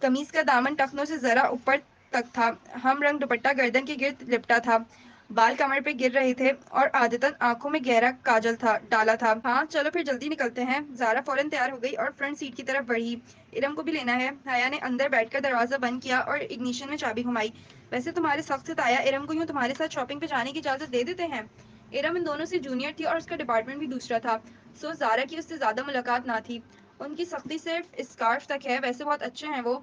قمیص کا دامن ٹخنوں سے ذرا اوپر تک تھا، ہم رنگ دوپٹہ گردن کے گرد لپٹا تھا، بال کمر پہ گر رہے تھے اور عادتاً آنکھوں میں گہرا کاجل ڈالا تھا۔ ہاں چلو پھر جلدی نکلتے ہیں۔ زارا فوراً تیار ہو گئی اور فرنٹ سیٹ کی طرف بڑھی۔ ارم کو بھی لینا ہے۔ حیا نے اندر بیٹھ کر دروازہ بند کیا اور اگنیشن میں چابی گھمائی۔ ویسے تمہارے سخت سے تایا ارم کو یوں تمہارے ساتھ شاپنگ پہ جانے کی اجازت دے دیتے ہیں؟ ارم ان دونوں سے جونیئر تھی اور اس کا ڈپارٹمنٹ بھی دوسرا تھا، سو زارا کی اس سے زیادہ ملاقات نہ تھی۔ ان کی سختی صرف اسکارف تک ہے، ویسے بہت اچھے ہیں وہ۔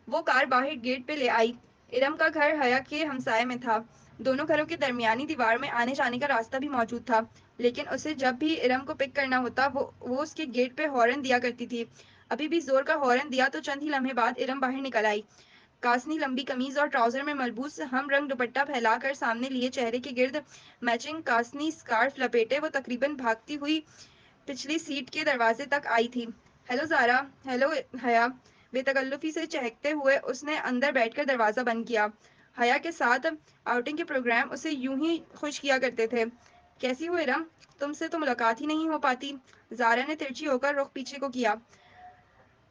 وہ کار باہر گیٹ پہ لے آئی۔ ارم کا گھر حیا کے ہمسائے میں تھا، دونوں گھروں کے درمیانی دیوار میں آنے جانے کا راستہ بھی موجود تھا، لیکن اسے جب بھی ارم کو پک کرنا ہوتا وہ اس کے گیٹ پہ ہارن دیا کرتی تھی۔ ابھی بھی زور کا ہارن دیا تو چند ہی لمحے بعد ارم باہر نکل آئی۔ کاسنی لمبی قمیض اور ٹراؤزر میں ملبوس ہم رنگ دوپٹہ پھیلا کر سامنے لیے چہرے کے گرد میچنگ کاسنی اسکارف لپیٹے وہ تقریباً بھاگتی ہوئی پچھلی سیٹ کے دروازے تک آئی تھی۔ ہیلو زارا۔ ہیلو حیا۔ بے تکلفی سے چہکتے ہوئے اس نے اندر بیٹھ کر دروازہ بند کیا۔ حیا کے ساتھ آؤٹنگ کے پروگرام اسے یوں ہی خوش کیا کرتے تھے۔ کیسی ہو ارم؟ تم سے تو ملاقات ہی نہیں ہو پاتی۔ زارا نے ترچھی ہو کر رخ پیچھے کو کیا۔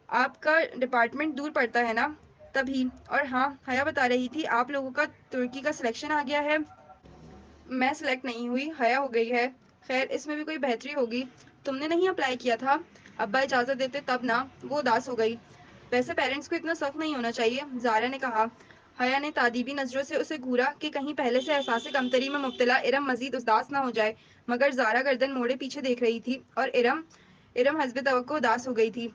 آپ کا ڈپارٹمنٹ دور پڑتا ہے نا، تبھی۔ اور ہاں، حیا بتا رہی تھی آپ لوگوں کا ترکی کا سلیکشن آ گیا ہے۔ میں سلیکٹ نہیں ہوئی، حیا ہو گئی ہے۔ خیر اس میں بھی کوئی بہتری ہوگی۔ تم نے نہیں اپلائی کیا تھا؟ ابا اجازت دیتے تب نا۔ وہ اداس ہو گئی۔ ویسے پیرنٹس کو اتنا سخت نہیں ہونا چاہیے، زارا نے کہا۔ حیا نے تادیبی نظروں سے اسے گھورا کہ کہیں پہلے سے احساس کمتری میں مبتلا ارم مزید اداس نہ ہو جائے، مگر زارا گردن موڑے پیچھے دیکھ رہی تھی اور ارم حسب توقع اداس ہو گئی تھی۔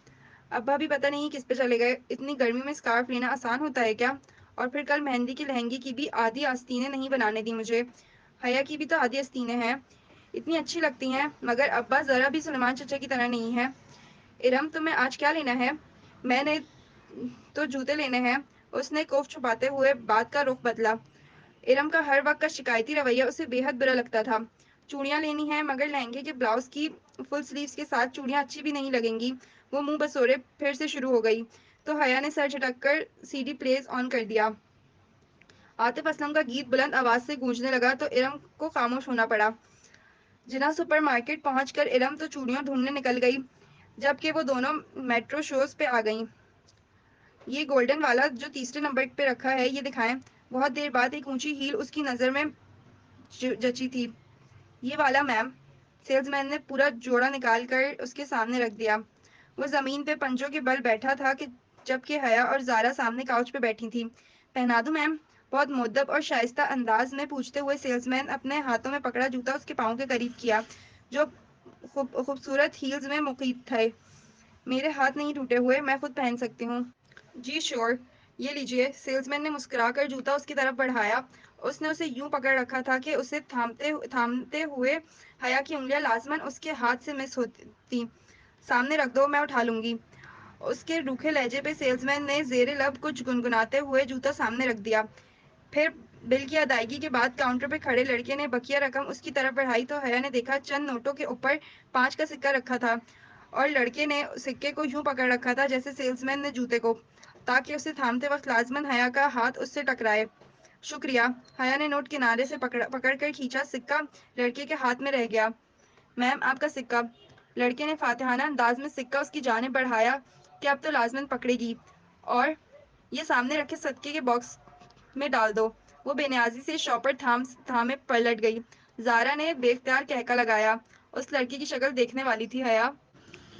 ابا بھی پتہ نہیں کس پہ چلے گئے۔ اتنی گرمی میں اسکارف لینا آسان ہوتا ہے کیا؟ اور پھر کل مہندی کی لہنگی کی بھی آدھی آستینیں نہیں بنانے دی مجھے۔ حیا کی بھی تو آدھی آستینیں ہیں، اتنی اچھی لگتی ہیں، مگر ابا ذرا بھی سلیمان چچا کی طرح نہیں ہے۔ ارم تمہیں آج کیا لینا ہے؟ میں نے تو جوتے لینے ہیں۔ اس نے کوف چھپاتے ہوئے بات کا رخ بدلا۔ ارم کا ہر وقت کا شکایتی رویہ اسے بے حد برا لگتا تھا۔ چوڑیاں لینی ہیں، مگر لہنگے کے بلاؤز کی فل سلیوز کے ساتھ چوڑیاں اچھی بھی نہیں لگیں گی۔ وہ منہ بسورے پھر سے شروع ہو گئی تو حیا نے سر جھٹک کر سی ڈی پلیز آن کر دیا۔ عاطف اسلم کا گیت بلند آواز سے گونجنے لگا تو ارم کو خاموش ہونا پڑا۔ جناح سپر مارکیٹ پہنچ کر ارم تو چوڑیاں ڈھونڈنے نکل گئی، جبکہ وہ دونوں میٹرو شوز پہ آ گئیں۔ یہ گولڈن والا جو تیسرے نمبر پہ رکھا ہے، یہ دکھائیں۔ بہت دیر بعد ایک اونچی ہیل اس کی نظر میں جچی تھی۔ یہ والا میم۔ سیلز مین نے پورا جوڑا نکال کر اس کے سامنے رکھ دیا۔ وہ زمین پہ پنجوں کے بل بیٹھا تھا کہ جبکہ حیا اور زارا سامنے کاؤچ پہ بیٹھی تھیں۔ پہنا دوں میم؟ بہت مؤدب اور شائستہ انداز میں پوچھتے ہوئے سیلز مین اپنے ہاتھوں میں پکڑا جوتا اس کے پاؤں کے قریب کیا، جو خوبصورت ہیلز میں مقید تھے۔ میرے ہاتھ نہیں ٹوٹے ہوئے، میں خود پہن سکتی ہوں۔ جی شور، یہ لیجیے۔ سیلز مین نے مسکرا کر جوتا اس کی طرف بڑھایا۔ اس نے اسے یوں پکڑ رکھا تھا کہ اسے تھامتے ہوئے حیا کی انگلیاں لازماً اس کے ہاتھ سے مس ہوتی۔ سامنے رکھ دو، میں اٹھا لوں گی۔ اس کے روکھے لہجے پہ سیلز مین نے زیر لب کچھ گنگناتے ہوئے جوتا سامنے رکھ دیا۔ پھر بل کی ادائیگی کے بعد کاؤنٹر پہ کھڑے لڑکے نے بقیہ رقم اس کی طرف بڑھائی تو حیا نے دیکھا چند نوٹوں کے اوپر 5 کا سکہ رکھا تھا، اور لڑکے نے سکے کو یوں پکڑ رکھا تھا جیسے سیلز مین نے جوتے کو، تاکہ اسے تھامتے وقت لازماً حیا کا ہاتھ اس سے ٹکرائے۔ شکریہ۔ حیا نے نوٹ کنارے سے پکڑ کر کھینچا، سکہ لڑکے کے ہاتھ میں رہ گیا۔ میم آپ کا سکہ۔ لڑکے نے فاتحانہ انداز میں سکہ اس کی جانب بڑھایا کہ اب تو لازماً پکڑے گی، اور یہ سامنے رکھے صدقے کے باکس میں ڈال دو۔ وہ بے نیازی سے شاپر تھامے پلٹ گئی۔ زارا نے بے اختیار کہکا لگایا۔ اس لڑکی کی شکل دیکھنے والی تھی حیا۔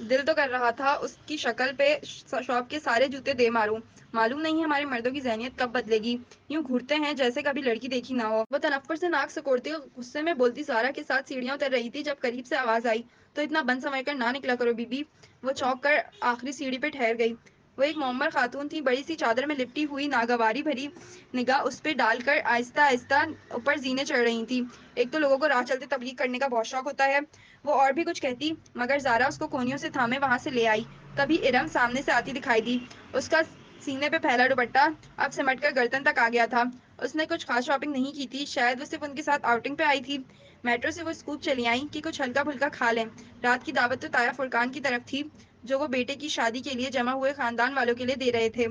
دل تو کر رہا تھا اس کی شکل پہ شاپ کے سارے جوتے دے ماروں۔ معلوم نہیں ہمارے مردوں کی ذہنیت کب بدلے گی، یوں گھورتے ہیں جیسے کبھی لڑکی دیکھی نہ ہو۔ وہ تنفر سے ناک سکوڑتی اور غصے میں بولتی زارا کے ساتھ سیڑھیاں اتر رہی تھی جب قریب سے آواز آئی، تو اتنا بن سنور کر نہ نکلا کرو بی بی۔ وہ چونک کر آخری سیڑھی پہ ٹھہر گئی۔ وہ ایک معمر خاتون تھی، بڑی سی چادر میں لپٹی ہوئی، ناگواری بھری نگاہ اس پہ ڈال کر آہستہ آہستہ اوپر زینے چڑھ رہی تھی۔ ایک تو لوگوں کو راہ چلتے تبلیغ کرنے کا بہت شوق ہوتا ہے۔ وہ اور بھی کچھ کہتی، مگر زارا اس کو کونیوں سے تھامے وہاں سے لے آئی۔ تبھی ارم سامنے سے آتی دکھائی دی۔ اس کا سینے پہ پھیلا دوپٹہ اب سمٹ کر گردن تک آ گیا تھا۔ اس نے کچھ خاص شاپنگ نہیں کی تھی، شاید وہ صرف ان کے ساتھ آؤٹنگ پہ آئی تھی۔ میٹرو سے وہ اسکوپ چلی آئیں کہ کچھ ہلکا پھلکا کھا لیں۔ رات کی دعوت تو تایا فرقان کی طرف تھی، جو وہ بیٹے کی شادی کے لیے جمع ہوئے خاندان والوں کے لیے دے رہے تھے۔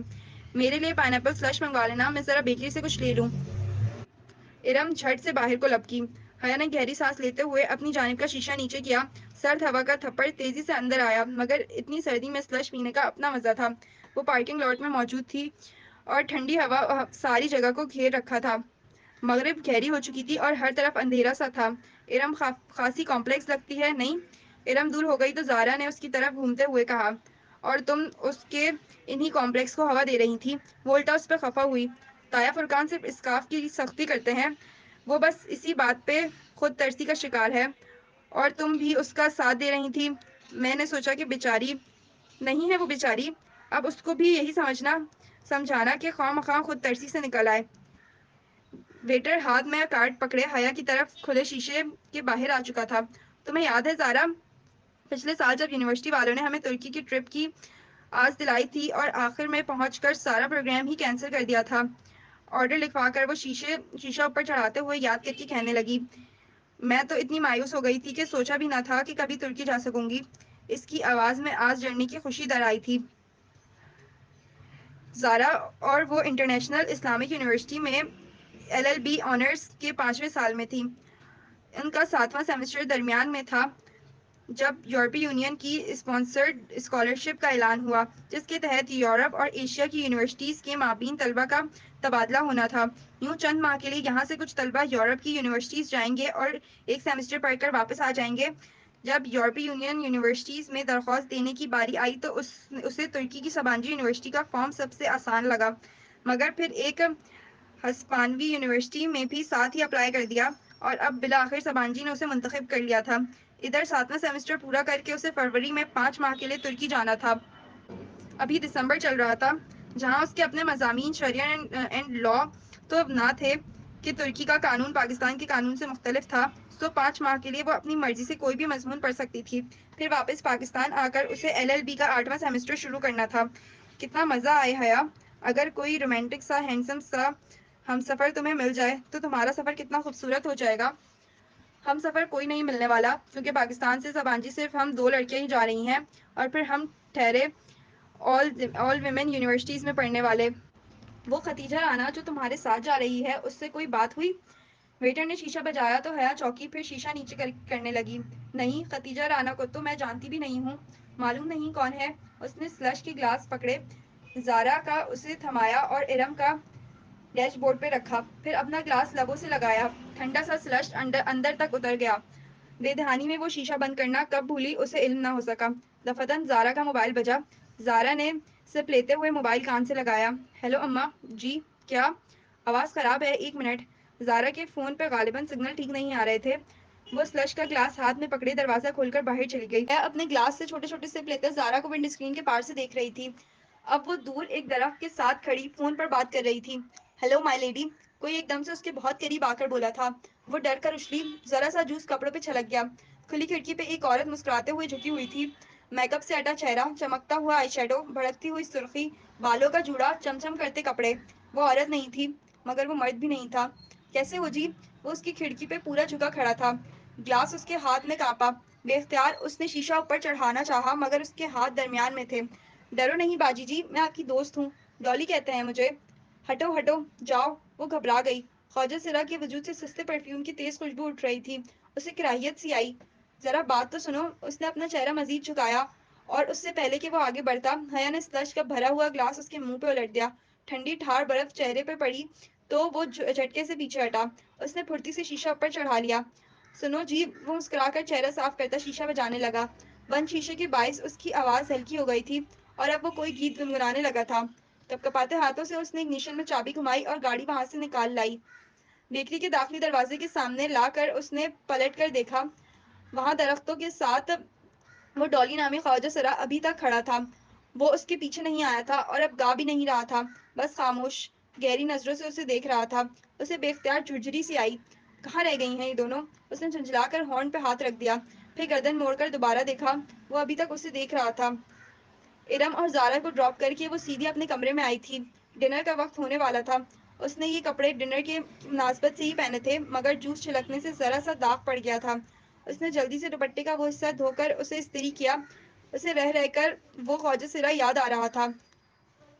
میرے لیے پائن ایپل سلش منگوا لینا، میں ذرا بیکری سے کچھ لے لوں۔ ارم جھٹ سے باہر کو لپکی۔ حیا نے گہری سانس لیتے ہوئے اپنی جانب کا شیشہ نیچے کیا۔ سرد ہوا کا تھپڑ تیزی سے اندر آیا، مگر اتنی سردی میں سلش پینے کا اپنا مزہ تھا۔ وہ پارکنگ لاٹ میں موجود تھی اور ٹھنڈی ہوا ساری جگہ کو گھیر رکھا تھا۔ مغرب گہری ہو چکی تھی اور ہر طرف اندھیرا سا تھا۔ ارم خاصی کمپلیکس لگتی ہے نہیں؟ ارم دور ہو گئی تو زارا نے اس کی طرف گھومتے ہوئے کہا، اور تم اس کے انہی کمپلیکس کو ہوا دے رہی تھی؟ وولٹا اس پر خفا ہوئی۔ تایا فرقان صرف اسکاف کی سختی کرتے ہیں، وہ بس اسی بات پہ خود ترسی کا شکار ہے، اور تم بھی اس کا ساتھ دے رہی تھی۔ میں نے سوچا کہ بیچاری نہیں ہے وہ بیچاری، اب اس کو بھی یہی سمجھانا کہ خواہ مخواہ خود ترسی سے نکل آئے۔ ویٹر ہاتھ میں کارڈ پکڑے حیا کی طرف کھلے شیشے کے باہر آ چکا تھا۔ تمہیں یاد ہے زارا، پچھلے سال جب یونیورسٹی والوں نے ہمیں ترکی کی ٹرپ کی آس دلائی تھی اور آخر میں پہنچ کر سارا پروگرام ہی کینسل کر دیا تھا؟ آرڈر لکھوا کر وہ شیشہ اوپر چڑھاتے ہوئے یاد کر کے کہنے لگی، میں تو اتنی مایوس ہو گئی تھی کہ سوچا بھی نہ تھا کہ کبھی ترکی جا سکوں گی۔ اس کی آواز میں آج جڑنے کی خوشی در آئی تھی۔ زارا اور وہ انٹرنیشنل اسلامک یونیورسٹی میں LLB آنرز کے 5ویں سال میں تھی۔ ان کا 7واں سیمسٹر درمیان میں تھا جب یورپی یونین کی اسپانسرڈ اسکالرشپ کا اعلان ہوا، جس کے تحت یورپ اور ایشیا کی یونیورسٹیز کے مابین طلبہ کا تبادلہ ہونا تھا۔ یوں چند ماہ کے لیے یہاں سے کچھ طلبہ یورپ کی یونیورسٹیز جائیں گے اور ایک سیمسٹر پڑھ کر واپس آ جائیں گے۔ جب یورپی یونین یونیورسٹیز میں درخواست دینے کی باری آئی تو اسے ترکی کی سبانجی یونیورسٹی کا فارم سب سے آسان لگا، مگر پھر ایک ہسپانوی یونیورسٹی میں بھی ساتھ ہی اپلائی کر دیا، اور اب بالآخر سبانجی نے اسے منتخب کر لیا تھا۔ ادھر 7واں سیمسٹر پورا کر کے اسے فروری میں 5 ماہ کے لیے ترکی جانا تھا۔ ابھی دسمبر چل رہا تھا، جہاں اس کے اپنے مضامین شریعہ اینڈ لا تو نہ تھے کہ ترکی کا قانون پاکستان کے قانون سے مختلف تھا، تو 5 ماہ کے لیے وہ اپنی مرضی سے کوئی بھی مضمون پڑھ سکتی تھی۔ پھر واپس پاکستان آ کر اسے LLB کا 8واں سیمسٹر شروع کرنا تھا۔ کتنا مزہ آئے حیا، اگر کوئی رومانٹک سا ہینڈسم سا ہم سفر تمہیں مل جائے تو تمہارا سفر کتنا خوبصورت ہو جائے گا۔ ہم سفر کوئی نہیں ملنے والا، کیونکہ پاکستان سے سبانجی صرف ہم 2 لڑکیاں ہی جا رہی ہیں، اور پھر ہم ٹھہرے آل ویمن یونیورسٹیز میں پڑھنے والے۔ وہ ختیجہ رانا جو تمہارے ساتھ جا رہی ہے، اس سے کوئی بات ہوئی؟ ویٹر نے شیشہ بجایا تو حیا چوکی، پھر شیشہ نیچے کرنے لگی۔ نہیں، ختیجہ رانا کو تو میں جانتی بھی نہیں ہوں۔ معلوم نہیں کون ہے؟ اس نے سلش کے گلاس پکڑے، زارا کا اسے تھمایا اور ارم کا ڈیش بورڈ پہ رکھا، پھر اپنا گلاس لبوں سے لگایا۔ ٹھنڈا سا سلش اندر تک اتر گیا۔ بے دہانی میں وہ شیشہ بند کرنا کب بھولی اسے علم نہ ہو سکا۔ دفتن زارا کا موبائل بجا۔ زارا نے سپ لیتے ہوئے موبائل کان سے لگایا۔ ہیلو اماں جی، کیا؟ آواز خراب ہے، 1 منٹ۔ زارا کے فون پہ غالباً سگنل ٹھیک نہیں آ رہے تھے۔ وہ سلش کا گلاس ہاتھ میں پکڑے دروازہ کھول کر باہر چلی گئی۔ وہ اپنے گلاس سے چھوٹے چھوٹے سپ لیتے زارا کو ونڈو اسکرین کے پار سے دیکھ رہی تھی۔ اب وہ دور ایک درخت کے ساتھ کھڑی فون پر بات کر رہی تھی۔ ہیلو مائی لیڈی، کوئی ایک دم سے اس کے بہت قریب آ کر بولا تھا۔ وہ ڈر کر اچھلی، ذرا سا جوس کپڑوں پہ چھلک گیا۔ کھلی کھڑکی پہ ایک عورت مسکراتے ہوئے جھکی ہوئی تھی۔ میک اپ سے اٹا چہرہ، چمکتا ہوا آئی شیڈو، بھڑکتی ہوئی سرخی، بالوں کا جوڑا، چمچم کرتے کپڑے۔ وہ عورت نہیں تھی، مگر وہ مرد بھی نہیں تھا۔ کیسے ہو جی؟ وہ اس کی کھڑکی پہ پورا جھکا کھڑا تھا۔ گلاس اس کے ہاتھ میں کانپا۔ بے اختیار اس نے شیشہ اوپر چڑھانا چاہا، مگر اس کے ہاتھ درمیان میں تھے۔ ڈرو نہیں باجی جی، میں آپ کی دوست ہوں، ڈالی کہتے ہیں مجھے۔ ہٹو ہٹو، جاؤ۔ وہ گھبرا گئی۔ خواجہ سرا کے وجود سے سستے پرفیوم کی تیز خوشبو اٹھ رہی تھی۔ اسے کراہیت سی آئی۔ ذرا بات تو سنو۔ اس نے اپنا چہرہ مزید جھکایا، اور اس سے پہلے کہ وہ آگے بڑھتا، حیا نے سلش کا بھرا ہوا گلاس اس کے منہ پہ الٹ دیا۔ ٹھنڈی ٹھار برف چہرے پہ پڑی تو وہ جھٹکے سے پیچھے ہٹا۔ اس نے پھرتی سے شیشہ اوپر چڑھا لیا۔ سنو جی، وہ مسکرا کر چہرہ صاف کرتا شیشہ بجانے لگا۔ بند شیشے کے باعث اس کی آواز ہلکی ہو گئی تھی، اور اب وہ کوئی گیت گنگنانے لگا تھا۔ کپکپاتے ہاتھوں سے اس نے اگنیشن میں چابی گھمائی اور گاڑی وہاں سے نکال لائی۔ بیکری کے داخلی دروازے کے سامنے لا کر اس نے پلٹ کر دیکھا۔ وہاں درختوں کے ساتھ وہ ڈالی نامی خواجہ سرا ابھی تک کھڑا تھا۔ وہ اس کے پیچھے نہیں آیا تھا اور اب گا بھی نہیں رہا تھا، بس خاموش گہری نظروں سے اسے دیکھ رہا تھا۔ اسے بے اختیار جھرجھری سی آئی۔ کہاں رہ گئی ہیں یہ دونوں؟ اس نے جھنجھلا کر ہارن پہ ہاتھ رکھ دیا، پھر گردن موڑ کر دوبارہ دیکھا۔ وہ ابھی تک اسے دیکھ رہا تھا۔ ارم اور زارا کو ڈراپ کر کے وہ سیدھی اپنے کمرے میں آئی تھی۔ ڈنر کا وقت ہونے والا تھا۔ اس نے یہ کپڑے ڈنر کے مناسبت سے ہی پہنے تھے، مگر جوس چھلکنے سے ذرا سا داغ پڑ گیا تھا۔ اس نے جلدی سے دوپٹے کا وہ حصہ دھو کر اسے استری کیا۔ اسے رہ رہ کر وہ خواجہ سرا یاد آ رہا تھا۔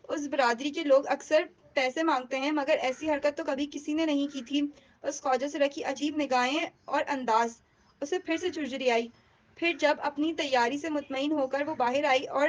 اس برادری کے لوگ اکثر پیسے مانگتے ہیں، مگر ایسی حرکت تو کبھی کسی نے نہیں کی تھی۔ اس خواجہ سرا کی عجیب نگاہیں اور انداز۔ اسے پھر سے جھرجھری آئی۔ پھر جب اپنی تیاری سے مطمئن ہو کر وہ باہر آئی اور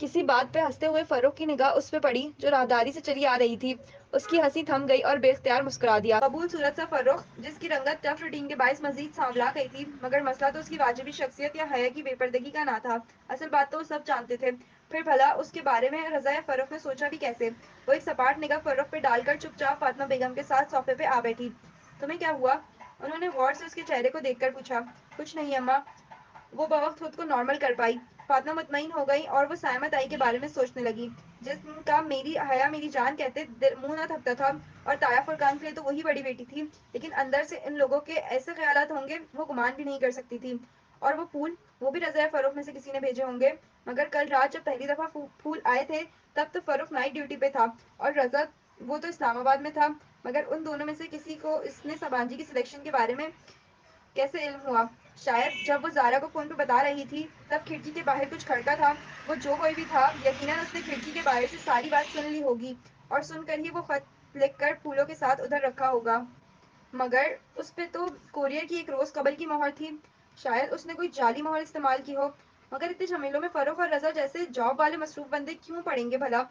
کسی بات پہ ہنستے ہوئے فروخ کی نگاہ اس پہ پڑی جو راہداری سے چلی آ رہی تھی۔ اس کی ہنسی تھم گئی اور بے اختیار مسکرا دیا۔ قبول صورت سا فروخ، جس کی رنگت ٹف روٹین کے باعث مزید سانولا گئی تھی، مگر مسئلہ تو اس کی واجبی شخصیت یا حیا کی بے پردگی کا نہ تھا۔ اصل بات تو وہ سب جانتے تھے، پھر بھلا اس کے بارے میں رضا یا فروخ نے سوچا بھی کیسے؟ وہ ایک سپاٹ نگاہ فروخ پہ ڈال کر چپ چاپ فاطمہ بیگم کے ساتھ صوفے پہ آ بیٹھی۔ تمہیں کیا ہوا؟ انہوں نے غور سے اس کے چہرے کو دیکھ کر پوچھا۔ کچھ نہیں اماں، وہ بوقت خود کو نارمل کر پائی۔ فاطمہ مطمئن ہو گئی اور وہ سائمہ تائی کے بارے میں سوچنے لگی، جس کا میری حیا میری جان کہتے منہ نہ تھکتا تھا، اور تایا فرقان کے لیے تو وہی بڑی بیٹی تھی، لیکن اندر سے ان لوگوں کے ایسے خیالات ہوں گے وہ گمان بھی نہیں کر سکتی تھی۔ اور وہ پھول، وہ بھی رضا فروخ میں سے کسی نے بھیجے ہوں گے، مگر کل رات جب پہلی دفعہ پھول آئے تھے تب تو فروخ نائٹ ڈیوٹی پہ تھا اور رضا وہ تو اسلام آباد میں تھا، مگر ان دونوں میں سے کسی کو اس نے سبانجی کی سلیکشن کے بارے میں کیسے علم ہوا؟ شاید جب وہ زارا کو فون پہ بتا رہی تھی تب کھڑکی کے باہر کچھ کھڑکا تھا۔ وہ جو کوئی بھی تھا، یقیناً اس نے کھڑکی کے باہر سے ساری بات سن لی ہوگی اور سن کر ہی وہ خط لکھ کر پھولوں کے ساتھ ادھر رکھا ہوگا، مگر اس پہ تو کورئر کی ایک روز قبل کی مہر تھی۔ شاید اس نے کوئی جعلی مہر استعمال کی ہو، مگر اتنے جھمیلوں میں فروخ اور رضا جیسے جاب والے مصروف بندے کیوں پڑیں گے بھلا؟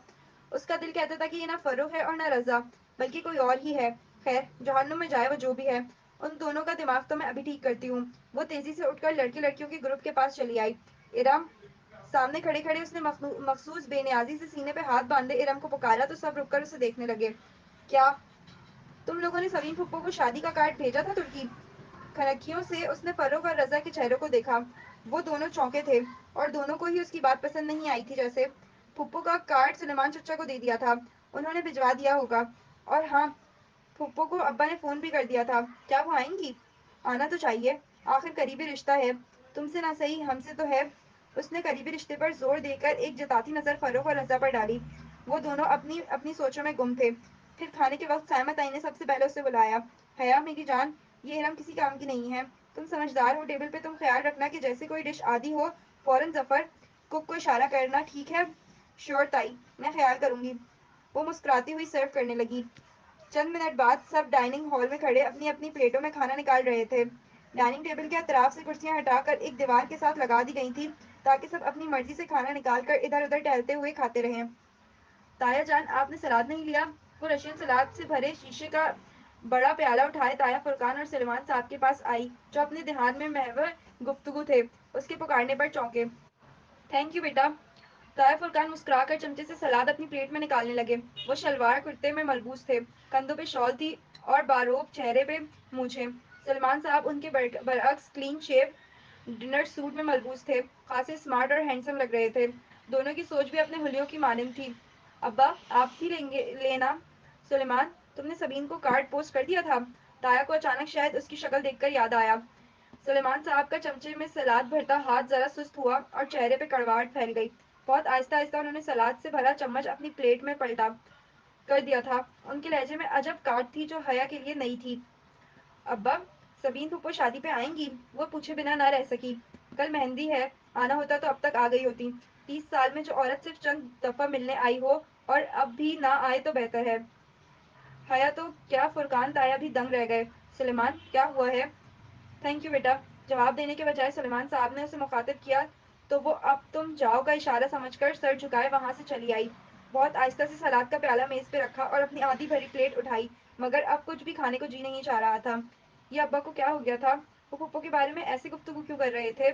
اس کا دل کہتا تھا کہ یہ نہ فروخ ہے اور نہ رضا، بلکہ کوئی اور ہی ہے۔ خیر، جہنم میں جائے وہ جو بھی ہے، ان دونوں کا دماغ تو میں ابھی ٹھیک کرتی ہوں۔ وہ تیزی سے اٹھ کر لڑکی لڑکیوں کے گروپ کے پاس چلی آئی۔ ارم، سامنے کھڑے کھڑے اس نے مخصوص بے نیازی سے سینے پہ ہاتھ باندھے ارم کو پکارا تو سب رک کر اسے دیکھنے لگے۔ کیا تم لوگوں نے سلیم پھپھو کو شادی کا کارڈ بھیجا تھا ترکی؟ کھنکیوں سے اس نے فروخ اور رضا کے چہروں کو دیکھا۔ وہ دونوں چونکے تھے اور دونوں کو ہی اس کی بات پسند نہیں آئی تھی۔ جیسے پھپھو کا کارڈ سلیمان چچا کو دے دیا تھا، انہوں نے بھجوا دیا ہوگا، اور ہاں، پھپھو کو ابا نے فون بھی کر دیا تھا۔ کیا وہ آئیں گی؟ آنا تو چاہیے، آخر قریبی رشتہ ہے، تم سے نہ صحیح ہم سے تو ہے۔ اس نے قریبی رشتے پر زور دے کر ایک جتاتی نظر فروخ اور رضا پر ڈالی۔ وہ دونوں اپنی اپنی سوچوں میں گم تھے۔ پھر کھانے کے وقت سائمہ تائی نے سب سے پہلے اسے بلایا۔ حیا میری جان، یہ ارم کسی کام کی نہیں ہے، تم سمجھدار ہو، ٹیبل پہ تم خیال رکھنا کہ جیسے کوئی ڈش آدھی ہو فوراً ظفر کک کو اشارہ کرنا، ٹھیک ہے؟ شیور تائی، میں خیال کروں گی، وہ مسکراتی ہوئی سرو کرنے لگی۔ چند منٹ بعد سب ڈائننگ ہال میں کھڑے اپنی اپنی پلیٹوں میں کھانا نکال رہے تھے۔ ڈائننگ ٹیبل کے اطراف سے کرسیاں ہٹا کر ایک دیوار کے ساتھ لگا دی گئی تھی تاکہ سب اپنی مرضی سے کھانا نکال کر ادھر ادھر ٹہلتے ہوئے کھاتے رہیں۔ تایا جان، آپ نے سلاد نہیں لیا؟ وہ رشین سلاد سے بھرے شیشے کا بڑا پیالہ اٹھائے تایا فرقان اور سلیمان صاحب کے پاس آئی، جو اپنے دھیان میں محو گفتگو تھے۔ اس کے پکارنے پر چونکے۔ تھینک یو بیٹا۔ تایا فرقان مسکرا کر چمچے سے سلاد اپنی پلیٹ میں نکالنے لگے۔ وہ شلوار کرتے میں ملبوس تھے، کندھوں پہ شال تھی اور باروب چہرے پہ مونچھیں۔ سلیمان صاحب ان کے برعکس کلین شیو ڈنر سوٹ میں ملبوس تھے، خاصے اسمارٹ اور ہینڈسم لگ رہے تھے۔ دونوں کی سوچ بھی اپنے حلیوں کی مانند تھی۔ ابا، آپ ہی لینا؟ سلیمان، تم نے سبین کو کارڈ پوسٹ کر دیا تھا؟ تایا کو اچانک شاید اس کی شکل دیکھ کر یاد آیا۔ سلیمان صاحب کا چمچے میں سلاد بھرتا ہاتھ ذرا سست ہوا اور چہرے پہ کڑواہٹ پھیل گئی۔ بہت آہستہ آہستہ انہوں نے سلاد سے بھرا چمچ اپنی پلیٹ میں پلٹا کر دیا تھا۔ ان کے لہجے میں عجب کاٹ تھی جو حیا کے لیے نئی تھی۔ ابا، سبین پھپھو شادی پہ آئیں گی؟ وہ پوچھے بنا نہ رہ سکی۔ کل مہندی ہے، آنا ہوتا تو اب تک آ گئی ہوتی۔ 30 سال میں جو عورت صرف چند دفعہ ملنے آئی ہو اور اب بھی نہ آئے تو بہتر ہے۔ حیا تو کیا فرقان تایا بھی دنگ رہ گئے۔ سلیمان، کیا ہوا ہے؟ تھینک یو بیٹا۔ جواب دینے کے بجائے سلیمان صاحب نے اسے مخاطب کیا تو وہ اب تم جاؤ کا اشارہ سمجھ کر سر جھکائے وہاں سے چلی آئی۔ بہت آہستہ سے سلاد کا پیالہ میز پہ رکھا اور اپنی آدھی بھری پلیٹ اٹھائی، مگر اب کچھ بھی کھانے کو جی نہیں چاہ رہا تھا۔ یہ ابا کو کیا ہو گیا تھا؟ وہ پھپھو کے بارے میں ایسی گفتگو کیوں کر رہے تھے؟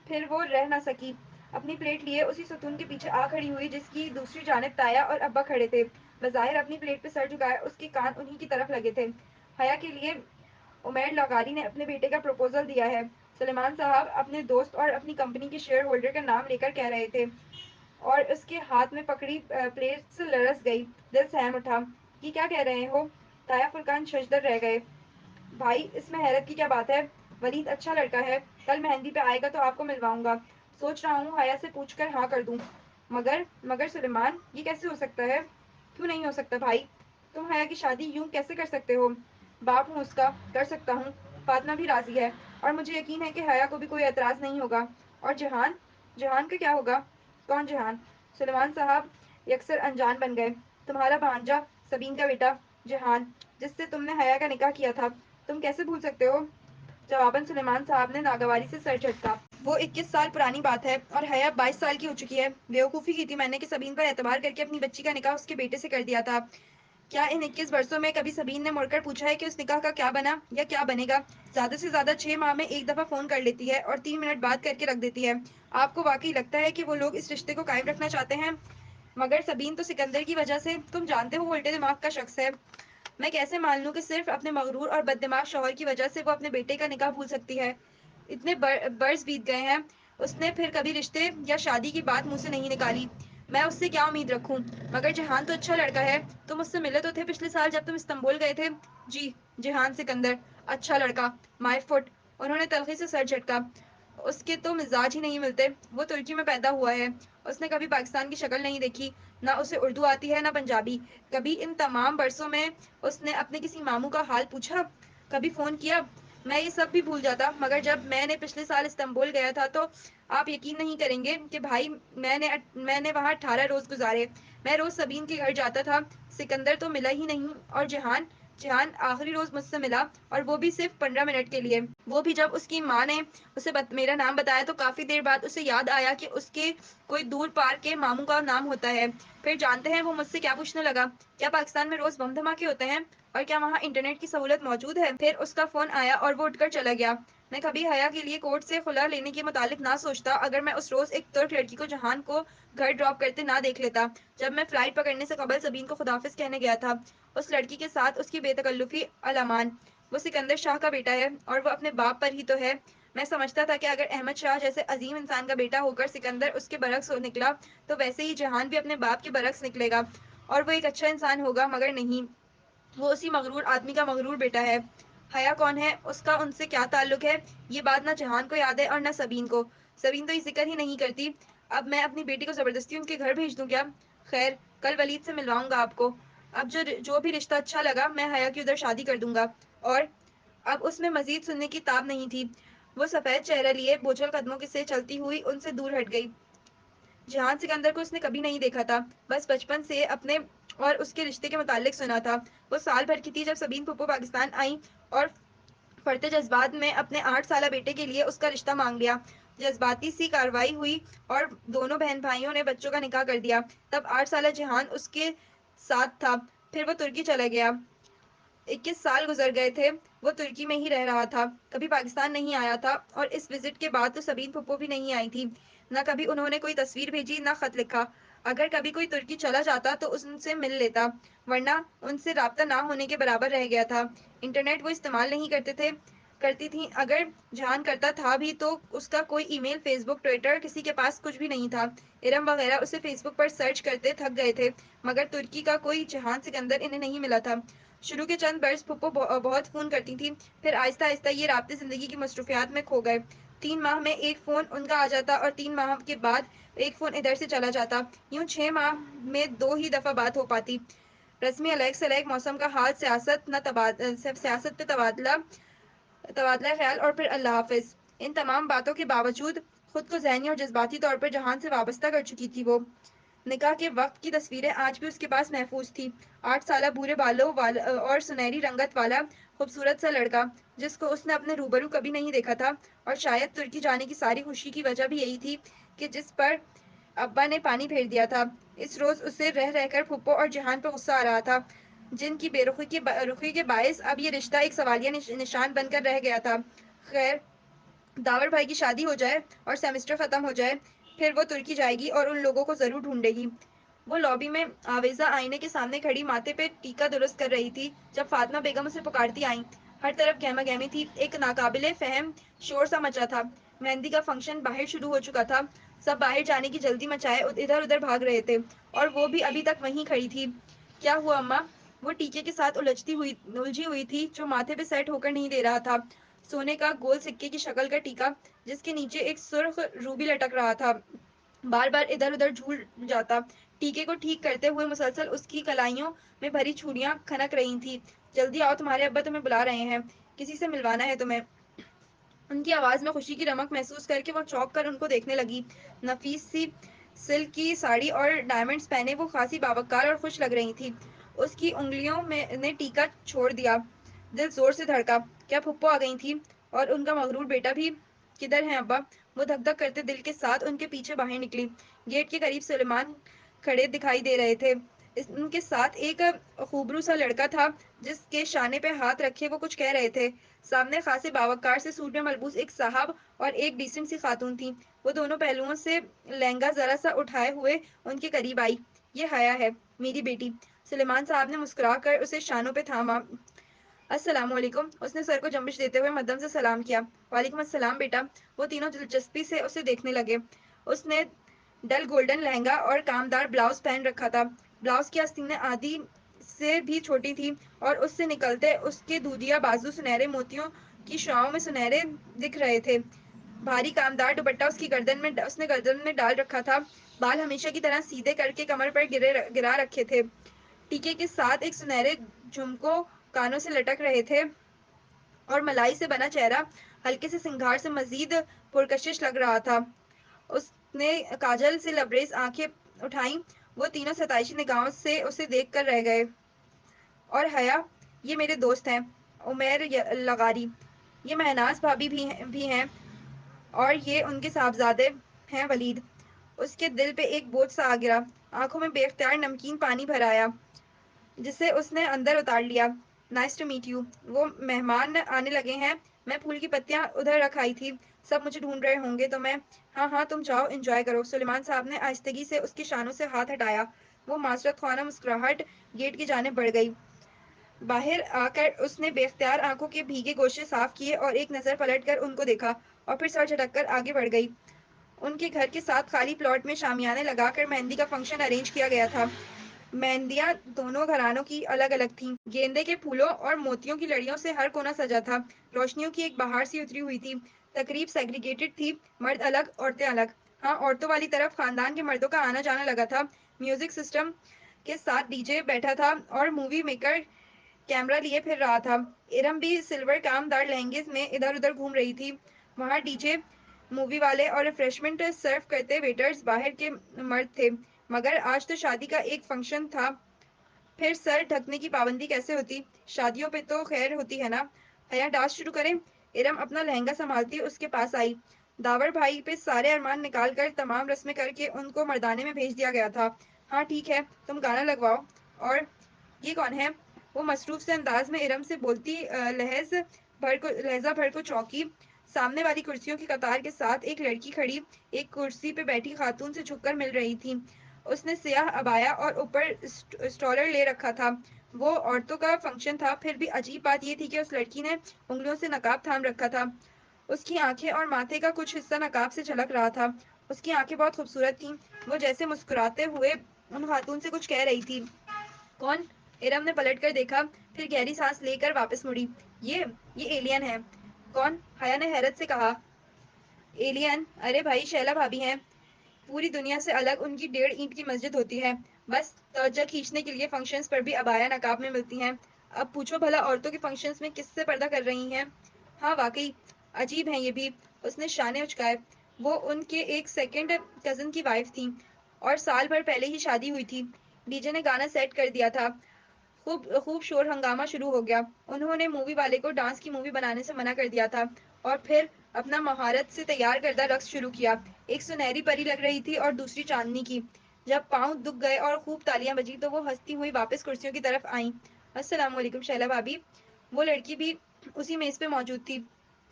پھر وہ رہ نہ سکی، اپنی پلیٹ لیے اسی ستون کے پیچھے آ کھڑی ہوئی جس کی دوسری جانب تایا اور ابا کھڑے تھے، بظاہر اپنی پلیٹ پہ سر جھکائے، اس کے کان انہی کی طرف لگے تھے۔ حیا کے لیے عمیر لاغاری نے اپنے بیٹے کا پروپوزل دیا ہے، سلیمان صاحب اپنے دوست اور اپنی کمپنی کے شیئر ہولڈر کا نام لے کر کہہ رہے تھے، اور اس کے ہاتھ میں پکڑی پلیٹ سے لرز گئی، دل سہم اٹھا۔ یہ کیا کہہ رہے ہو؟ تایا فرقان ششدر رہ گئے۔ بھائی، اس میں حیرت کی کیا بات ہے؟ ولید اچھا لڑکا ہے، کل مہندی پہ آئے گا تو آپ کو ملواؤں گا۔ سوچ رہا ہوں حیا سے پوچھ کر ہاں کر دوں، مگر سلیمان، یہ کیسے ہو سکتا ہے؟ کیوں نہیں ہو سکتا بھائی؟ تم حیا کی شادی یوں کیسے کر سکتے ہو؟ باپ ہوں اس کا، کر سکتا ہوں، فاطمہ بھی راضی ہے، اور مجھے یقین ہے کہ حیا کو بھی کوئی اعتراض نہیں ہوگا۔ اور جہان؟ جہان کا کیا ہوگا؟ کون جہان؟ سلیمان صاحب یکسر انجان بن گئے۔ تمہارا بھانجا، سبین کا بیٹا، جہان، جس سے تم نے حیا کا نکاح کیا تھا، تم کیسے بھول سکتے ہو؟ جواباً سلیمان صاحب نے ناگواری سے سر جھٹکا۔ وہ 21 سال پرانی بات ہے اور حیا 22 سال کی ہو چکی ہے۔ بیوقوفی کی تھی میں نے کہ سبین پر اعتبار کر کے اپنی بچی کا نکاح اس کے بیٹے سے کر دیا تھا۔ کیا ان 21 برسوں میں کبھی سبین نے مڑ کر پوچھا ہے کہ اس نکاح کا کیا بنا یا کیا بنے گا؟ زیادہ سے زیادہ 6 ماہ میں ایک دفعہ فون کر لیتی ہے اور 3 منٹ بات کر کے رکھ دیتی ہے۔ آپ کو واقعی لگتا ہے کہ وہ لوگ اس رشتے کو قائم رکھنا چاہتے ہیں؟ مگر سبین تو سکندر کی وجہ سے، تم جانتے ہو وہ الٹے دماغ کا شخص ہے۔ میں کیسے مان لوں کہ صرف اپنے مغرور اور بد دماغ شوہر کی وجہ سے وہ اپنے بیٹے کا نکاح بھول سکتی ہے؟ اتنے برس بیت گئے ہیں، اس نے پھر کبھی رشتے یا شادی کی بات منہ سے نہیں نکالی۔ میں اس سے کیا امید رکھوں؟ مگر جہان تو اچھا لڑکا ہے۔ تم اس سے ملے تو تھے پچھلے سال جب تم استنبول گئے تھے؟ جی، جہان سکندر اچھا لڑکا، مائی فٹ۔ انہوں نے تلخی سے سر جھٹکا۔ اس کے تو مزاج ہی نہیں ملتے۔ وہ ترکی میں پیدا ہوا ہے، اس نے کبھی پاکستان کی شکل نہیں دیکھی، نہ اسے اردو آتی ہے نہ پنجابی۔ کبھی ان تمام برسوں میں اس نے اپنے کسی ماموں کا حال پوچھا؟ کبھی فون کیا؟ میں یہ سب بھی بھول جاتا، مگر جب میں نے پچھلے سال استنبول گیا تھا تو آپ یقین نہیں کریں گے کہ بھائی میں نے وہاں 18 روز گزارے۔ میں روز سبین کے گھر جاتا تھا۔ سکندر تو ملا ہی نہیں، اور جہان آخری روز مجھ سے ملا، اور وہ بھی صرف 15 منٹ کے لیے۔ وہ بھی جب اس کی ماں نے اسے میرا نام بتایا تو کافی دیر بعد اسے یاد آیا کہ اس کے کوئی دور پار کے ماموں کا نام ہوتا ہے۔ پھر جانتے ہیں وہ مجھ سے کیا پوچھنے لگا؟ کیا پاکستان میں روز بم دھماکے ہوتے ہیں؟ اور کیا وہاں انٹرنیٹ کی سہولت موجود ہے؟ پھر اس کا فون آیا اور وہ اٹھ کر چلا گیا۔ میں کبھی حیا کے لیے کورٹ سے خلا لینے کے متعلق نہ سوچتا اگر میں اس روز ایک ترک لڑکی کو جہان کو گھر ڈراپ کرتے نہ دیکھ لیتا۔ جب میں فلائٹ پکڑنے سے قبل سبین کو خداحافظ کہنے گیا تھا، اس لڑکی کے ساتھ اس کی بے تکلفی الامان۔ وہ سکندر شاہ کا بیٹا ہے اور وہ اپنے باپ پر ہی تو ہے۔ میں سمجھتا تھا کہ اگر احمد شاہ جیسے عظیم انسان کا بیٹا ہو کر سکندر اس کے برعکس نکلا تو ویسے ہی جہان بھی اپنے باپ کے برعکس نکلے گا اور وہ ایک اچھا انسان ہوگا، مگر نہیں، وہ اسی مغرور آدمی کا مغرور بیٹا ہے۔ حیا کون ہے؟ اس کا ان سے کیا تعلق ہے؟ یہ بات نہ جہان کو یاد ہے اور نہ سبین کو۔ سبین تو یہ ذکر ہی نہیں کرتی۔ اب میں اپنی بیٹی کو زبردستی ان کے گھر بھیج دوں کیا؟ خیر، کل ولید سے ملواؤں گا آپ کو۔ اب جو بھی رشتہ اچھا لگا میں حیا کی ادھر شادی کر دوں گا۔ اور اب اس میں مزید سننے کی تاب نہیں تھی۔ وہ سفید چہرہ لیے بوجھل قدموں سے چلتی ہوئی ان سے دور ہٹ گئی۔ جہان سکندر کو اس نے کبھی نہیں دیکھا تھا، بس بچپن سے اپنے اور اس کے رشتے کے متعلق سنا تھا۔ وہ سال بھر کی تھی جب سبین پھپھو پاکستان آئیں اور پڑھتے جذبات میں اپنے 8 سالہ بیٹے کے لیے اس کا رشتہ مانگ لیا۔ جذباتی سی کارروائی ہوئی اور دونوں بہن بھائیوں نے بچوں کا نکاح کر دیا۔ تب 8 سالہ جہان اس کے ساتھ تھا، پھر وہ ترکی چلا گیا۔ 21 سال گزر گئے تھے، وہ ترکی میں ہی رہ رہا تھا، کبھی پاکستان نہیں آیا تھا، اور اس وزٹ کے بعد تو سبین پھپھو بھی نہیں آئی تھی۔ نہ کبھی انہوں نے کوئی تصویر بھیجی، نہ خط لکھا۔ اگر کبھی کوئی ترکی چلا جاتا تو ان سے مل لیتا، ورنہ ان سے رابطہ نہ ہونے کے برابر رہ گیا تھا۔ انٹرنیٹ وہ استعمال نہیں کرتی تھیں، اگر جہان کرتا تھا بھی تو اس کا کوئی ای میل، فیس بک، ٹویٹر، کسی کے پاس کچھ بھی نہیں تھا۔ ارم وغیرہ اسے فیس بک پر سرچ کرتے تھک گئے تھے، مگر ترکی کا کوئی جہان سکندر انہیں نہیں ملا تھا۔ شروع کے چند برس پھپھو بہت فون کرتی تھیں، پھر آہستہ آہستہ یہ رابطے زندگی کی مصروفیات میں کھو گئے۔ 3 ماہ میں ایک فون ان کا آ جاتا اور 3 ماہ کے بعد ایک فون ادھر سے چلا جاتا، یوں 6 ماہ میں 2 ہی دفعہ بات ہو پاتی۔ رسمی علیق سلیق، موسم کا حال، سیاست پہ تبادلہ خیال، اور پھر اللہ حافظ۔ ان تمام باتوں کے باوجود خود کو ذہنی اور جذباتی طور پر جہان سے وابستہ کر چکی تھی وہ۔ نکاح کے وقت کی تصویریں آج بھی اس کے پاس محفوظ تھیں۔ 8 سالہ بھورے بالوں اور سنہری رنگت والا خوبصورت سا لڑکا، جس کو اس نے اپنے روبرو کبھی نہیں دیکھا تھا، اور شاید ترکی جانے کی ساری خوشی کی وجہ بھی یہی تھی کہ جس پر ابا نے پانی پھیر دیا تھا۔ اس روز اسے رہ رہ کر پھپھو اور جہان پر غصہ آ رہا تھا، جن کی بے رخی کے باعث اب یہ رشتہ ایک سوالیہ نشان بن کر رہ گیا تھا۔ خیر، داور بھائی کی شادی ہو جائے اور سیمسٹر ختم ہو جائے، پھر وہ ترکی جائے گی اور ان لوگوں کو ضرور ڈھونڈے گی۔ وہ لابی میں آویزہ آئینے کے سامنے کھڑی ماتھے پہ ٹیکا درست کر رہی تھی جب فاطمہ بیگم اسے پکارتی آئیں۔ ہر طرف گہما گہمی تھی، ایک ناقابل فہم شور سا مچا تھا۔ مہندی کا فنکشن باہر شروع ہو چکا تھا، سب باہر جانے کی جلدی مچائے ادھر ادھر بھاگ رہے تھے، اور وہ بھی ابھی تک وہیں کھڑی تھی۔ کیا ہوا اماں؟ وہ ٹیکے کے ساتھ الجھی ہوئی تھی جو ماتھے پہ سیٹ ہو کر نہیں دے رہا تھا۔ سونے کا گول سکے کی شکل کا ٹیکا جس کے نیچے ایک سرخ روبی لٹک رہا تھا، بار بار ادھر ادھر جھول جاتا۔ ٹیکے کو ٹھیک کرتے ہوئے مسلسل اس کی کلائیوں میں بھری چوڑیاں کھنک رہی تھیں۔ جلدی آؤ، تمہارے ابا تمہیں بلا رہے ہیں، کسی سے ملوانا ہے تمہیں۔ ان کی آواز میں خوشی کی رمق محسوس کر کے وہ چونک کر ان کو دیکھنے لگی۔ نفیس سی سلک کی ساڑی اور ڈائمنڈز پہنے وہ خاصی باوقار اور خوش لگ رہی تھی۔ اس کی انگلیوں نے ٹیکا چھوڑ دیا، دل زور سے دھڑکا۔ کیا پھپھو آ گئی تھیں؟ اور ان کا مغرور بیٹا بھی؟ کدھر ہیں ابا؟ وہ دھک دھک کرتے دل کے ساتھ ان کے پیچھے باہر نکلی۔ گیٹ کے قریب سلیمان کھڑے دکھائی دے رہے تھے۔ ان کے ساتھ ایک خوبرو سا لڑکا تھا جس کے شانے پہ ہاتھ رکھے وہ کچھ کہہ رہے تھے۔ سامنے خاصے باوقار سے سوٹ میں ملبوس ایک صاحب اور ایک ڈیسنٹ سی خاتون تھی۔ وہ دونوں پہلوؤں سے لہنگا ذرا سا اٹھائے ہوئے ان کے قریب آئی۔ یہ حیا ہے، میری بیٹی۔ سلیمان صاحب نے مسکرا کر اسے شانوں پہ تھاما۔ السلام علیکم۔ اس نے سر کو جنبش دیتے ہوئے مدھم سے سلام کیا۔ وعلیکم السلام بیٹا۔ وہ تینوں دلچسپی سے اسے دیکھنے لگے۔ اس نے ڈل گولڈن لہنگا اور کامدار بلاؤز پہن رکھا تھا۔ بلاؤز کی آستینیں آدھی سے بھی چھوٹی تھی اور اس سے نکلتے اس کے دودھیا بازو سنہرے موتیوں کی شعاعوں میں سنہرے دکھ رہے تھے۔ بھاری کامدار دوپٹہ اس نے گردن میں ڈال رکھا تھا۔ بال ہمیشہ کی طرح سیدھے کر کے کمر پر گرا رکھے تھے۔ ٹیکے کے ساتھ ایک سنہرے جھمکو کانوں سے لٹک رہے تھے اور ملائی سے بنا چہرہ ہلکے سے سنگھار سے مزید پرکشش لگ رہا تھا۔ اس نے کاجل سے لبریز آنکھیں اٹھائیں۔ وہ تینوں ستائشی نگاہوں سے اسے دیکھ کر رہ گئے۔ اور حیا، یہ میرے دوست ہیں، عمیر لغاری۔ یہ مہناز بھابی بھی ہیں اور یہ ان کے صاحبزادے ہیں ولید۔ اس کے دل پہ ایک بوجھ سا آ گرا۔ آنکھوں میں بے اختیار نمکین پانی بھر آیا جسے اس نے اندر اتار لیا۔ Nice to meet you. وہ مہمان آنے لگے ہیں۔ میں پھول کی پتیاں ادھر رکھ آئی تھی۔ سب مجھے ڈھونڈ رہے ہوں گے تو میں ہاں ہاں تم جاؤ انجوائے کرو۔ سلیمان صاحب نے آہستگی سے اس کی شانوں سے ہاتھ ہٹایا۔ وہ معذرت خواہ مسکراہٹ گیٹ کی جانب بڑھ گئی۔ باہر آ کر اس نے بے اختیار آنکھوں کے بھیگے گوشے صاف کیے اور ایک نظر پلٹ کر ان کو دیکھا اور پھر سر جھٹک کر آگے بڑھ گئی۔ ان کے گھر کے ساتھ خالی پلاٹ میں شامیانے لگا کر مہندی کا فنکشن ارینج کیا گیا تھا۔ مہندیاں دونوں گھرانوں کی الگ الگ تھیں۔ گیندے کے پھولوں اور موتیوں کی لڑیوں سے ہر کونا سجا تھا۔ روشنیوں کی ایک بہار سی اتری ہوئی تھی۔ تقریب سیگریگیٹڈ تھی، مرد الگ عورتیں الگ۔ ہاں، عورتوں والی طرف خاندان کے مردوں کا آنا جانا لگا تھا۔ میوزک سسٹم کے ساتھ ڈی جے بیٹھا تھا اور مووی میکر کیمرہ لیے پھر رہا تھا۔ ارم بھی سلور کامدار لہنگے میں ادھر ادھر گھوم رہی تھی۔ وہاں ڈی جے، مووی والے اور ریفریشمنٹ سرو کرتے ویٹرز باہر کے مرد تھے۔ مگر آج تو شادی کا ایک فنکشن تھا، پھر سر ڈھکنے کی پابندی کیسے ہوتی؟ شادیوں پہ تو خیر ہوتی ہے نا۔ حیا، ڈانس شروع کریں؟ ارم اپنا لہنگا سنبھالتی اس کے پاس آئی۔ داور بھائی پہ سارے ارمان نکال کر تمام رسمیں کر کے ان کو مردانے میں بھیج دیا گیا تھا۔ ہاں ٹھیک ہے، تم گانا لگواؤ۔ اور یہ کون ہے؟ وہ مصروف سے انداز میں ارم سے بولتی لہجہ بھر کو چونکی۔ سامنے والی کرسیوں کی قطار کے ساتھ ایک لڑکی کھڑی ایک کرسی پہ بیٹھی خاتون سے جھک کر مل رہی تھی۔ اس نے سیاہ عبایا اور اوپر اسٹولر لے رکھا تھا۔ وہ عورتوں کا فنکشن تھا، پھر بھی عجیب بات یہ تھی کہ اس لڑکی نے انگلیوں سے نقاب تھام رکھا تھا۔ اس کی آنکھیں اور ماتھے کا کچھ حصہ نقاب سے جھلک رہا تھا۔ اس کی آنکھیں بہت خوبصورت تھیں۔ وہ جیسے مسکراتے ہوئے ان خاتون سے کچھ کہہ رہی تھی۔ کون؟ ارم نے پلٹ کر دیکھا، پھر گہری سانس لے کر واپس مڑی۔ یہ ایلین ہے۔ کون؟ حیا نے حیرت سے کہا۔ ایلین؟ ارے بھائی، شیلا بھابی ہیں۔ پوری دنیا سے الگ ان کی 1.5 اینٹ کی مسجد ہوتی ہے، بس توجہ کھینچنے کے لیے فنکشنز پر بھی عبایا نقاب میں ملتی ہیں۔ اب پوچھو بھلا عورتوں کے فنکشنز میں کس سے پردہ کر رہی ہیں؟ ہاں واقعی عجیب ہیں یہ بھی۔ اس نے شانے اچکائے۔ وہ ان کے ایک سیکنڈ کزن کی وائف تھیں اور سال بھر پہلے ہی شادی ہوئی تھی۔ ڈی جے نے گانا سیٹ کر دیا تھا۔ خوب شور ہنگامہ شروع ہو گیا۔ انہوں نے مووی والے کو ڈانس کی مووی بنانے سے منع کر دیا تھا اور پھر اپنا مہارت سے تیار کردہ رقص شروع کیا۔ ایک سنہری پری لگ رہی تھی اور دوسری چاندنی کی۔ جب پاؤں دک گئے اور خوب تالیاں بجیں تو وہ ہنستی ہوئی واپس کرسیوں کی طرف آئیں۔ السلام علیکم شیلا بھابی۔ وہ لڑکی بھی اسی میز پہ موجود تھی۔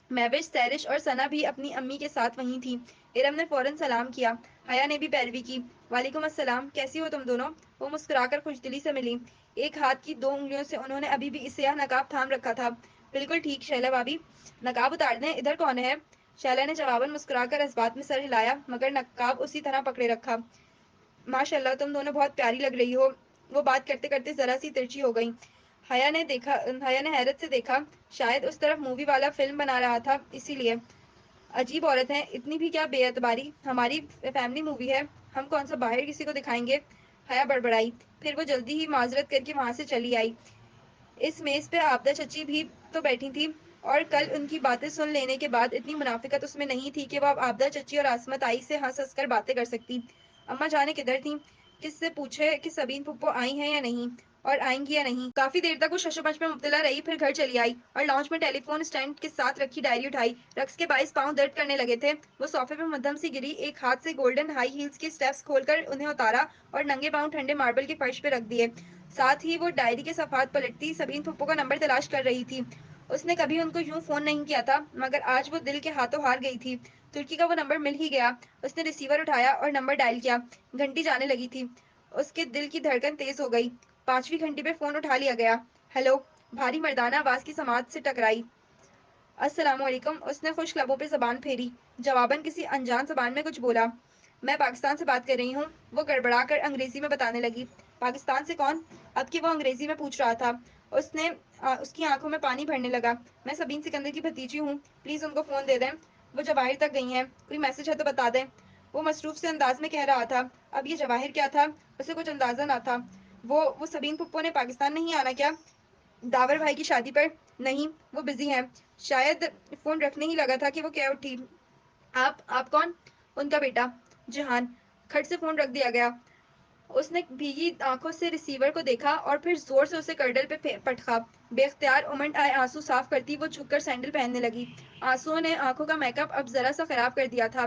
مہوش، سیرش اور ثنا بھی اپنی امی کے ساتھ وہیں تھیں۔ ارم نے فوراً سلام کیا۔ حیا نے بھی پیروی کی۔ وعلیکم السلام، کیسی ہو تم دونوں؟ وہ مسکرا کر خوش دلی سے ملی۔ ایک ہاتھ کی 2 انگلیوں سے انہوں نے ابھی بھی سیاہ نقاب تھام رکھا تھا۔ بالکل ٹھیک شیلا بھابی، نقاب اتار دیں؟ ادھر کون ہے؟ شیلا نے جواباً مسکرا کر اس بات میں سر ہلایا مگر نقاب اسی طرح پکڑے رکھا۔ ماشاء اللہ، تم دونوں بہت پیاری لگ رہی ہو۔ وہ بات کرتے کرتے ذرا سی ترچھی ہو گئیں۔ حیا نے حیرت سے دیکھا۔ شاید اس طرف مووی والا فلم بنا رہا تھا اسی لیے۔ عجیب عورت ہیں، اتنی بھی کیا بے اعتباری؟ ہماری فیملی مووی ہے، ہم کون سا باہر کسی کو دکھائیں گے؟ حیا بڑبڑائی۔ پھر وہ جلدی ہی معذرت کر کے وہاں سے چلی آئی۔ اس میز پہ آبدہ چچی بھی تو بیٹھی تھی اور کل ان کی باتیں سن لینے کے بعد اتنی منافقت اس میں نہیں تھی کہ وہ اب آبدہ چچی اور عصمت آئی سے ہنس ہنس کر باتیں کر سکتی۔ اماں جانیں کدھر تھیں؟ کس سے پوچھے کہ سبین پھپھو آئی ہیں یا نہیں؟ اور آئیں گی یا نہیں۔ کافی دیر تک وہ ششوپنچ میں مبتلا رہی، پھر گھر چلی آئی اور لاؤنج میں ٹیلی فون اسٹینڈ کے ساتھ رکھی ڈائری اٹھائی۔ رقص کے باعث پاؤں درد کرنے لگے تھے۔ وہ صوفے پہ مدھم سی گری، ایک ہاتھ سے گولڈن ہائی ہیلز کے اسٹیپس کھول کر انہیں اتارا اور ننگے پاؤں ٹھنڈے ماربل کے فرش پہ رکھ دیے۔ ساتھ ہی وہ ڈائری کے صفحات پلٹتی سبین پھپھو کا نمبر تلاش کر رہی تھی۔ اس نے کبھی ان کو یوں فون نہیں کیا تھا، مگر آج وہ دل کے ہاتھوں ہار گئی تھی۔ ترکی کا وہ نمبر مل ہی گیا۔ اس نے ریسیور اٹھایا اور نمبر ڈائل کیا۔ گھنٹی جانے لگی تھی۔ اس کے دل کی دھڑکن تیز ہو گئی۔ 5ویں گھنٹی پہ فون اٹھا لیا گیا۔ ہیلو، بھاری مردانہ آواز کی سماعت سے ٹکرائی۔ السلام علیکم، اس نے خشک لبوں پہ زبان پھیری۔ جواباً کسی انجان زبان میں کچھ بولا۔ میں پاکستان سے بات کر رہی ہوں، وہ گڑبڑا کر انگریزی میں بتانے لگی۔ پاکستان سے کون؟ اب کہ وہ انگریزی میں پوچھ رہا تھا، اس کی آنکھوں میں پانی بھرنے لگا۔ میں سبین سکندر کی بھتیجی ہوں، پلیز ان کو فون دے دیں، وہ جواہر تک گئی ہیں، کوئی میسج ہے تو بتا دیں۔ وہ مصروف سے انداز میں کہہ رہا تھا۔ اب یہ جواہر کیا تھا؟ اسے کچھ اندازہ نہ تھا۔ وہ سبین پھپھو نے پاکستان نہیں آنا کیا؟ داور بھائی کی شادی پر؟ نہیں، وہ بزی ہیں۔ شاید فون رکھنے ہی لگا تھا کہ وہ کہہ اٹھی، آپ کون؟ ان کا بیٹا جہان۔ کھٹ سے فون رکھ دیا گیا۔ اس نے بھیگی آنکھوں سے ریسیور کو دیکھا اور پھر زور سے اسے کرڈل پہ پٹکا۔ بے اختیار امنڈ آئے آنسو صاف کرتی وہ جھک کر سینڈل پہننے لگی۔ آنسوؤں نے آنکھوں کا میک اپ اب ذرا سا خراب کر دیا تھا۔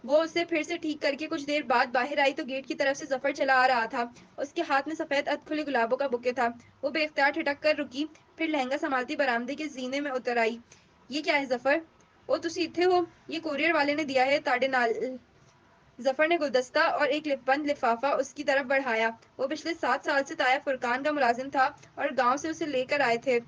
وہ اسے پھر سے ٹھیک کر کے کچھ دیر بعد باہر آئی تو گیٹ کی طرف سے ظفر چلا آ رہا تھا۔ اس کے ہاتھ میں سفید ادھ کھلے گلابوں کا بکے تھا۔ وہ بے اختیار ٹھٹک کر رکی، پھر لہنگا سنبھالتی برآمدے کے زینے میں اتر آئی۔ یہ کیا ہے ظفر؟ او تسی اتھے ہو؟ یہ کوریئر والے نے دیا ہے تاڑے نال۔ ظفر نے گلدستہ اور ایک بند لفافہ اس کی طرف بڑھایا۔ وہ پچھلے 7 سال سے طایا فرقان کا ملازم تھا اور گاؤں سے اسے لے کر آئے تھے۔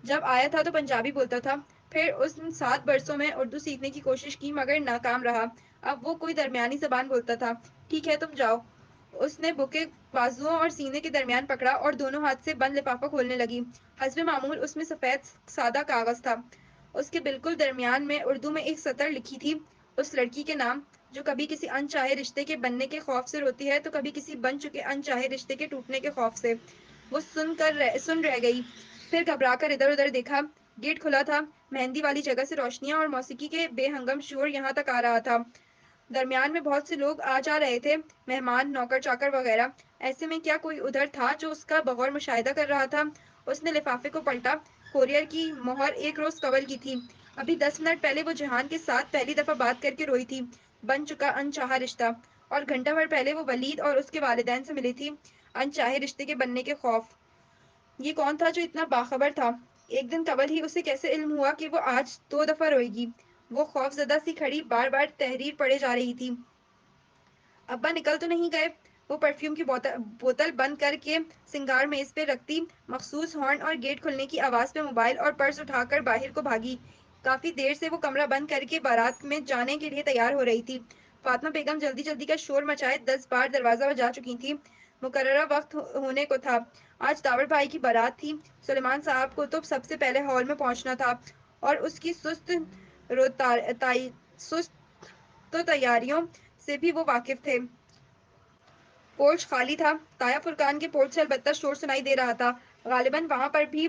جب آیا تھا تو پنجابی بولتا تھا، پھر اس 7 برسوں میں اردو سیکھنے کی کوشش کی مگر ناکام رہا۔ اب وہ کوئی درمیانی زبان بولتا تھا۔ ٹھیک ہے تم جاؤ۔ اس نے بکے بازوؤں اور سینے کے درمیان پکڑا اور دونوں ہاتھ سے بند لفافہ کھولنے لگی۔ حسب معمول اس میں سفید سادہ کاغذ تھا۔ اس کے بالکل درمیان میں اردو میں ایک سطر لکھی تھی، اس لڑکی کے نام، جو کبھی کسی انچاہے رشتے کے بننے کے خوف سے روتی ہے تو کبھی کسی بن چکے انچاہے رشتے کے ٹوٹنے کے خوف سے۔ وہ سن رہ گئی، پھر گھبرا کر ادھر ادھر دیکھا۔ گیٹ کھلا تھا۔ مہندی والی جگہ سے روشنیاں اور موسیقی کے بے ہنگم شور یہاں تک آ رہا تھا۔ درمیان میں بہت سے لوگ آ جا رہے تھے، مہمان، نوکر چاکر وغیرہ۔ ایسے میں کیا کوئی ادھر تھا جو اس کا بغور مشاہدہ کر رہا تھا؟ اس نے لفافے کو پلٹا۔ کوریئر کی مہر ایک روز قبل کی تھی۔ ابھی 10 منٹ پہلے وہ جہان کے ساتھ پہلی دفعہ بات کر کے روئی تھی، بن چکا انچاہا رشتہ۔ اور گھنٹہ بھر پہلے وہ ولید اور اس کے والدین سے ملی تھی، انچاہے رشتے کے بننے کے خوف۔ یہ کون تھا جو اتنا باخبر تھا؟ ایک دن قبل ہی اسے کیسے علم ہوا کہ وہ آج 2 دفعہ روئے گی؟ وہ خوف زدہ سی کھڑی بار بار تحریر پڑھے جا رہی تھی۔ ابا نکل تو نہیں گئے؟ وہ پرفیوم کی بوتل بند کر کے سنگار میز پہ رکھتی مخصوص ہارن اور گیٹ کھلنے کی آواز پہ موبائل اور پرس اٹھا کر باہر کو بھاگی۔ کافی دیر سے وہ کمرہ بند کر کے بارات میں جانے کے لیے تیار ہو رہی تھی۔ فاطمہ بیگم جلدی جلدی کا شور مچائے 10 بار دروازہ بجا چکی تھیں۔ مقررہ وقت ہونے کو تھا۔ آج داور بھائی کی بارات تھی۔ سلیمان صاحب کو تو سب سے پہلے ہال میں پہنچنا تھا اور اس کی سست تو تیاریوں سے بھی وہ واقف تھے۔ پورچ خالی تھا۔ طایا فرقان کے پورچ سے البتہ شور سنائی دے رہا تھا۔ غالباً وہاں پر بھی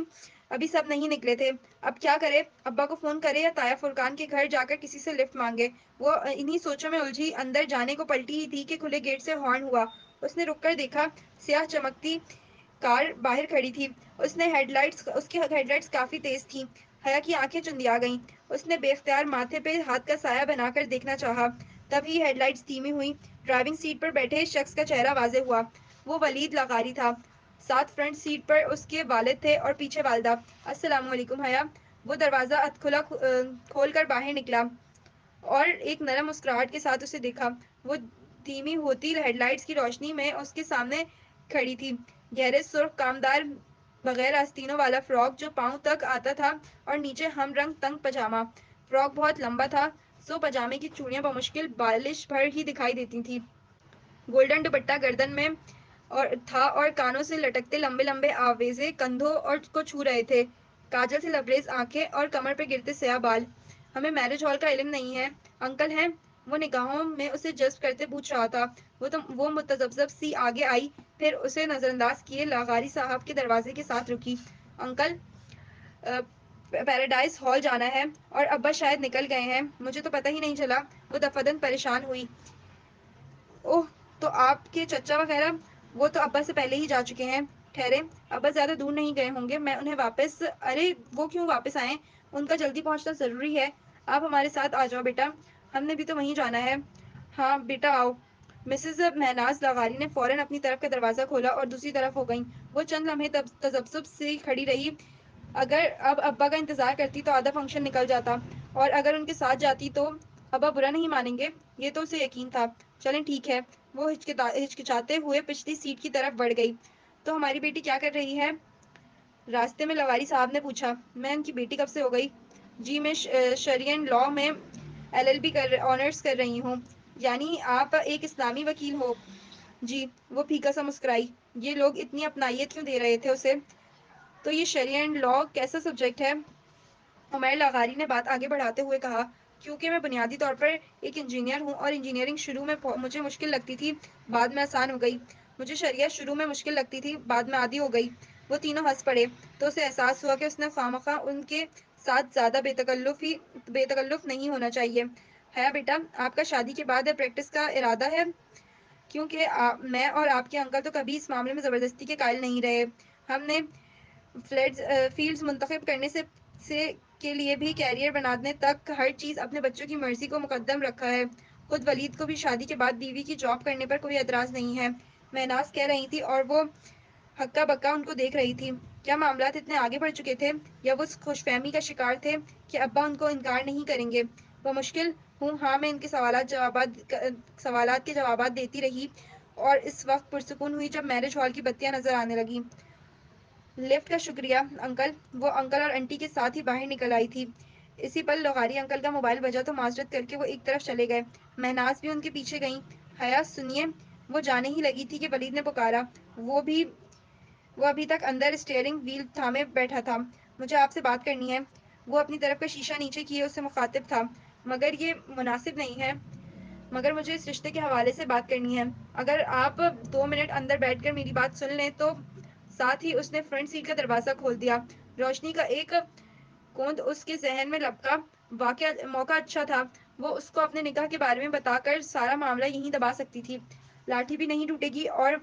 ابھی سب نہیں نکلے تھے۔ اب کیا کرے؟ ابا کو فون کرے یا طایا فرقان کے گھر جا کر کسی سے لفٹ مانگے؟ وہ انہی سوچوں میں الجھی اندر جانے کو پلٹی ہی تھی کہ کھلے گیٹ سے ہارن ہوا۔ اس نے رک کر دیکھا، سیاہ چمکتی کار باہر کھڑی تھی۔ اس کی ہیڈ لائٹس کافی تیز تھیں۔ حیا کی آنکھیں چندیا گئیں۔ اس نے بے اختیار ماتھے پہ ہاتھ کا سایہ بنا کر دیکھنا چاہا، تبھی ہیڈ لائٹس دھیمی ہوئیں۔ ڈرائیونگ سیٹ پر بیٹھے شخص کا چہرہ واضح ہوا۔ وہ ولید لاغاری تھا۔ ساتھ فرنٹ سیٹ پر اس کے والد تھے اور پیچھے والدہ۔ السلام علیکم حیا۔ وہ دروازہ ادھ کھلا کھول کر باہر نکلا اور ایک نرم مسکراہٹ کے ساتھ اسے دیکھا۔ وہ دھیمی ہوتی ہیڈ لائٹس کی روشنی میں اس کے سامنے کھڑی تھی۔ گہرے سرخ کامدار بغیر آستینوں والا فراک جو پاؤں تک آتا تھا اور نیچے ہم رنگ تنگ پاجامہ۔ فراک بہت لمبا تھا، سو پاجامے کی چوڑیاں بمشکل بالش بھر ہی دکھائی دیتی تھیں۔ گولڈن دوپٹہ گردن میں تھا اور کانوں سے لٹکتے لمبے لمبے آویزے کندھوں کو چھو رہے تھے۔ کاجل سے لبریز آنکھیں اور کمر پہ گرتے سیاہ بال۔ ہمیں میرج ہال کا علم نہیں ہے، انکل ہیں؟ وہ نگاہوں میں اسے جذب کرتے پوچھ رہا تھا۔ وہ متذبذب سی آگے آئی، پھر اسے نظر انداز کیے لاغاری صاحب کے دروازے کے ساتھ رکی۔ انکل، پیراڈائز ہال جانا ہے اور ابا شاید نکل گئے ہیں، مجھے تو پتہ ہی نہیں چلا۔ وہ دفعتاً پریشان ہوئی۔ اوہ، تو آپ کے چچا وغیرہ؟ وہ تو ابا سے پہلے ہی جا چکے ہیں۔ ٹھہرے، ابا زیادہ دور نہیں گئے ہوں گے، میں انہیں واپس… ارے وہ کیوں واپس آئیں؟ ان کا جلدی پہنچنا ضروری ہے۔ آپ ہمارے ساتھ آ جاؤ بیٹا، ہم نے بھی تو وہیں جانا ہے۔ ہاں بیٹا آؤ۔ مسز مہناز لاغاری نے فوراً اپنی طرف کا دروازہ کھولا اور دوسری طرف ہو گئیں۔ وہ چند لمحے تذبذب سے کھڑی رہی۔ اگر اب ابا کا انتظار کرتی تو آدھا فنکشن نکل جاتا، اور اگر ان کے ساتھ جاتی تو ابا برا نہیں مانیں گے، یہ تو اسے یقین تھا۔ چلیں ٹھیک ہے۔ وہ ہچکچاتے ہوئے پچھلی سیٹ کی طرف بڑھ گئی۔ تو ہماری بیٹی کیا کر رہی ہے؟ راستے میں لغاری صاحب نے پوچھا۔ میں ان کی بیٹی کب سے ہو گئی؟ جی میں شرعین لاء میں LLB آنرز کر رہی ہوں۔ یعنی آپ ایک اسلامی وکیل ہو؟ جی۔ وہ پھیکا سا مسکرائی۔ یہ لوگ اتنی اپنائیت کیوں دے رہے تھے اسے؟ تو یہ شرعین لاء کیسا سبجیکٹ ہے؟ عمیر لاغاری نے بات آگے بڑھاتے ہوئے کہا، کیونکہ میں بنیادی طور پر ایک انجینئر ہوں، اور انجینئرنگ شروع میں مجھے مشکل لگتی تھی، بعد میں آسان ہو گئی۔ مجھے شریعت شروع میں مشکل لگتی تھی، بعد میں عادی ہو گئی۔ وہ تینوں ہنس پڑے، تو اسے احساس ہوا کہ اس نے خواہ ان کے ساتھ زیادہ بے تکلف نہیں ہونا چاہیے۔ حیا بیٹا، آپ کا شادی کے بعد پریکٹس کا ارادہ ہے؟ کیونکہ میں اور آپ کے انکل تو کبھی اس معاملے میں زبردستی کے قائل نہیں رہے۔ ہم نے فیلڈز منتخب کرنے سے کے لیے بھی کیریئر بنانے تک ہر چیز اپنے بچوں کی مرضی کو مقدم رکھا ہے۔ خود ولید کو بھی شادی کے بعد بیوی کی جاب کرنے پر کوئی اعتراض نہیں ہے۔ مہناز کہہ رہی تھی اور وہ ہکا بکا ان کو دیکھ رہی تھی۔ کیا معاملات اتنے آگے بڑھ چکے تھے، یا وہ خوش فہمی کا شکار تھے کہ ابا ان کو انکار نہیں کریں گے؟ وہ مشکل ہوں ہاں میں ان کے سوالات کے جوابات دیتی رہی، اور اس وقت پرسکون ہوئی جب میرج ہال کی بتیاں نظر آنے لگیں۔ لفٹ کا شکریہ انکل۔ وہ انکل اور انٹی کے ساتھ ہی باہر نکل آئی تھی۔ اسی پل لغاری انکل کا موبائل بجا تو معذرت کر کے وہ ایک طرف چلے گئے۔ مہناز بھی ان کے پیچھے گئیں۔ حیا سنیے، وہ جانے ہی لگی تھی کہ ولید نے پکارا۔ وہ ابھی تک اندر اسٹیئرنگ وہیل تھامے بیٹھا تھا۔ مجھے آپ سے بات کرنی ہے۔ وہ اپنی طرف کا شیشہ نیچے کیے اس سے مخاطب تھا۔ مگر یہ مناسب نہیں ہے۔ مگر مجھے اس رشتے کے حوالے سے بات کرنی ہے۔ اگر آپ 2 منٹ اندر بیٹھ کر میری بات سن لیں تو… ساتھ ہی اس نے فرنٹ سیٹ کا دروازہ کھول دیا۔ روشنی کا ایک کوند اس کے ذہن میں لپکا۔ موقع اچھا تھا، وہ اس کو اپنے نکاح کے بارے میں بتا کر سارا معاملہ یہیں دبا سکتی تھی۔ لاٹھی بھی نہیں ٹوٹے گی، اور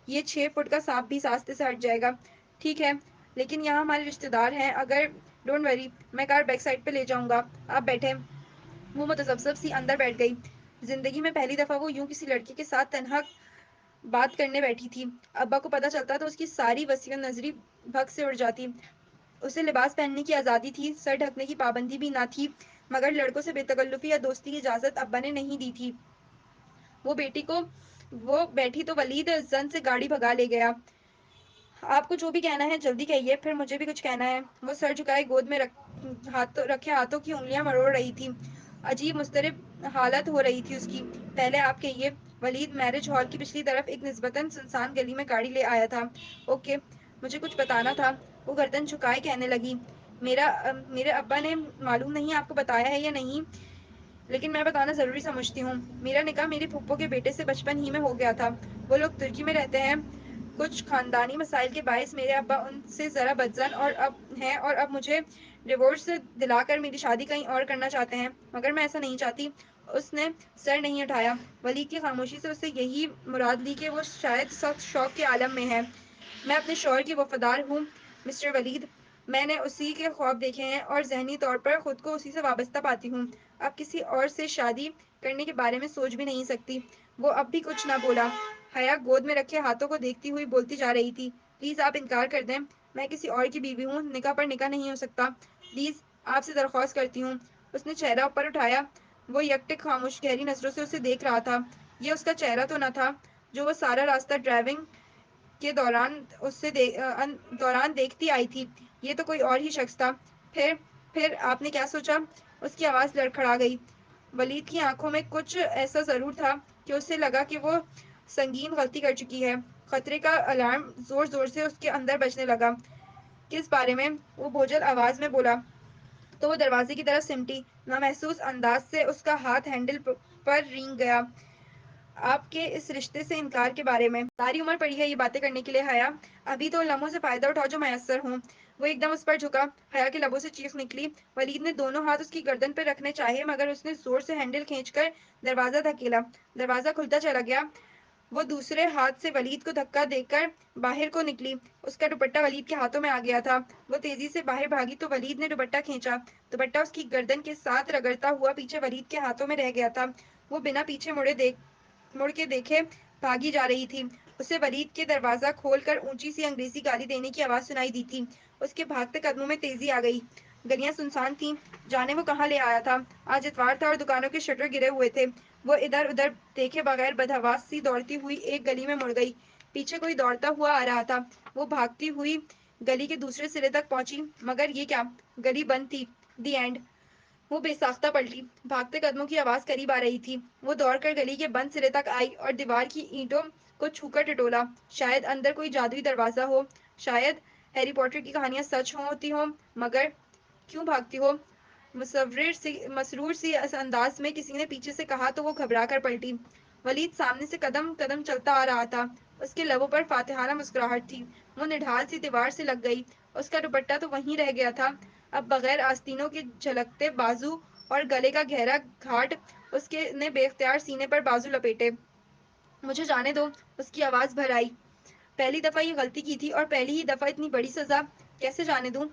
یہ 6 فٹ کا سانپ بھی راستے سے ہٹ جائے گا۔ ٹھیک ہے، لیکن یہاں ہمارے رشتے دار ہیں۔ اگر… ڈونٹ وری، میں کار بیک سائڈ پہ لے جاؤں گا، آپ بیٹھیں۔ وہ متذبذب سی اندر بیٹھ گئی۔ زندگی میں پہلی دفعہ وہ یوں کسی لڑکی کے ساتھ تنہا بات کرنے بیٹھی تھی۔ ابا کو پتہ چلتا تو اس کی ساری وسیع النظری بھگ سے اڑ جاتی۔ اسے لباس پہننے کی آزادی تھی، سر ڈھکنے کی پابندی بھی نہ تھی، مگر لڑکوں سے بے تکلفی یا دوستی کی اجازت ابا نے نہیں دی تھی۔ وہ بیٹھی تو ولید زن سے گاڑی بھگا لے گیا۔ آپ کو جو بھی کہنا ہے جلدی کہیے، پھر مجھے بھی کچھ کہنا ہے۔ وہ سر جھکائے گود میں رکھے ہاتھوں کی انگلیاں مروڑ رہی تھی۔ عجیب مضطرب حالت ہو رہی تھی اس کی۔ پہلے آپ کہیے۔ ولید میرج ہال کی پچھلی طرف ایک نسبتاً سنسان گلی میں گاڑی لے آیا تھا۔ اوکے، مجھے کچھ بتانا تھا۔ وہ گردن جھکائے کہنے لگی، میرے ابا نے… معلوم نہیں آپ کو بتایا ہے یا نہیں، لیکن میں بتانا ضروری سمجھتی ہوں۔ میرا نکاح میری پھپھو کے بیٹے سے بچپن ہی میں ہو گیا تھا۔ وہ لوگ ترکی میں رہتے ہیں۔ کچھ خاندانی مسائل کے باعث میرے ابا ان سے ذرا بدظن اور اب مجھے ڈیورس دلا کر میری شادی کہیں اور کرنا چاہتے ہیں، مگر میں ایسا نہیں چاہتی۔ اس نے سر نہیں اٹھایا۔ ولید کی خاموشی سے اسے یہی مراد لی کہ وہ شاید سخت شوق کے عالم میں ہے۔ میں اپنے شوہر کی وفادار ہوں مسٹر ولید۔ میں نے اسی کے خواب دیکھے ہیں، اور ذہنی طور پر خود کو اسی سے وابستہ پاتی ہوں۔ اب کسی اور سے شادی کرنے کے بارے میں سوچ بھی نہیں سکتی۔ وہ اب بھی کچھ نہ بولا۔ حیا گود میں رکھے ہاتھوں کو دیکھتی ہوئی بولتی جا رہی تھی، پلیز آپ انکار کر دیں، میں کسی اور کی بیوی ہوں، نکاح پر نکاح نہیں ہو سکتا، پلیز آپ سے درخواست کرتی ہوں۔ اس نے چہرہ اوپر اٹھایا۔ وہ یکٹک خاموش گہری نظروں سے اسے دیکھ رہا تھا۔ یہ اس کا چہرہ تو نہ تھا جو وہ سارا راستہ ڈرائیونگ کے دوران دیکھتی آئی تھی، یہ تو کوئی اور ہی شخص تھا۔ پھر آپ نے کیا سوچا؟ اس کی آواز لڑکھڑا گئی۔ ولید کی آنکھوں میں کچھ ایسا ضرور تھا کہ اسے لگا کہ وہ سنگین غلطی کر چکی ہے۔ خطرے کا الارم زور زور سے اس کے اندر بجنے لگا۔ کس بارے میں؟ وہ بوجھل آواز میں بولا، تو وہ دروازے کی طرف سمٹی۔ نامحسوس انداز سے اس کا ہاتھ ہینڈل پر رینگ گیا۔ آپ کے اس رشتے سے انکار کے بارے میں۔ ساری عمر پڑی ہے یہ باتیں کرنے کے لیے حیا، ابھی تو ان لمحوں سے فائدہ اٹھاؤ جو میسر ہوں۔ وہ ایک دم اس پر جھکا۔ حیا کے لبوں سے چیخ نکلی۔ ولید نے دونوں ہاتھ اس کی گردن پہ رکھنے چاہے، مگر اس نے زور سے ہینڈل کھینچ کر دروازہ دھکیلا۔ دروازہ کھلتا چلا گیا۔ وہ دوسرے ہاتھ سے ولید کو دھکا دے کر باہر کو نکلی۔ اس کا دوپٹہ ولید کے ہاتھوں میں آ گیا تھا۔ وہ تیزی سے باہر بھاگی تو ولید نے دوپٹہ کھینچا۔ دوپٹہ اس کی گردن کے ساتھ رگڑتا ہوا پیچھے ولید کے ہاتھوں میں رہ گیا تھا۔ وہ بنا پیچھے مڑ کے دیکھے بھاگی جا رہی تھی۔ اسے ولید کے دروازہ کھول کر اونچی سی انگریزی گالی دینے کی آواز سنائی دی تھی۔ اس کے بھاگتے قدموں میں تیزی آ گئی۔ گلیاں سنسان تھیں۔ جانے وہ کہاں لے آیا تھا۔ آج اتوار تھا اور دکانوں کے شٹر گرے ہوئے تھے۔ وہ ادھر ادھر دیکھے بغیر بدحواس سی دوڑتی ہوئی ایک گلی میں مڑ گئی۔ پیچھے کوئی دوڑتا ہوا آ رہا تھا۔ وہ بھاگتی ہوئی گلی کے دوسرے سرے تک پہنچی، مگر یہ کیا! گلی بند تھی۔ The end. وہ بے ساختہ پلٹی۔ بھاگتے قدموں کی آواز قریب آ رہی تھی۔ وہ دوڑ کر گلی کے بند سرے تک آئی اور دیوار کی اینٹوں کو چھو کر ٹٹولا۔ شاید اندر کوئی جادوئی دروازہ ہو، شاید ہیری پوٹر کی کہانیاں سچ ہوتی ہوں، مگر کیوں بھاگتی ہو؟ مسرور سی انداز میں کسی نے پیچھے سے کہا تو وہ گھبرا کر پلٹی۔ ولید سامنے سے قدم قدم چلتا آ رہا تھا۔ اس کے لبوں پر فاتحانہ مسکراہٹ تھی۔ وہ نڈھال سی دیوار سے لگ گئی۔ اس کا دوپٹہ تو وہیں رہ گیا تھا۔ اب بغیر آستینوں کے جھلکتے بازو اور گلے کا گہرا گھاٹ، اس نے بے اختیار سینے پر بازو لپیٹے۔ مجھے جانے دو، اس کی آواز بھر آئی۔ پہلی دفعہ یہ غلطی کی تھی اور پہلی ہی دفعہ اتنی بڑی سزا، کیسے جانے دوں؟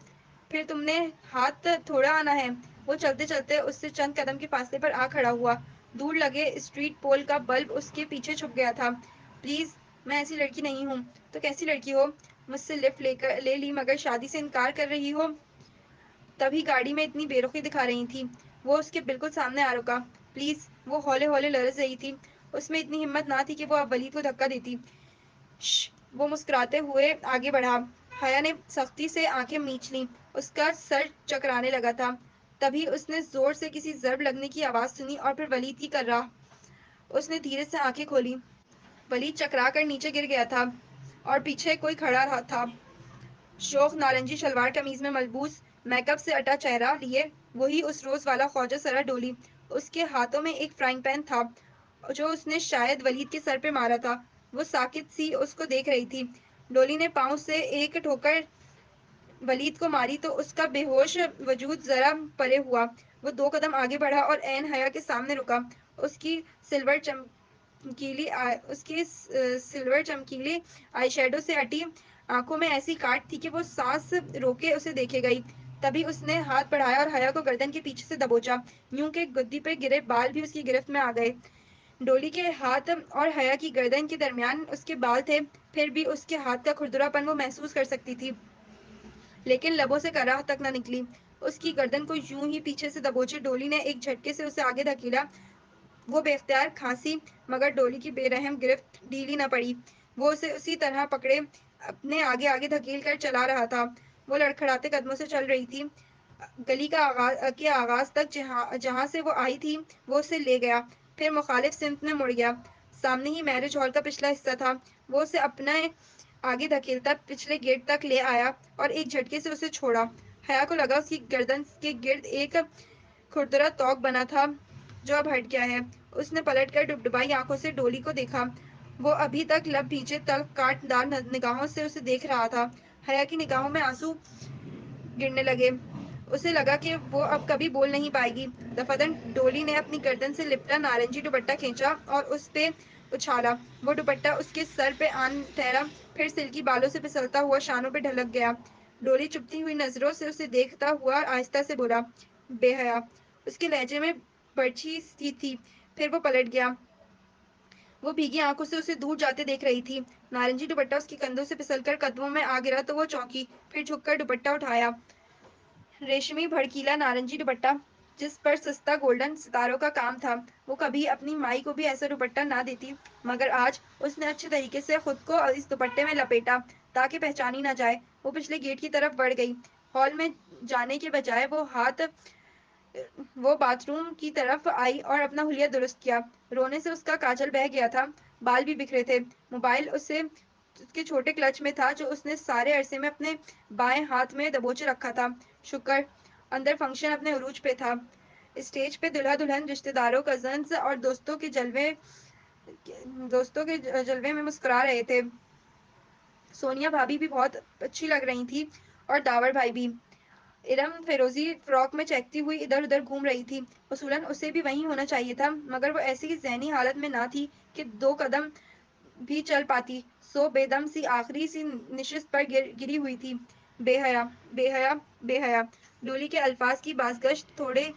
پھر تم نے ہاتھ تھوڑا آنا ہے۔ وہ چلتے چلتے اس سے چند قدم کے فاصلے پر آ کھڑا ہوا۔ دور لگے اسٹریٹ پول کا بلب اس کے پیچھے چھپ گیا تھا۔ پلیز، میں ایسی لڑکی نہیں ہوں۔ تو کیسی لڑکی ہو؟ مجھ سے لفٹ لے لی مگر شادی سے انکار کر رہی ہو؟ تبھی گاڑی میں اتنی بے رخی دکھا رہی تھی۔ وہ اس کے بالکل سامنے آ رکا۔ پلیز! وہ ہولے ہولے لرز رہی تھی۔ اس میں اتنی ہمت نہ تھی کہ وہ اب ولید کو دھکا دیتی۔ شش! وہ مسکراتے ہوئے آگے بڑھا۔ حیا نے سختی سے آنکھیں میچ لیں۔ اس کا سر چکرانے لگا تھا۔ تبھی اس نے زور سے کسی ضرب لگنے کی آواز سنی اور پھر ولید کی کر رہا۔ اس نے دھیرے سے آنکھیں کھولیں۔ ولید چکرا کر نیچے گر گیا تھا اور پیچھے کوئی کھڑا رہا تھا۔ شوخ نارنجی شلوار قمیض میں ملبوس، میک اپ سے اٹا چہرہ لیے وہی اس روز والا خواجہ سرا ڈولی۔ اس کے ہاتھوں میں ایک فرائنگ پین تھا جو اس نے شاید ولید کے سر پہ مارا تھا۔ وہ ساکت سی اس کو دیکھ رہی تھی۔ ڈولی نے پاؤں سے ایک ٹھوکر ولید کو ماری تو اس کا بے ہوش وجود ذرا پرے ہوا۔ وہ دو قدم آگے بڑھا اور عین حیا کے سامنے رکا۔ اس کی سلور چمکیلی آئی شیڈو سے اٹی آنکھوں میں ایسی کاٹ تھی کہ وہ سانس روکے اسے دیکھے گئی۔ تبھی اس نے ہاتھ بڑھایا اور حیا کو گردن کے پیچھے سے دبوچا، یوں کہ گدی پہ گرے بال بھی اس کی گرفت میں آ گئے۔ ڈولی کے ہاتھ اور حیا کی گردن کے درمیان اس کے بال تھے، پھر بھی اس کے ہاتھ کا کھردرا پن وہ محسوس کر سکتی تھی، لیکن لبوں سے کراہ تک نہ نکلی۔ اس کی گردن کو یوں ہی پیچھے سے دبوچے ڈولی نے ایک جھٹکے سے اسے آگے دھکیلا۔ وہ بے اختیار کھانسی، مگر ڈولی کی بے رحم گرفت ڈھیلی نہ پڑی۔ وہ اسے اسی طرح پکڑے اپنے آگے آگے دھکیل کر چلا رہا تھا۔ وہ لڑکھڑاتے قدموں سے چل رہی تھی۔ گلی کے آغاز تک جہاں سے وہ آئی تھی وہ اسے لے گیا، پھر مخالف سمت میں مڑ گیا۔ سامنے ہی میرج ہال کا پچھلا حصہ تھا۔ وہ اسے اپنے آگے دھکیلتا پچھلے گیٹ تک لے آیا اور ایک جھٹکے سے اسے چھوڑا۔ حیا کو لگا اس کی گردن کے گرد ایک کھردرا توق بنا تھا جو اب ہٹ گیا ہے۔ اس نے پلٹ کر ڈبڈبائی آنکھوں سے ڈولی کو دیکھا۔ وہ ابھی تک لب بھیجے تلخ کاٹ دار نگاہوں سے اسے دیکھ رہا تھا۔ حیا کی نگاہوں میں آنسو گرنے لگے۔ اسے لگا کہ وہ اب کبھی بول نہیں پائے گی۔ دفعتاً ڈولی نے اپنی گردن سے لپٹا نارنجی دوپٹہ کھینچا اور اس پہ اچھالا۔ وہ دوپٹہ اس کے سر پہ آن ٹھہرا، پھر سلکی بالوں سے پھسلتا ہوا شانوں پہ ڈھلک گیا۔ ڈولی چبھتی ہوئی نظروں سے اسے دیکھتا ہوا آہستہ سے بولا، بے حیا! اس کے لہجے میں برچھی سی تھی۔ پھر وہ پلٹ گیا۔ وہ بھیگی آنکھوں سے اسے دور جاتے دیکھ رہی تھی۔ نارنجی دوپٹہ اس کے کندھوں سے پھسل کر قدموں میں آ گرا تو وہ چونکی، پھر جھک کر دوپٹہ اٹھایا۔ ریشمی بھڑکیلا نارنجی دوپٹہ جس پر سستا گولڈن ستاروں کا کام تھا۔ وہ کبھی اپنی مائی کو بھی ایسا دوپٹہ نہ دیتی، مگر آج اس نے اچھے طریقے سے خود کو اس دوپٹے میں لپیٹا تاکہ پہچانی نہ جائے۔ وہ پچھلے گیٹ کی طرف بڑھ گئی۔ ہال میں جانے کے بجائے وہ باتھ روم کی طرف آئی اور اپنا حلیہ درست کیا۔ رونے سے اس کا کاجل بہہ گیا تھا، بال بھی بکھرے تھے۔ موبائل اس کے چھوٹے کلچ میں تھا جو اس نے سارے عرصے میں اپنے بائیں ہاتھ میں دبوچے رکھا تھا۔ شکر، اندر فنکشن اپنے عروج پہ تھا۔ اسٹیج پہ دلہا دلہن، رشتے داروں، کزنز اور دوستوں کے جلوے میں مسکرا رہے تھے۔ سونیا بھابھی بھی بہت اچھی لگ رہی تھی اور داور بھائی بھی۔ ارم فیروزی فراک میں چہکتی ہوئی ادھر ادھر گھوم رہی تھی۔ اصولاً اسے بھی وہیں ہونا چاہیے تھا، مگر وہ ایسی ذہنی حالت میں نہ تھی کہ 2 قدم بھی چل پاتی، سو بے دم سی آخری سی نشست پر گری ہوئی تھی۔ بے حیا، بے حیا، بے حیا۔ ڈولی کے الفاظ کی بازگشت تھوڑے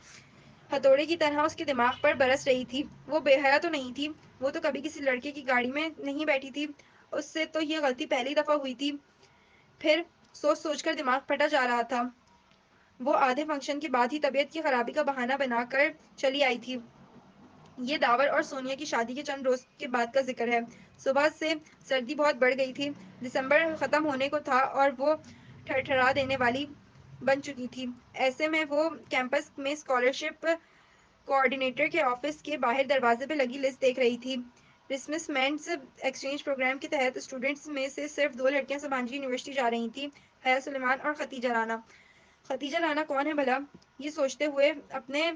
ہتھوڑے کی طرح اس کے دماغ پر برس رہی تھی۔ وہ بے حیا تو نہیں تھی، وہ تو کبھی کسی لڑکے کی گاڑی میں نہیں بیٹھی تھی، اس سے تو یہ غلطی پہلی دفعہ ہوئی تھی۔ پھر سوچ سوچ کر دماغ پھٹا جا رہا تھا۔ وہ آدھے فنکشن کے بعد ہی طبیعت کی خرابی کا بہانہ بنا کر چلی آئی تھی۔ یہ داور اور سونیا کی شادی کے چند روز کے بعد کا ذکر ہے۔ صبح سے سردی بہت بڑھ گئی تھی، دسمبر ختم ہونے کو تھا اور وہ ٹھرٹھرا دینے والی بن چکی تھی۔ ایسے میں وہ کیمپس میں اسکالرشپ کوآرڈینیٹر کے آفس کے باہر دروازے پہ لگی لسٹ دیکھ رہی تھی۔ ریسمسمنٹس ایکسچینج پروگرام کے تحت اسٹوڈنٹس میں سے صرف 2 لڑکیاں سمانجی یونیورسٹی جا رہی تھیں، حیا سلیمان اور ختیجہ رانا۔ ختیجہ رانا کون ہے بھلا؟ یہ سوچتے ہوئے اپنے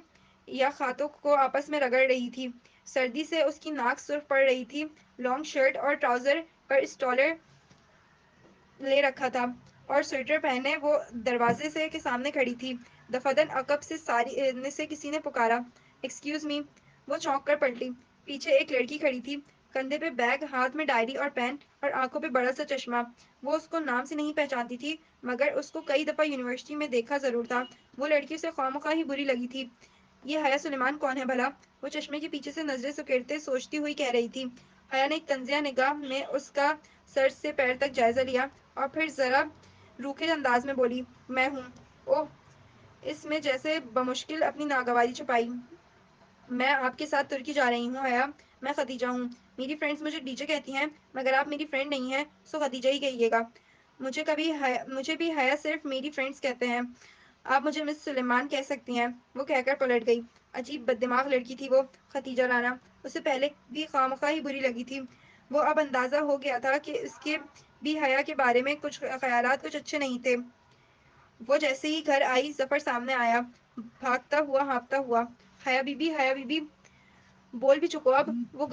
یا خاتوں کو آپس میں رگڑ رہی تھی۔ سردی سے اس کی ناک سرخ پڑ رہی تھی۔ لانگ شرٹ اور ٹراؤزر پر اسٹولر لے رکھا تھا اور سویٹر پہنے وہ دروازے سے کے سامنے کھڑی تھی۔ دفعتاً عقب سے کسی نے پکارا، ایکسکیوز می۔ وہ چونک کر پلٹی۔ پیچھے ایک لڑکی کھڑی تھی، کندھے پہ بیگ، ہاتھ میں ڈائری اور پین، اور آنکھوں پہ بڑا سا چشمہ۔ وہ اس کو نام سے نہیں پہچانتی تھی، مگر اس کو کئی دفعہ یونیورسٹی میں دیکھا ضرور تھا۔ وہ لڑکی اسے خواہ ہی بری لگی تھی۔ یہ حیا سلیمان کون ہے بھلا؟ وہ چشمے کے پیچھے سے نظریں سکیڑتے سوچتی ہوئی کہہ رہی تھی۔ حیا نے ایک طنزیہ نگاہ میں اس کا سر سے پیر تک جائزہ لیا اور پھر ذرا روکھے انداز میں بولی، میں ہوں۔ اوہ! اس میں جیسے بمشکل اپنی ناگواری چھپائی۔ میں آپ کے ساتھ ترکی جا رہی ہوں حیا۔ میں ختیجہ ہوں۔ میری فرینڈز مجھے ڈیجے کہتی ہیں، مگر آپ میری فرینڈ نہیں ہیں، سو ختیجہ ہی کہیے گا۔ مجھے بھی حیا صرف میری فرینڈز کہتے ہیں۔ آپ مجھے مس سلیمان کہہ سکتی ہیں۔ وہ کہہ کر پلٹ گئی۔ عجیب بددماغ لڑکی تھی وہ ختیجہ رانا۔ اسے پہلے بھی خواہ ہی بری لگی تھی۔ وہ اب اندازہ ہو گیا تھا کہ اس کے بھی حیا کے بارے میں کچھ خیالات کچھ اچھے نہیں تھے۔ وہ جیسے ہی گھر آئی، ظفر سامنے آیا، بھاگتا ہوا ہانپتا ہوا۔ حیا بی بی، حیا بی بی، بول بھی چکو اب۔ وہ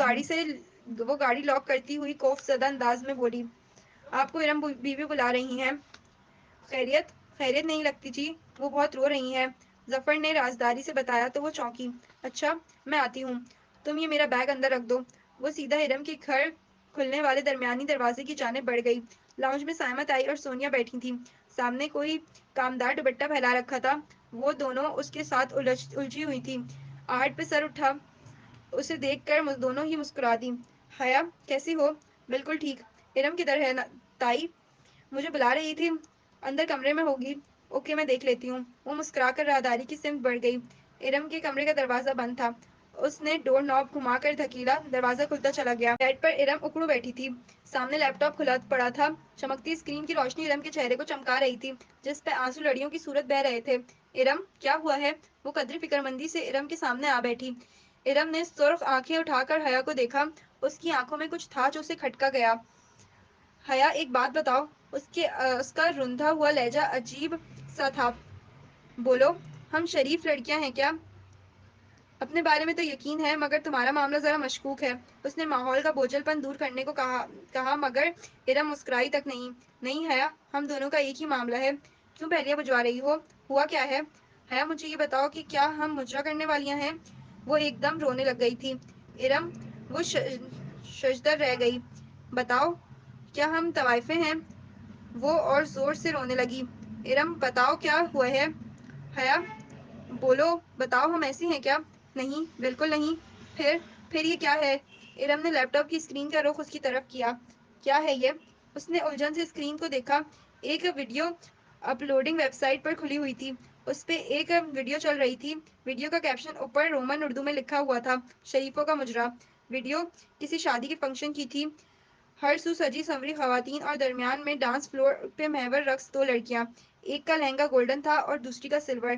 گاڑی لاک کرتی ہوئی خوف زدہ انداز میں بولی، آپ کو ارم بی بی بلا رہی ہیں۔ خیریت؟ خیریت نہیں لگتی جی، وہ بہت رو رہی ہیں۔ ظفر نے رازداری سے بتایا تو وہ چونکی۔ اچھا، میں آتی ہوں، تم یہ میرا بیگ اندر رکھ دو۔ وہ سیدھا ارم کے گھر کھلنے والے درمیانی دروازے کی جانب بڑھ گئی۔ لاؤنج میں سائمہ تائی اور سونیا بیٹھی تھیں۔ سامنے کوئی کامدار دوپٹہ پھیلا رکھا تھا، وہ دونوں اس کے ساتھ الجھی ہوئی تھیں۔ آہٹ پہ سر اٹھا اسے دیکھ کر دونوں ہی مسکرا دیں۔ حیا، کیسی ہو؟ بالکل ٹھیک۔ ارم کدھر ہے تائی؟ مجھے بلا رہی تھی، اندر کمرے میں ہوگی۔ اوکے، میں دیکھ لیتی ہوں۔ وہ مسکرا کر راہداری کی سمت بڑھ گئی۔ ارم کے کمرے کا دروازہ بند تھا۔ اس نے ڈور ناب گھما کر دھکیلا، دروازہ کھلتا چلا گیا۔ بیڈ پر ارم اکڑو بیٹھی تھی۔ سامنے لیپ ٹاپ کھلا پڑا تھا۔ چمکتی اسکرین کی روشنی ارم کے چہرے کو چمکا رہی تھی، جس پہ آنسو لڑیوں کی صورت بہہ رہے تھے۔ ارم، کیا ہوا ہے؟ وہ قدرے فکرمندی سے ارم کے سامنے آ بیٹھی۔ ارم نے سرخ آنکھیں اٹھا کر حیا کو دیکھا۔ اس کی آنکھوں میں کچھ تھا جو اسے کھٹکا گیا۔ حیا، ایک بات بتاؤ۔ اس کا روندا ہوا لہجہ عجیب سا تھا۔ بولو، ہم شریف لڑکیاں ہیں کیا؟ اپنے بارے میں تو یقین ہے، مگر تمہارا معاملہ ذرا مشکوک ہے۔ اس نے ماحول کا بوجھل پن دور کرنے کو کہا مگر ارم مسکرائی تک نہیں۔ نہیں حیا، ہم دونوں کا ایک ہی معاملہ ہے۔ کیوں پہلیاں بجوا رہی ہو؟ ہوا کیا ہے؟ حیا، مجھے یہ بتاؤ کہ کیا ہم مجرا کرنے والیاں ہیں؟ وہ ایک دم رونے لگ گئی تھی۔ ارم، وہ ششدر رہ گئی۔ بتاؤ، کیا ہم طوائفیں ہیں؟ وہ اور زور سے رونے لگی۔ ارم، بتاؤ کیا ہوا ہے؟ حیا، بولو، بتاؤ، ہم ایسی ہیں کیا؟ نہیں، بالکل نہیں۔ پھر یہ کیا ہے؟ ارم نے لیپ ٹاپ کی اسکرین کا رخ اس کی طرف کیا۔ کیا ہے یہ؟ اس نے الجھن سے اسکرین کو دیکھا۔ ایک ویڈیو اپلوڈنگ ویب سائٹ پر کھلی ہوئی تھی۔ اس پہ ایک ویڈیو چل رہی تھی۔ ویڈیو کا کیپشن اوپر رومن اردو میں لکھا ہوا تھا، شریفوں کا مجرا۔ ویڈیو کسی شادی کے فنکشن کی تھی۔ ہر سو سجی سنوری خواتین اور درمیان میں ڈانس فلور پہ محور رقص 2 لڑکیاں۔ ایک کا لہنگا گولڈن تھا اور دوسری کا سلور۔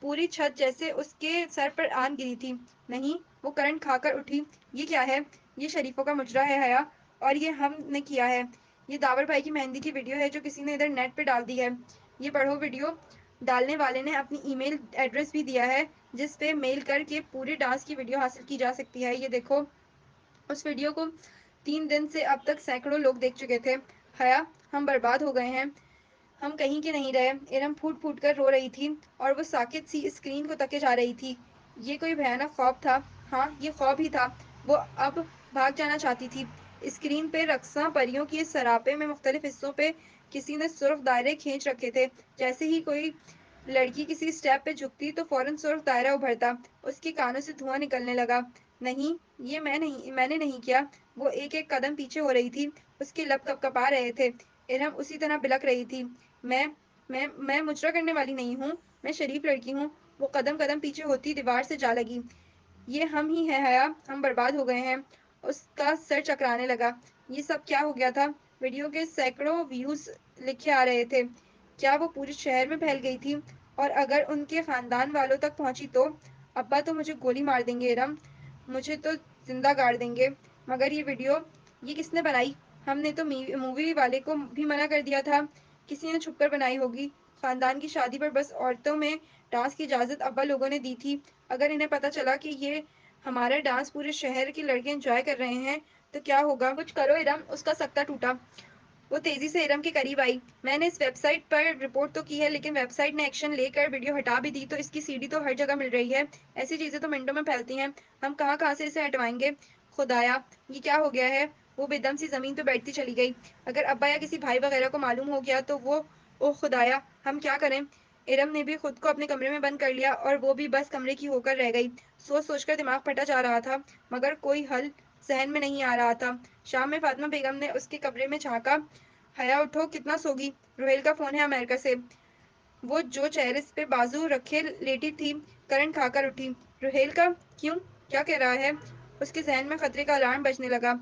پوری چھت جیسے اس کے سر پر آن گری تھی۔ نہیں، وہ کرنٹ کھا کر اٹھی۔ یہ کیا ہے؟ یہ شریفوں کا مجرا ہے حیا، اور یہ ہم نے کیا ہے۔ یہ داور بھائی کی مہندی کی ویڈیو ہے جو کسی نے ادھر نیٹ پہ ڈال دی ہے۔ یہ پڑھو، ویڈیو ڈالنے والے نے اپنی ای میل ایڈریس بھی دیا ہے، جس پہ میل کر کے پورے ڈانس کی ویڈیو حاصل کی جا سکتی ہے۔ یہ دیکھو۔ اس ویڈیو کو 3 دن سے اب تک سینکڑوں لوگ دیکھ چکے تھے۔ حیا، ہم برباد ہو گئے ہیں، ہم کہیں کے نہیں رہے۔ ارم پھوٹ پھوٹ کر رو رہی تھی اور وہ ساکت سی اسکرین کو تکے جا رہی تھی۔ یہ کوئی بھیانک خواب تھا۔ ہاں، یہ خواب ہی تھا۔ وہ اب بھاگ جانا چاہتی تھی۔ اسکرین پہ رقصاں پریوں کے سراپے میں مختلف حصوں پہ کسی نے سرخ دائرے کھینچ رکھے تھے۔ جیسے ہی کوئی لڑکی کسی اسٹیپ پہ جھکتی تو فوراً سرخ دائرہ ابھرتا، اس کے کانوں سے دھواں نکلنے لگا۔ نہیں، یہ میں نے نہیں کیا۔ وہ ایک ایک قدم پیچھے ہو رہی تھی، اس کے لب کپکپا رہے تھے۔ ارم اسی طرح بلک رہی تھی۔ میں مجرا کرنے والی نہیں ہوں، میں شریف لڑکی ہوں۔ وہ قدم قدم پیچھے ہوتی دیوار سے جا لگی۔ یہ ہم ہی ہیں حیا، ہم برباد ہو گئے ہیں۔ اس کا سر چکرانے لگا۔ یہ سب کیا ہو گیا تھا؟ ویڈیو کے سینکڑوں ویوز لکھے آ رہے تھے۔ کیا وہ پورے شہر میں پھیل گئی تھی؟ اور اگر ان کے خاندان والوں تک پہنچی تو؟ ابا تو مجھے گولی مار دیں گے ارم، مجھے تو زندہ گاڑ دیں گے۔ مگر یہ ویڈیو، یہ کس نے بنائی؟ ہم نے تو مووی والے کو بھی منع کر دیا تھا۔ کسی نے چھپ کر بنائی ہوگی۔ خاندان کی شادی پر بس عورتوں میں ڈانس کی اجازت ابا لوگوں نے دی تھی۔ اگر انہیں پتہ چلا کہ یہ ہمارا ڈانس پورے شہر کی لڑکے انجوائے کر رہے ہیں تو کیا ہوگا؟ کچھ کرو ارم، اس کا سکتہ ٹوٹا۔ وہ تیزی سے ارم کے قریب آئی۔ میں نے اس ویب سائٹ پر رپورٹ تو کی ہے، لیکن ویب سائٹ نے ایکشن لے کر ویڈیو ہٹا بھی دی، تو اس کی سی ڈی تو ہر جگہ مل رہی ہے۔ ایسی چیزیں تو منٹوں میں پھیلتی ہیں، ہم کہاں کہاں سے اسے ہٹوائیں گے؟ خدایا، یہ کیا ہو گیا ہے؟ وہ بے دم سی زمین پہ بیٹھتی چلی گئی۔ اگر ابا یا کسی بھائی وغیرہ کو معلوم ہو گیا تو وہ، اوہ خدایا، ہم کیا کریں؟ ارم نے بھی خود کو اپنے کمرے میں بند کر لیا اور وہ بھی بس کمرے کی ہو کر رہ گئی۔ سوچ سوچ کر دماغ پھٹا جا رہا تھا، مگر کوئی حل ذہن میں نہیں آ رہا تھا۔ شام میں فاطمہ بیگم نے اس کے کمرے میں جھانکا۔ حیا اٹھو، کتنا سوگی؟ روہیل کا فون ہے امریکہ سے۔ وہ جو چہرے پہ بازو رکھے لیٹی تھی، کرنٹ کھا کر اٹھی۔ روہیل کا؟ کیوں؟ کیا کہہ رہا ہے؟ اس کے ذہن میں خطرے کا الارم بجنے لگا۔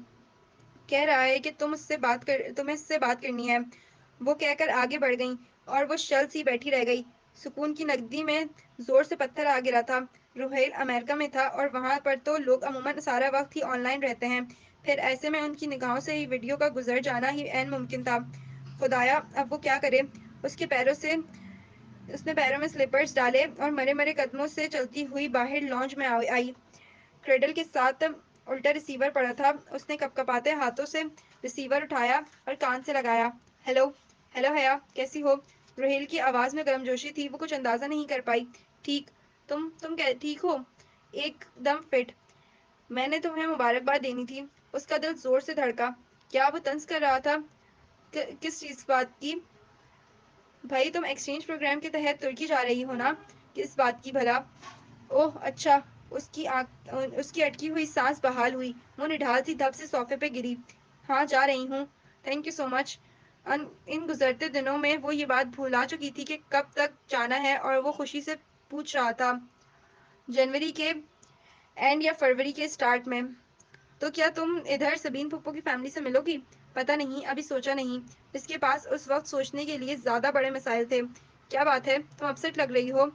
کہہ رہا ہے کہ تمہیں اس سے بات کرنی ہے۔ وہ کہہ کر آگے بڑھ گئیں اور وہ شل سی بیٹھی رہ گئی۔ سکون کی نگدی میں زور سے پتھر آ گرا تھا۔ روہیل امریکہ میں تھا اور وہاں پر تو لوگ عموماً سارا وقت ہی آن لائن رہتے ہیں، پھر ایسے میں ان کی نگاہوں سے ہی ویڈیو کا گزر جانا ہی عین ممکن تھا۔ خدایا، اب وہ کیا کرے؟ اس نے پیروں میں سلیپرز ڈالے اور مرے مرے قدموں سے چلتی ہوئی باہر لانج میں آئی۔ کریڈل کے ساتھ الٹا ریسیور پڑا تھا۔ اس نے کپکپاتے ہاتھوں سے ریسیور اٹھایا اور کان سے لگایا۔ ہیلو، ہیلو حیا، کیسی ہو؟ روہیل کی آواز میں گرمجوشی تھی، وہ کچھ اندازہ نہیں کر پائی۔ ٹھیک، تم ٹھیک ہو؟ ایک دم فٹ۔ میں نے تمہیں مبارکباد دینی تھی۔ اس کا دل زور سے دھڑکا۔ کیا وہ طنز کر رہا تھا؟ کس چیز بات کی؟ بھائی، تم ایکسچینج پروگرام کے تحت ترکی جا رہی ہو نا؟ کس بات کی بھلا؟ اوہ اچھا۔ اس کی اٹکی ہوئی سانس بحال ہوئی، وہ نڈھال سی دھپ سے صوفے پہ گری۔ ہاں، جا رہی ہوں۔ تھینک یو سو مچ۔ ان گزرتے دنوں میں وہ یہ بات بھلا چکی تھی کہ کب تک جانا ہے، اور وہ خوشی سے پوچھ رہا تھا، جنوری کے اینڈ یا فروری کے اسٹارٹ میں؟ تو کیا تم ادھر سبین پھپھو کی فیملی سے ملو گی؟ پتہ نہیں، ابھی سوچا نہیں۔ اس کے پاس اس وقت سوچنے کے لیے زیادہ بڑے مسائل تھے۔ کیا بات ہے؟ تم اپسیٹ لگ رہی ہو۔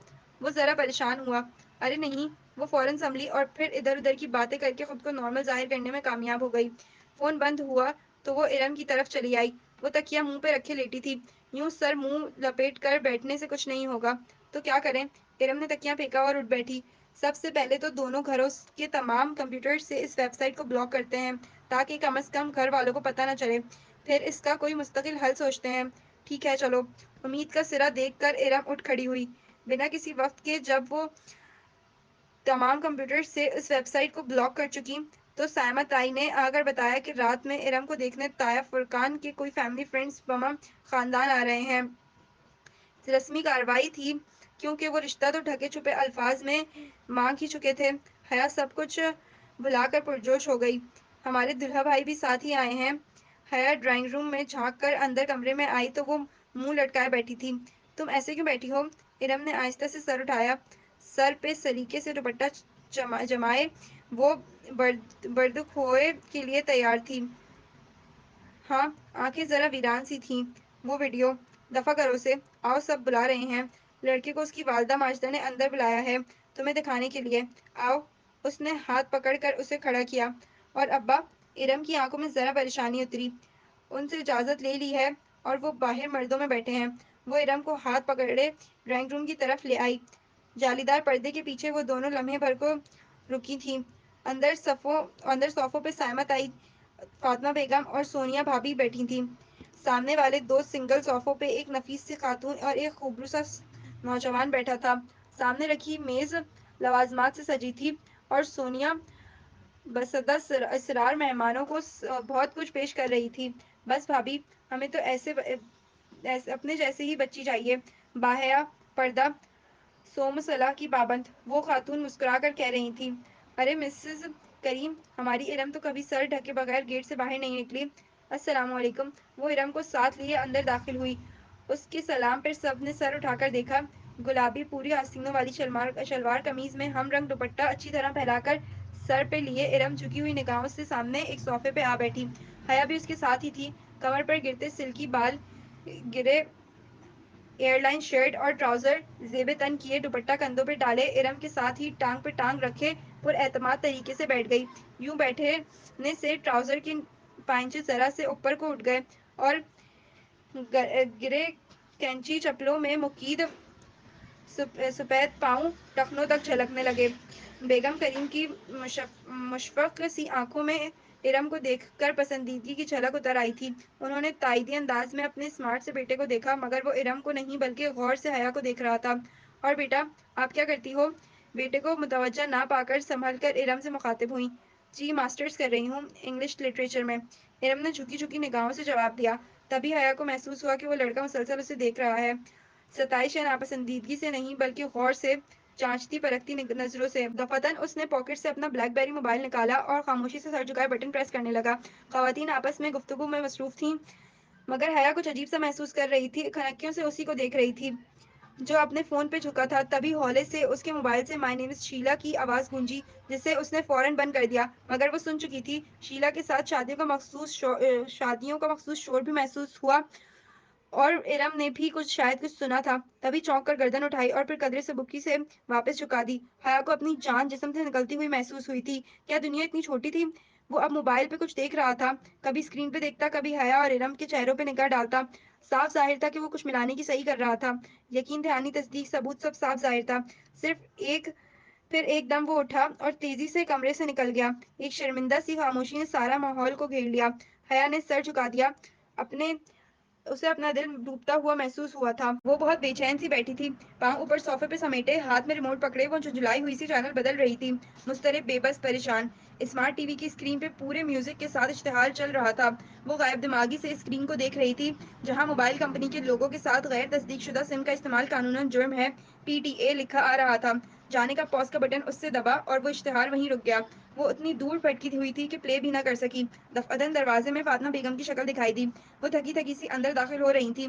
وہ ذرا پریشان ہوا۔ ارے نہیں، وہ فوراً سنبھلی اور پھر ادھر ادھر کی باتیں کر کے خود کو نارمل ظاہر کرنے میں کامیاب ہو گئی۔ فون بند ہوا تو وہ ارم کی طرف چلی آئی۔ وہ تکیہ منہ پہ رکھے لیٹی تھی۔ یوں سر منہ لپیٹ کر بیٹھنے سے کچھ نہیں ہوگا تو کیا کریں؟ ارم نے تکیہ پھینکا اور اٹھ بیٹھی۔ سب سے پہلے تو دونوں گھروں کے تمام کمپیوٹر سے اس ویب سائٹ کو بلاک کرتے ہیں، تاکہ کم از کم گھر والوں کو پتہ نہ چلے، پھر اس کا کوئی مستقل حل سوچتے ہیں۔ ٹھیک ہے، چلو۔ امید کا سرا دیکھ کر ارم اٹھ کھڑی ہوئی۔ بنا کسی وقت کے جب وہ تمام کمپیوٹر سے اس ویب سائٹ کو بلاک کر چکی، تو سائمہ تائی نے آ کر بتایا کہ رات میں ارم کو دیکھنے تایا فرقان کے کوئی فیملی فرینڈز بما خاندان آ رہے ہیں۔ رسمی کارروائی تھی، کیونکہ وہ رشتہ تو ڈھکے چھپے الفاظ میں مانگ ہی چکے تھے۔ حیا سب کچھ بھلا کر پرجوش ہو گئی۔ ہمارے دلہا بھائی بھی ساتھ ہی آئے ہیں۔ حیا ڈرائنگ روم میں جھانک کر اندر کمرے میں آئی تو وہ منہ لٹکائے بیٹھی تھی۔ تم ایسے کیوں بیٹھی ہو؟ ارم نے آہستہ سے سر اٹھایا۔ سر پہ سلیقے سے دوپٹہ جمائے وہ بردخوئے کے لیے تیار تھی۔ ہاں، آنکھیں ذرا ویران سی تھیں۔ وہ ویڈیو دفع کرو اسے، آؤ سب بلا رہے ہیں۔ لڑکے کو اس کی والدہ ماجدہ نے اندر بلایا ہے، تمہیں دکھانے کے لیے، آؤ۔ اس نے ہاتھ پکڑ کر اسے کھڑا کیا۔ اور ابا؟ ارم کی آنکھوں میں ذرا پریشانی اتری۔ ان سے اجازت لے لی ہے اور وہ باہر مردوں میں بیٹھے ہیں۔ وہ ارم کو ہاتھ پکڑے ڈرائنگ روم کی طرف لے آئی۔ جالیدار پردے کے پیچھے وہ دونوں لمحے بھر کو رکی تھیں۔ اندر صوفوں پہ سائمہ تائی، فاطمہ بیگم اور سونیا بھابھی بیٹھی تھیں۔ سامنے والے دو سنگل صوفوں پہ ایک نفیس سی خاتون اور ایک خوبصورت سا نوجوان بیٹھا تھا۔ سامنے رکھی میز لوازمات سے سجی تھی اور سونیا بسدہ اسرار مہمانوں کو بہت کچھ پیش کر رہی تھی۔ بس بھابھی، ہمیں تو اپنے جیسے ہی بچی چاہیے۔ باحیا پردہ سومسلا کی پابند وہ خاتون مسکرا کر کہہ رہی تھی۔ ارے مسز کریم، ہماری ارم تو کبھی سر ڈھکے بغیر گیٹ سے باہر نہیں نکلی۔ السلام علیکم۔ وہ ارم کو ساتھ لیے اندر داخل ہوئی۔ اس کے سلام پر سب نے سر اٹھا کر دیکھا۔ گلابی پوری آستینوں والی شلوار قمیض میں ہم رنگ دوپٹہ اچھی طرح پھیلا کر سر پہ لیے ارم جھکی ہوئی نگاہوں سے سامنے ایک صوفے پہ آ بیٹھی۔ حیا بھی اس کے ساتھ ہی تھی۔ کمر پر گرتے سلکی بال، گرے ایئر لائن شرٹ اور ٹراؤزر زیب تن کیے، دوپٹہ کندھوں پہ ڈالے، ارم کے ساتھ ہی ٹانگ پہ ٹانگ رکھے پر اعتماد طریقے سے بیٹھ گئی۔ یوں بیٹھنے سے ٹراؤزر کے پائنچے ذرا سے اوپر کو اٹھ گئے اور گرے کینچی چپلوں میں مقید سفید پاؤں ٹخنوں تک جھلکنے لگے۔ بیگم کریم کی مشفق سی آنکھوں میں ارم کو دیکھ کر پسندیدگی کی جھلک اتر آئی تھی۔ انہوں نے تائیدی انداز میں اپنے اسمارٹ سے بیٹے کو دیکھا، مگر وہ ارم کو نہیں بلکہ غور سے حیا کو دیکھ رہا تھا۔ اور بیٹا، آپ کیا کرتی ہو؟ بیٹے کو متوجہ نہ پا کر سنبھل کر ارم سے مخاطب ہوئی۔ جی ماسٹرز کر رہی ہوں، انگلش لٹریچر میں، ارم نے جھکی جھکی نگاہوں سے جواب دیا۔ تبھی حیا کو محسوس ہوا کہ وہ لڑکا مسلسل اسے دیکھ رہا ہے، ستائش یا ناپسندیدگی سے نہیں بلکہ غور سے، جانچتی پرکھتی نظروں سے۔ دفعتاً اس نے پاکٹ سے اپنا بلیک بیری موبائل نکالا اور خاموشی سے سر جھکائے بٹن پریس کرنے لگا۔ خواتین آپس میں گفتگو میں مصروف تھیں، مگر حیا کچھ عجیب سا محسوس کر رہی تھی، کھنکیوں سے اسی کو دیکھ رہی تھی جو اپنے فون پہ جھکا تھا۔ تبھی ہولے سے اس کے موبائل سے "مائی نیم از شیلا" کی آواز گونجی، جسے اس نے فوراً بند کر دیا، مگر وہ سن چکی تھی۔ شیلا کے ساتھ شادیوں کا مخصوص شور بھی محسوس ہوا اور ارم نے بھی شاید کچھ سنا تھا۔ تبھی چونک کر گردن اٹھائی اور پھر قدرے سبکی سے واپس جھکا دی۔ حیا کو اپنی جان جسم سے نکلتی ہوئی محسوس ہوئی تھی۔ کیا دنیا اتنی چھوٹی تھی؟ وہ اب موبائل پہ کچھ دیکھ رہا تھا، کبھی اسکرین پہ دیکھتا، کبھی حیا اور ارم کے چہروں پہ نگاہ ڈالتا۔ صاف ظاہر تھا کہ وہ کچھ ملانے کی صحیح کر رہا تھا۔ یقین دہانی، تصدیق، ثبوت، سب صاف ظاہر تھا۔ پھر ایک دم وہ اٹھا اور تیزی سے کمرے سے نکل گیا۔ ایک شرمندہ سی خاموشی نے سارا ماحول کو گھیر لیا۔ حیا نے سر جھکا دیا۔ اسے اپنا دل ڈوبتا ہوا محسوس ہوا تھا۔ وہ بہت بے چین سی بیٹھی تھی، پاؤں اوپر صوفے پہ سمیٹے، ہاتھ میں ریموٹ پکڑے وہ جھنجھلائی ہوئی سی چینل بدل رہی تھی، مضطرب، بے بس، پریشان۔ اسمارٹ ٹی وی کی اسکرین پہ پورے میوزک کے ساتھ اشتہار چل رہا تھا۔ وہ غائب دماغی سے اسکرین کو دیکھ رہی تھی، جہاں موبائل کمپنی کے لوگو کے ساتھ "غیر تصدیق شدہ سم کا استعمال قانوناً جرم ہے، PTA" لکھا آ رہا تھا۔ جانے کا پاز کا بٹن اس سے دبا اور وہ اشتہار وہیں رک گیا۔ وہ اتنی دور پھٹکی ہوئی تھی کہ پلے بھی نہ کر سکی۔ دفعتاً دروازے میں فاطمہ بیگم کی شکل دکھائی دی۔ وہ تھکی تھکی سی اندر داخل ہو رہی تھیں۔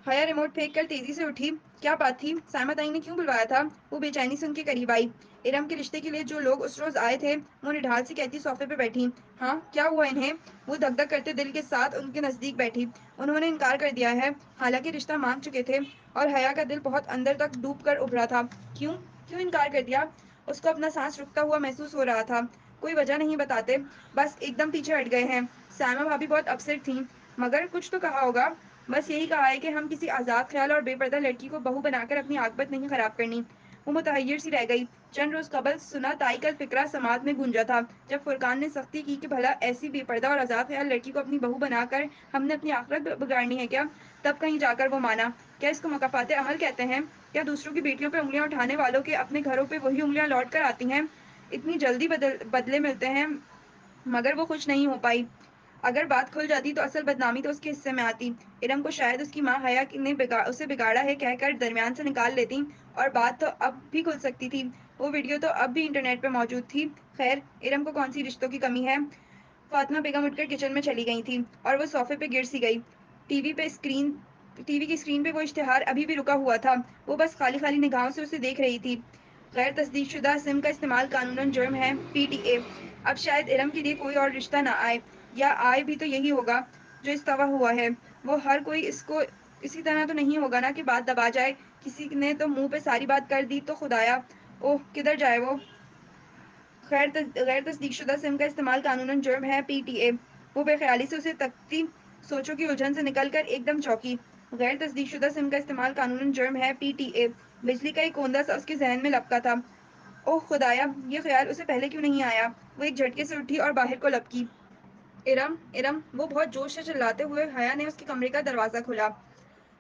حیا ریموٹ پھینک کر تیزی سے اٹھی۔ کیا بات تھی؟ سائمہ تائی نے کیوں بلوایا تھا؟ وہ بے چینی سے ان کے قریب آئی۔ ارم کے رشتے کے لیے جو لوگ اس روز آئے تھے، وہ نڈھال سی کہتی صوفے پہ بیٹھی۔ ہاں، کیا ہوا انہیں؟ وہ دھک دھک کرتے دل کے ساتھ ان کے نزدیک بیٹھی۔ انہوں نے انکار کر دیا ہے، حالانکہ رشتہ مانگ چکے تھے، اور حیا کا دل بہت اندر تک ڈوب کر ابھرا تھا۔ کیوں انکار کر دیا؟ اس کو اپنا سانس رکتا ہوا محسوس ہو رہا تھا۔ کوئی وجہ نہیں بتاتے، بس ایک دم پیچھے ہٹ گئے ہیں۔ سائمہ بھابھی بہت اپسیٹ تھیں، مگر کچھ تو کہا ہوگا۔ بس یہی کہا ہے کہ ہم کسی آزاد خیال اور بے پردہ لڑکی کو بہو بنا کر اپنی عاقبت نہیں خراب کرنی۔ وہ متحیر سی رہ گئی۔ چند روز قبل سنا تائی کا فقرہ سماعت میں گونجا تھا، جب فرقان نے سختی کی کہ بھلا ایسی بے پردہ اور آزاد خیال لڑکی کو اپنی بہو بنا کر ہم نے اپنی آخرت بگاڑنی ہے کیا؟ تب کہیں جا کر وہ مانا۔ کیا اس کو مکافات عمل کہتے ہیں؟ کیا دوسروں کی بیٹیوں پہ انگلیاں اٹھانے والوں کے اپنے گھروں پہ وہی انگلیاں لوٹ کر آتی ہیں؟ اتنی جلدی بدلے ملتے ہیں؟ مگر وہ خوش نہیں ہو پائی۔ اگر بات کھل جاتی تو اصل بدنامی تو اس کے حصے میں آتی۔ ارم کو شاید اس کی ماں حیا نے اسے بگاڑا ہے کہہ کر درمیان سے نکال لیتی، اور بات تو اب بھی کھل سکتی تھی۔ وہ ویڈیو تو اب بھی انٹرنیٹ پہ موجود تھی۔ خیر، ارم کو کون سی رشتوں کی کمی ہے؟ فاطمہ بیگم اٹھ کر کچن میں چلی گئی تھی اور وہ صوفے پہ گر سی گئی۔ ٹی وی کی اسکرین پہ وہ اشتہار ابھی بھی رکا ہوا تھا۔ وہ بس خالی خالی نگاہوں سے اسے دیکھ رہی تھی۔ غیر تصدیق شدہ سم کا استعمال قانوناً جرم ہے، PTA۔ اب شاید ارم کے لیے کوئی اور رشتہ نہ آئے، یا آئے بھی تو یہی ہوگا جو استوا ہوا ہے۔ وہ ہر کوئی اسی طرح تو نہیں ہوگا نا کہ بات دبا جائے۔ کسی نے تو منہ پہ ساری بات کر دی تو خدایا، اوہ کدھر جائے وہ؟ غیر تصدیق شدہ سم کا استعمال قانوناً جرم ہے، PTA۔ وہ بے خیالی سے اسے تکتی، سوچوں کی الجھن سے نکل کر ایک دم چونکی۔ غیر تصدیق شدہ سم کا استعمال قانوناً جرم ہے، PTA۔ بجلی کا ایک کوندہ سا اس کے ذہن میں لپکا تھا۔ اوہ خدایا، یہ خیال اسے پہلے کیوں نہیں آیا؟ وہ ایک جھٹکے سے اٹھی اور باہر کو لپکی۔ ارم! وہ بہت جوش سے چلاتے ہوئے حیا نے اس کے کمرے کا دروازہ کھولا۔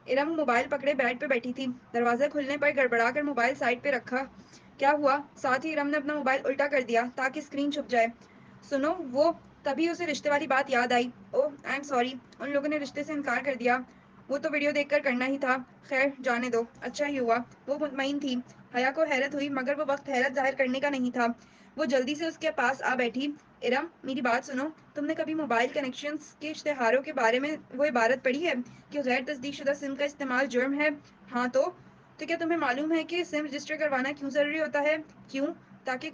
ارم موبائل پکڑے بیڈ پہ بیٹھی تھی۔ دروازہ کھلنے پر گڑبڑا کر موبائل سائڈ پہ رکھا کیا ہوا؟ ساتھ ہی ارم نے اپنا موبائل الٹا کر دیا تاکہ اسکرین چھپ جائے۔ سنو، وہ تبھی اسے رشتے والی بات یاد آئی۔ او آئی ایم سوری، ان لوگوں نے رشتے سے انکار کر دیا۔ وہ تو ویڈیو دیکھ کر کرنا ہی تھا۔ خیر جانے دو، اچھا ہی ہوا۔ وہ مطمئن تھی۔ حیا کو حیرت ہوئی مگر وہ وقت حیرت ظاہر کرنے کا نہیں تھا۔ وہ جلدی سے اس کے پاس آ بیٹھی۔ ارم میری بات سنو، تم نے کبھی موبائل کنیکشنز کے اشتہاروں کے بارے میں وہ عبارت پڑھی ہے کہ غیر تصدیق شدہ سم کا استعمال جرم ہے؟ ہاں تو کیا تمہیں معلوم ہے کہ سم رجسٹر کروانا کیوں ضروری ہوتا ہے؟ کیوں؟ تاکہ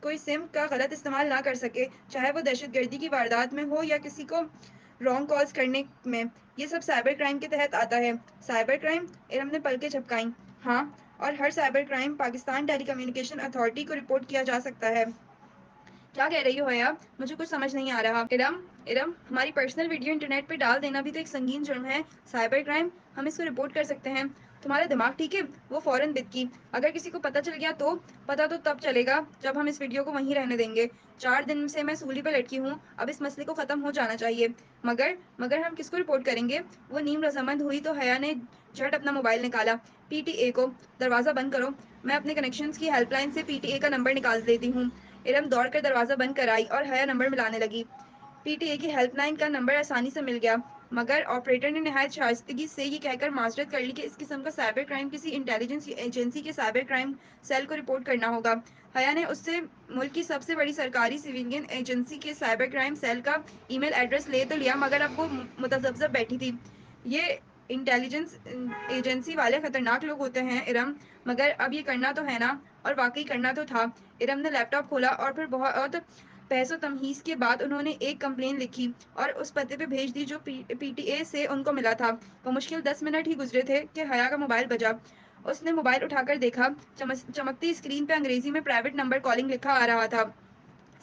کوئی سم کا غلط استعمال نہ کر سکے، چاہے وہ دہشت گردی کی واردات میں ہو یا کسی کو رانگ کالز کرنے میں۔ یہ سب سائبر کرائم کے تحت آتا ہے۔ Cyber crime? ارم نے پلکیں جھپکائیں۔ ہاں، اور ہر سائبر کرائم پاکستان ٹیلی کمیونیکیشن اتھارٹی کو رپورٹ کیا جا سکتا ہے۔ کیا کہہ رہی ہو حیا؟ مجھے کچھ سمجھ نہیں آ رہا۔ ارم، ہماری پرسنل ویڈیو انٹرنیٹ پہ ڈال دینا بھی تو ایک سنگین جرم ہے۔ سائبر کرائم، ہم اس کو رپورٹ کر سکتے ہیں۔ تمہارا دماغ ٹھیک ہے؟ وہ فوراً بتکی۔ اگر کسی کو پتہ چل گیا تو؟ پتہ تو تب چلے گا جب ہم اس ویڈیو کو وہیں رہنے دیں گے۔ 4 دن سے میں سولی پہ لٹکی ہوں، اب اس مسئلے کو ختم ہو جانا چاہیے۔ مگر ہم کس کو رپورٹ کریں گے؟ وہ نیم رضامند ہوئی تو حیا نے جھٹ اپنا موبائل نکالا۔ پی ٹی اے کو۔ دروازہ بند کرو، میں اپنے کنیکشنز کی ہیلپ لائن سے پی ٹی اے کا نمبر نکال دیتی ہوں۔ ارم دوڑ کر دروازہ بند کرائی اور حیا نمبر ملانے لگی۔ پی ٹی اے کی ہیلپ لائن کا نمبر آسانی سے مل گیا، مگر آپریٹر نے نہایت شائستگی سے یہ کہہ کر معذرت کر لی کہ اس قسم کا سائبر کرائم کسی انٹیلیجنس ایجنسی کے سائبر کرائم سیل کو رپورٹ کرنا ہوگا۔ حیا نے اس سے ملک کی سب سے بڑی سرکاری سویلین ایجنسی کے سائبر کرائم سیل کا ای میل ایڈریس لے تو لیا، مگر اب وہ متذبذب بیٹھی تھی۔ یہ انٹیلیجنس ایجنسی والے خطرناک لوگ ہوتے ہیں ارم، مگر اب یہ کرنا تو ہے نا؟ اور واقعی کرنا تو تھا۔ ارم نے لیپ ٹاپ کھولا اور پھر بہت بحث و تمہیز کے بعد انہوں نے ایک کمپلین لکھی اور اس پتے پہ بھیج دی جو پی ٹی اے سے ان کو ملا تھا۔ بمشکل 10 منٹ ہی گزرے تھے کہ حیا کا موبائل بجا۔ اس نے موبائل اٹھا کر دیکھا، چمکتی اسکرین پہ انگریزی میں پرائیویٹ نمبر کالنگ لکھا آ رہا تھا۔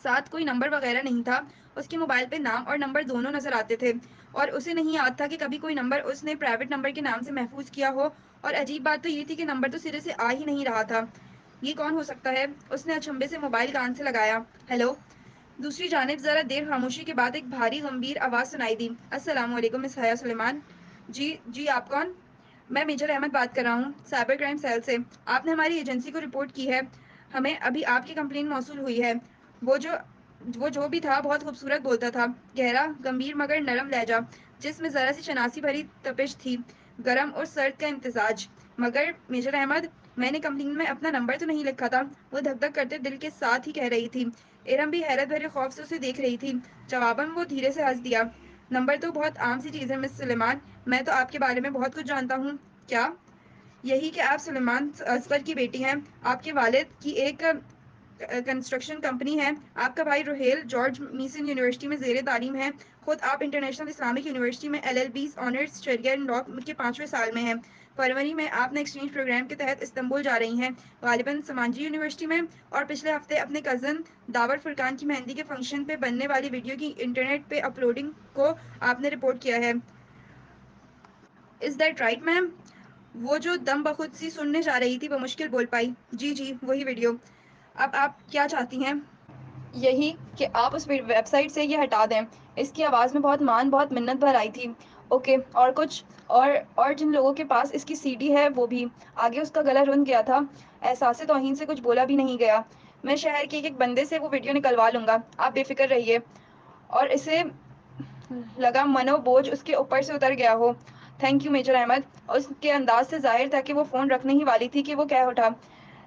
ساتھ کوئی نمبر وغیرہ نہیں تھا۔ اس کے موبائل پہ نام اور نمبر دونوں نظر آتے تھے، اور اسے نہیں یاد تھا کہ کبھی کوئی نمبر اس نے پرائیویٹ نمبر کے نام سے محفوظ کیا ہو، اور عجیب بات تو یہ تھی کہ نمبر تو سرے سے آ ہی نہیں رہا تھا۔ یہ کون ہو سکتا ہے؟ اس نے اچنبھے سے موبائل کان سے لگایا۔ ہیلو۔ دوسری جانب ذرا دیر خاموشی کے بعد ایک بھاری گمبھیر آواز سنائی دی۔ السلام علیکم مس حیا سلیمان۔ جی آپ کون؟ میں میجر احمد بات کر رہا ہوں، سائبر کرائم سیل سے۔ آپ نے ہماری ایجنسی کو رپورٹ کی ہے، ہمیں ابھی آپ کی کمپلین موصول ہوئی ہے۔ وہ جو بھی تھا بہت خوبصورت بولتا تھا، گہرا، گمبھیر مگر نرم لہجہ، جس میں ذرا سی شناسی بھری تپش تھی، گرم اور سرد کا امتزاج۔ مگر میجر احمد، میں نے کمپلین میں اپنا نمبر تو نہیں لکھا تھا، وہ دھک دھک کرتے دل کے ساتھ ہی کہہ رہی تھی۔ ارم بھی حیرت بھرے خوف سے اسے دیکھ رہی تھی۔ جواباً وہ دھیرے سے ہنس دیا۔ نمبر تو بہت عام سی چیز ہے مس سلیمان، میں تو آپ کے بارے میں بہت کچھ جانتا ہوں۔ کیا؟ یہی کہ آپ سلیمان اصغر کی بیٹی ہیں، آپ کے والد کی ایک کنسٹرکشن کمپنی ہے، آپ کا بھائی روہیل جارج میسن یونیورسٹی میں زیر تعلیم ہے، خود آپ انٹرنیشنل اسلامک یونیورسٹی میں ایل ایل بی آنرز شریعہ لاء کے 5ویں سال میں ہیں۔ فروری میں آپ نے ایکسچینج پروگرام کے تحت استنبول جا رہی ہیں، غالباً سمانجی یونیورسٹی میں، اور پچھلے ہفتے اپنے کزن داور فرقان کی مہندی کے فنکشن پہ بننے والی ویڈیو کی انٹرنیٹ پہ اپلوڈنگ کو آپ نے رپورٹ کیا ہے۔ Is that right ma'am? وہ جو دم بخود سی سننے جا رہی تھی بمشکل بول پائی۔ جی وہی ویڈیو۔ اب آپ کیا چاہتی ہیں؟ یہی کہ آپ اس ویب سائٹ سے یہ ہٹا دیں۔ اس کی آواز میں بہت منت بھر آئی تھی۔ اوکے، اور کچھ؟ اور جن لوگوں کے پاس اس کی سی ڈی ہے وہ بھی۔ آگے اس کا گلا رن گیا تھا، احساس توہین سے کچھ بولا بھی نہیں گیا۔ میں شہر کے ایک بندے سے وہ ویڈیو نکلوا لوں گا، آپ بے فکر رہیے۔ اور اسے لگا منو بوجھ اس کے اوپر سے اتر گیا ہو۔ Thank you major Ahmed. اس کے انداز سے ظاہر تھا کہ وہ فون رکھنے ہی والی تھی کہ وہ کہہ اٹھا،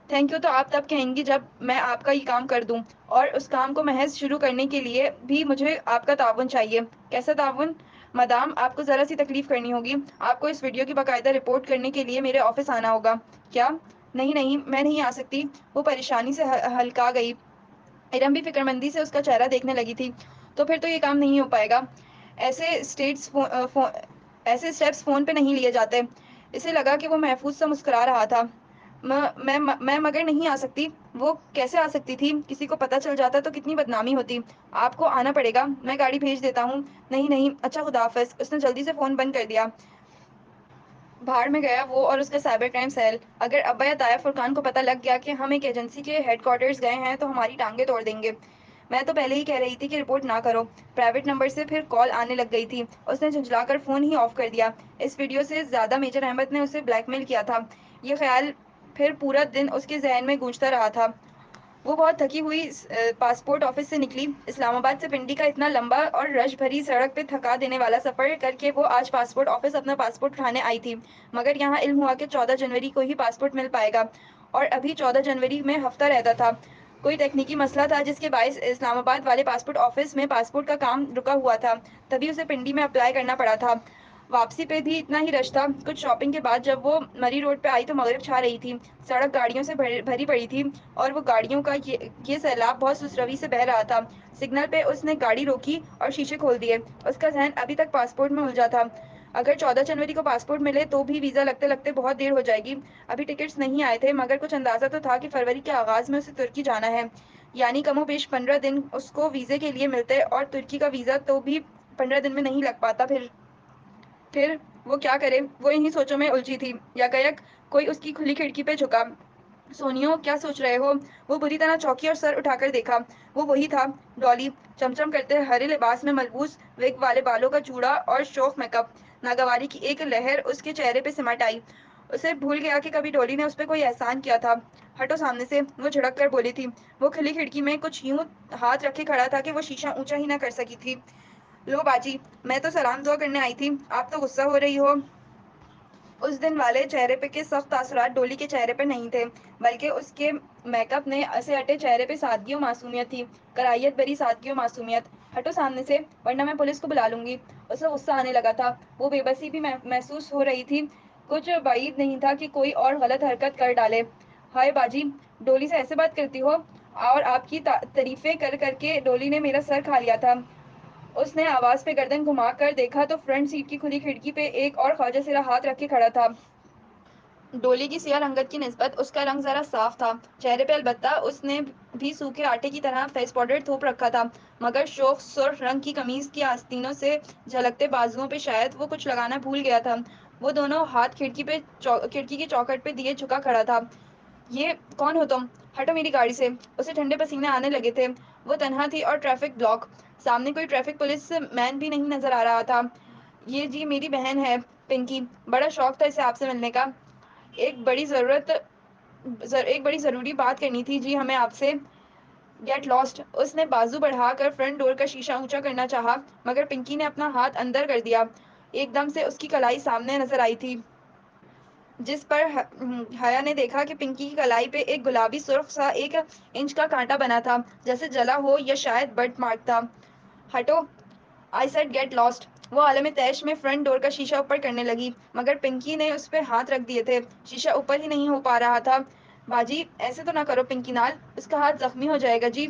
تھینک یو تو آپ تب کہیں گی جب میں آپ کا یہ کام کر دوں، اور اس کام کو محض شروع کرنے کے لیے بھی مجھے آپ کا تعاون چاہیے۔ کیسا تعاون؟ مدام، آپ کو ذرا سی تکلیف کرنی ہوگی، آپ کو اس ویڈیو کی باقاعدہ رپورٹ کرنے کے لیے میرے آفس آنا ہوگا۔ کیا؟ نہیں، میں نہیں آ سکتی، وہ پریشانی سے ہلکا گئی۔ ارم بھی فکرمندی سے اس کا چہرہ دیکھنے لگی تھی۔ تو پھر تو یہ کام نہیں ہو پائے گا، ایسے اسٹیپس فون پہ نہیں لیے جاتے۔ اسے لگا کہ وہ محفوظ سا مسکرا رہا تھا۔ میں مگر نہیں آ سکتی۔ وہ کیسے آ سکتی تھی؟ کسی کو پتہ چل جاتا تو کتنی بدنامی ہوتی۔ آپ کو آنا پڑے گا، میں گاڑی بھیج دیتا ہوں۔ نہیں، اچھا خدا حافظ۔ اس نے جلدی سے فون بند کر دیا۔ بھاڑ میں گیا وہ اور اس کا سائبر کرائم سیل۔ اگر ابا یا طاہر فرقان کو پتہ لگ گیا کہ ہم ایک ایجنسی کے ہیڈ کوارٹرز گئے ہیں تو ہماری ٹانگیں توڑ دیں گے۔ میں تو پہلے ہی کہہ رہی تھی کہ رپورٹ نہ کرو۔ پرائیویٹ نمبر سے پھر کال آنے لگ گئی تھی۔ اس نے جھنجھلا کر فون ہی آف کر دیا۔ اس ویڈیو سے زیادہ میجر احمد نے اسے بلیک میل کیا تھا۔ یہ خیال پھر پورا دن اس کے ذہن میں گونجتا رہا تھا۔ وہ بہت تھکی ہوئی پاسپورٹ آفس سے نکلی۔ اسلام آباد سے پنڈی کا اتنا لمبا اور رش بھری سڑک پہ تھکا دینے والا سفر کر کے وہ آج پاسپورٹ آفس اپنا پاسپورٹ اٹھانے آئی تھی، مگر یہاں علم ہوا کہ 14 جنوری کو ہی پاسپورٹ مل پائے گا، اور ابھی 14 جنوری میں ہفتہ رہتا تھا۔ کوئی تکنیکی مسئلہ تھا جس کے باعث اسلام آباد والے پاسپورٹ آفس میں پاسپورٹ کا کام رکا ہوا تھا، تبھی اسے پنڈی میں اپلائی کرنا پڑا تھا۔ واپسی پہ بھی اتنا ہی رش تھا۔ کچھ شاپنگ کے بعد جب وہ مری روڈ پہ آئی تو مغرب چھا رہی تھی۔ سڑک گاڑیوں سے بھری پڑی تھی اور وہ گاڑیوں کا یہ سیلاب بہت سست روی سے بہہ رہا تھا۔ سگنل پہ اس نے گاڑی روکی اور شیشے کھول دیے۔ اس کا ذہن ابھی تک پاسپورٹ میں الجھا تھا۔ اگر 14 جنوری کو پاسپورٹ ملے تو بھی ویزا لگتے لگتے بہت دیر ہو جائے گی۔ ابھی ٹکٹس نہیں آئے تھے، مگر کچھ اندازہ تو تھا کہ فروری کے آغاز میں اسے ترکی جانا ہے، یعنی کم و بیش 15 دن اس کو ویزے کے لیے ملتے، اور ترکی کا ویزا تو بھی 15 دن میں نہیں لگ پاتا۔ پھر وہ کیا کرے؟ وہ انہی سوچوں میں الجھی تھی۔ یکایک کوئی اس کی کھلی کھڑکی پہ جھکا۔ سونیو، کیا سوچ رہے ہو؟ وہ بری طرح چونکی اور سر اٹھا کر دیکھا۔ وہ وہی تھا، ڈالی، چمچم کرتے ہرے لباس میں ملبوس، وگ والے بالوں کا جوڑا اور شوخ میک اپ۔ ناگواری کی ایک لہر اس کے چہرے پہ سمٹ آئی۔ اسے بھول گیا کہ کبھی ڈولی نے اس پہ کوئی احسان کیا تھا۔ ہٹو سامنے سے، وہ جھڑک کر بولی تھی۔ وہ کھلی کھڑکی میں کچھ یوں ہاتھ رکھے کھڑا تھا کہ وہ شیشہ اونچا ہی نہ کر سکی تھی۔ لو باجی، میں تو سلام دعا کرنے آئی تھی، آپ تو غصہ ہو رہی ہو؟ اس دن والے چہرے پہ کے سخت تاثرات ڈولی کے چہرے پہ نہیں تھے، بلکہ اس کے میک اپ سے ہٹے چہرے پہ سادگی و معصومیت تھی، کراہیت بھری سادگی و معصومیت۔ ہٹو سامنے سے، ورنہ میں پولیس کو بلا لوں گی۔ اسے غصہ آنے لگا تھا۔ وہ بے بسی بھی محسوس ہو رہی تھی۔ کچھ بعید نہیں تھا کہ کوئی اور غلط حرکت کر ڈالے۔ ہائے باجی، ڈولی سے ایسے بات کرتی ہو؟ اور آپ کی تعریفیں کر کر کے ڈولی نے میرا سر کھا لیا تھا۔ اس نے آواز پہ گردن گھما کر دیکھا تو فرنٹ سیٹ کی کھلی کھڑکی پہ ایک اور خواجہ سرا ہاتھ رکھے کھڑا تھا۔ ڈولی کی سیاہ رنگت کی نسبت اس کا رنگ ذرا صاف تھا۔ چہرے پہ البتہ اس نے بھی سوکھے آٹے کی طرح فیس پاؤڈر تھوپ رکھا تھا، مگر شوخ سرخ رنگ کی قمیض کی آستینوں سے جھلکتے بازوؤں پہ شاید وہ کچھ لگانا بھول گیا تھا۔ وہ دونوں ہاتھ کھڑکی کی چوکھٹ پہ دیے جھکا کھڑا تھا۔ یہ کون ہو تم؟ ہٹو میری گاڑی سے۔ اسے ٹھنڈے پسینے آنے لگے تھے۔ وہ تنہا تھی اور ٹریفک بلاک۔ سامنے کوئی ٹریفک پولیس مین بھی نہیں نظر آ رہا تھا۔ یہ جی میری بہن ہے پنکی، بڑا شوق تھا اسے آپ سے ملنے کا۔ ایک بڑی ضروری بات کرنی تھی جی ہمیں آپ سے۔ Get last. اس نے بازو بڑھا کر فرنٹ ڈور کا شیشہ اونچا کرنا چاہا، مگر پنکی نے اپنا ہاتھ اندر کر دیا۔ ایک دم سے اس کی کلائی سامنے نظر آئی تھی، جس پر حیا نے دیکھا کہ پنکی کی کلائی پہ ایک گلابی سرخ سا 1 انچ کا کانٹا بنا تھا، جیسے جلا ہو یا شاید برٹ مارک تھا۔ ہٹو، آئی سیڈ گیٹ لاسٹ۔ وہ عالم تیش میں فرنٹ ڈور کا شیشہ اوپر کرنے لگی، مگر پنکی نے اس پہ ہاتھ رکھ دیے تھے۔ شیشہ اوپر ہی نہیں ہو پا رہا تھا۔ باجی، ایسے تو نہ کرو پنکی نال، اس کا ہاتھ زخمی ہو جائے گا جی۔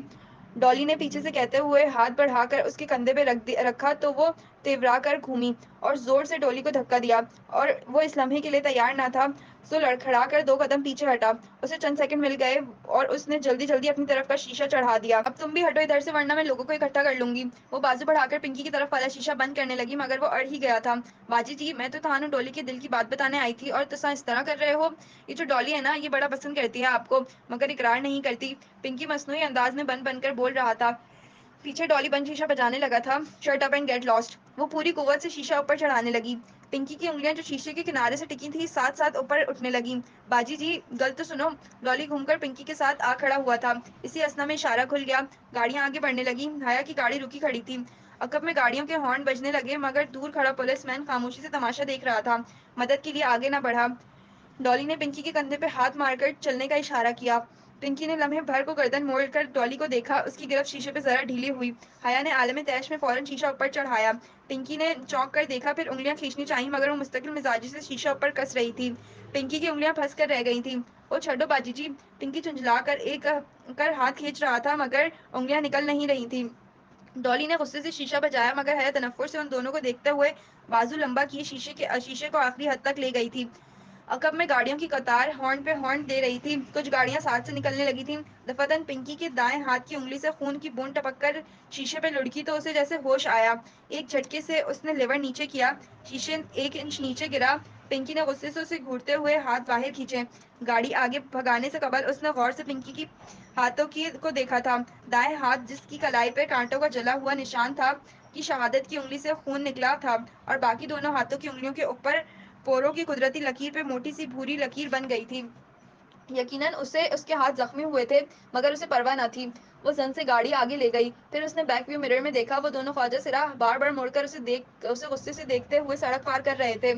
ڈالی نے پیچھے سے کہتے ہوئے ہاتھ بڑھا کر اس کے کندھے پہ رکھا تو وہ تیورا کر گھومی اور زور سے ڈولی کو دھکا دیا، اور وہ اس لمحے کے لیے تیار نہ تھا، سو لڑکھڑا کر 2 قدم پیچھے ہٹا۔ اسے چند سیکنڈ مل گئے اور اس نے جلدی جلدی اپنی طرف کا شیشہ چڑھا دیا۔ اب تم بھی ہٹو ادھر سے، ورنہ میں لوگوں کو اکٹھا کر لوں گی۔ وہ بازو بڑھا کر پنکی کی طرف والا شیشہ بند کرنے لگی، مگر وہ اڑ ہی گیا تھا۔ باجی جی، میں تو تھانوں ڈولی کے دل کی بات بتانے آئی تھی اور تساں اس طرح کر رہے ہو۔ یہ جو ڈولی ہے نا، یہ بڑا پسند کرتی ہے آپ کو، مگر اقرار نہیں کرتی۔ پنکی مصنوعی انداز میں بن کر بول رہا تھا۔ پیچھے ڈالی بند شیشہ بجانے لگا تھا۔ Shut up and get lost. وہ پوری قوت سے شیشہ اوپر چڑھانے لگی۔ پنکی کی انگلیاں جو شیشے کے کنارے سے ٹکی تھیں، ساتھ ساتھ اوپر اٹھنے لگیں۔ باجی جی، گل تو سنو۔ ڈالی گھوم کر پنکی کے ساتھ آ کھڑا ہوا تھا۔ اسی اثنا میں اشارہ کھل گیا۔ گاڑیاں آگے بڑھنے لگیں۔ حیا کی گاڑی رکی کھڑی تھی۔ عقب میں گاڑیوں کے ہارن بجنے لگے، مگر دور کھڑا پولیس مین خاموشی سے تماشا دیکھ رہا تھا، مدد کے لیے آگے نہ بڑھا۔ ڈالی نے پنکی کے کندھے پہ ہاتھ مار کر چلنے کا اشارہ کیا۔ پنکی نے لمحے بھر کو گردن موڑ کر ڈالی کو دیکھا۔ اس کی گرفت شیشے پہ ذرا ڈھیلی ہوئی۔ حیا نے عالم تیش میں فوراً شیشہ اوپر چڑھایا۔ پنکی نے چونک کر دیکھا، پھر انگلیاں کھینچنی چاہییں، مگر وہ مستقل مزاجی سے شیشہ اوپر کس رہی تھی۔ پنکی کی انگلیاں پھنس کر رہ گئی تھیں۔ او چھڈو باجی جی۔ پنکی جھنجھلا کر ہاتھ کھینچ رہا تھا، مگر انگلیاں نکل نہیں رہی تھیں۔ ڈالی نے غصے سے شیشہ بجایا، مگر حیا تنفر سے ان دونوں کو دیکھتے ہوئے بازو لمبا کیے شیشے کو آخری حد تک لے گئی تھی۔ عقب میں گاڑیوں کی قطار ہارن پہ ہارن دے رہی تھی۔ کچھ گاڑیاں ساتھ سے نکلنے لگی تھیں۔ دفعتاً پنکی کے دائیں ہاتھ کی انگلی سے خون کی بوند ٹپک کر شیشے پہ لڑکی تو اسے جیسے ہوش آیا۔ ایک جھٹکے سے اس نے لیور نیچے کیا، شیشہ 1 انچ نیچے گرا۔ پنکی نے غصے سے اسے گھورتے ہوئے ہاتھ باہر کھینچے۔ گاڑی آگے بھگانے سے قبل اس نے غور سے پنکی کی ہاتھوں کو دیکھا تھا۔ دائیں ہاتھ، جس کی کلائی پہ کانٹوں کا جلا ہوا نشان تھا، کی شہادت کی انگلی سے خون نکلا تھا، اور باقی دونوں ہاتھوں کی انگلیوں کے اوپر پوروں کی قدرتی لکیر پہ موٹی سی بھوری لکیر بن گئی تھی۔ یقیناً اسے اس کے ہاتھ زخمی ہوئے تھے مگر اسے پرواہ نہ تھی. وہ زن سے گاڑی آگے لے گئی. پھر اس نے بیک ویو مرر میں دیکھا وہ دونوں خواجہ سرا بار بار مڑ کر اسے غصے سے دیکھتے ہوئے سڑک پار کر رہے تھے.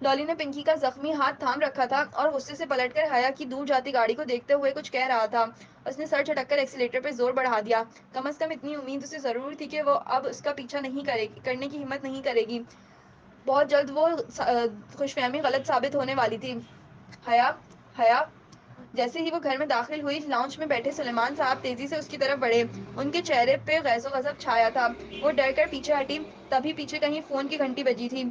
ڈالی نے پنکی کا زخمی ہاتھ تھام رکھا تھا اور غصے سے پلٹ کر حیا کی دور جاتی گاڑی کو دیکھتے ہوئے کچھ کہہ رہا تھا. اس نے سر جھٹک کر ایکسیلیٹر پہ زور بڑھا دیا. کم از کم اتنی امید اسے ضرور تھی کہ وہ اب اس کا پیچھا نہیں کرنے کی ہمت نہیں کرے گی. بہت جلد وہ خوش فہمی غلط ثابت ہونے والی تھی. حیا حیا جیسے ہی وہ گھر میں داخل ہوئی لاؤنج میں بیٹھے سلیمان صاحب تیزی سے اس کی طرف بڑھے. ان کے چہرے پہ غیظ و غضب چھایا تھا. وہ ڈر کر پیچھے ہٹی. تبھی پیچھے کہیں فون کی گھنٹی بجی تھی.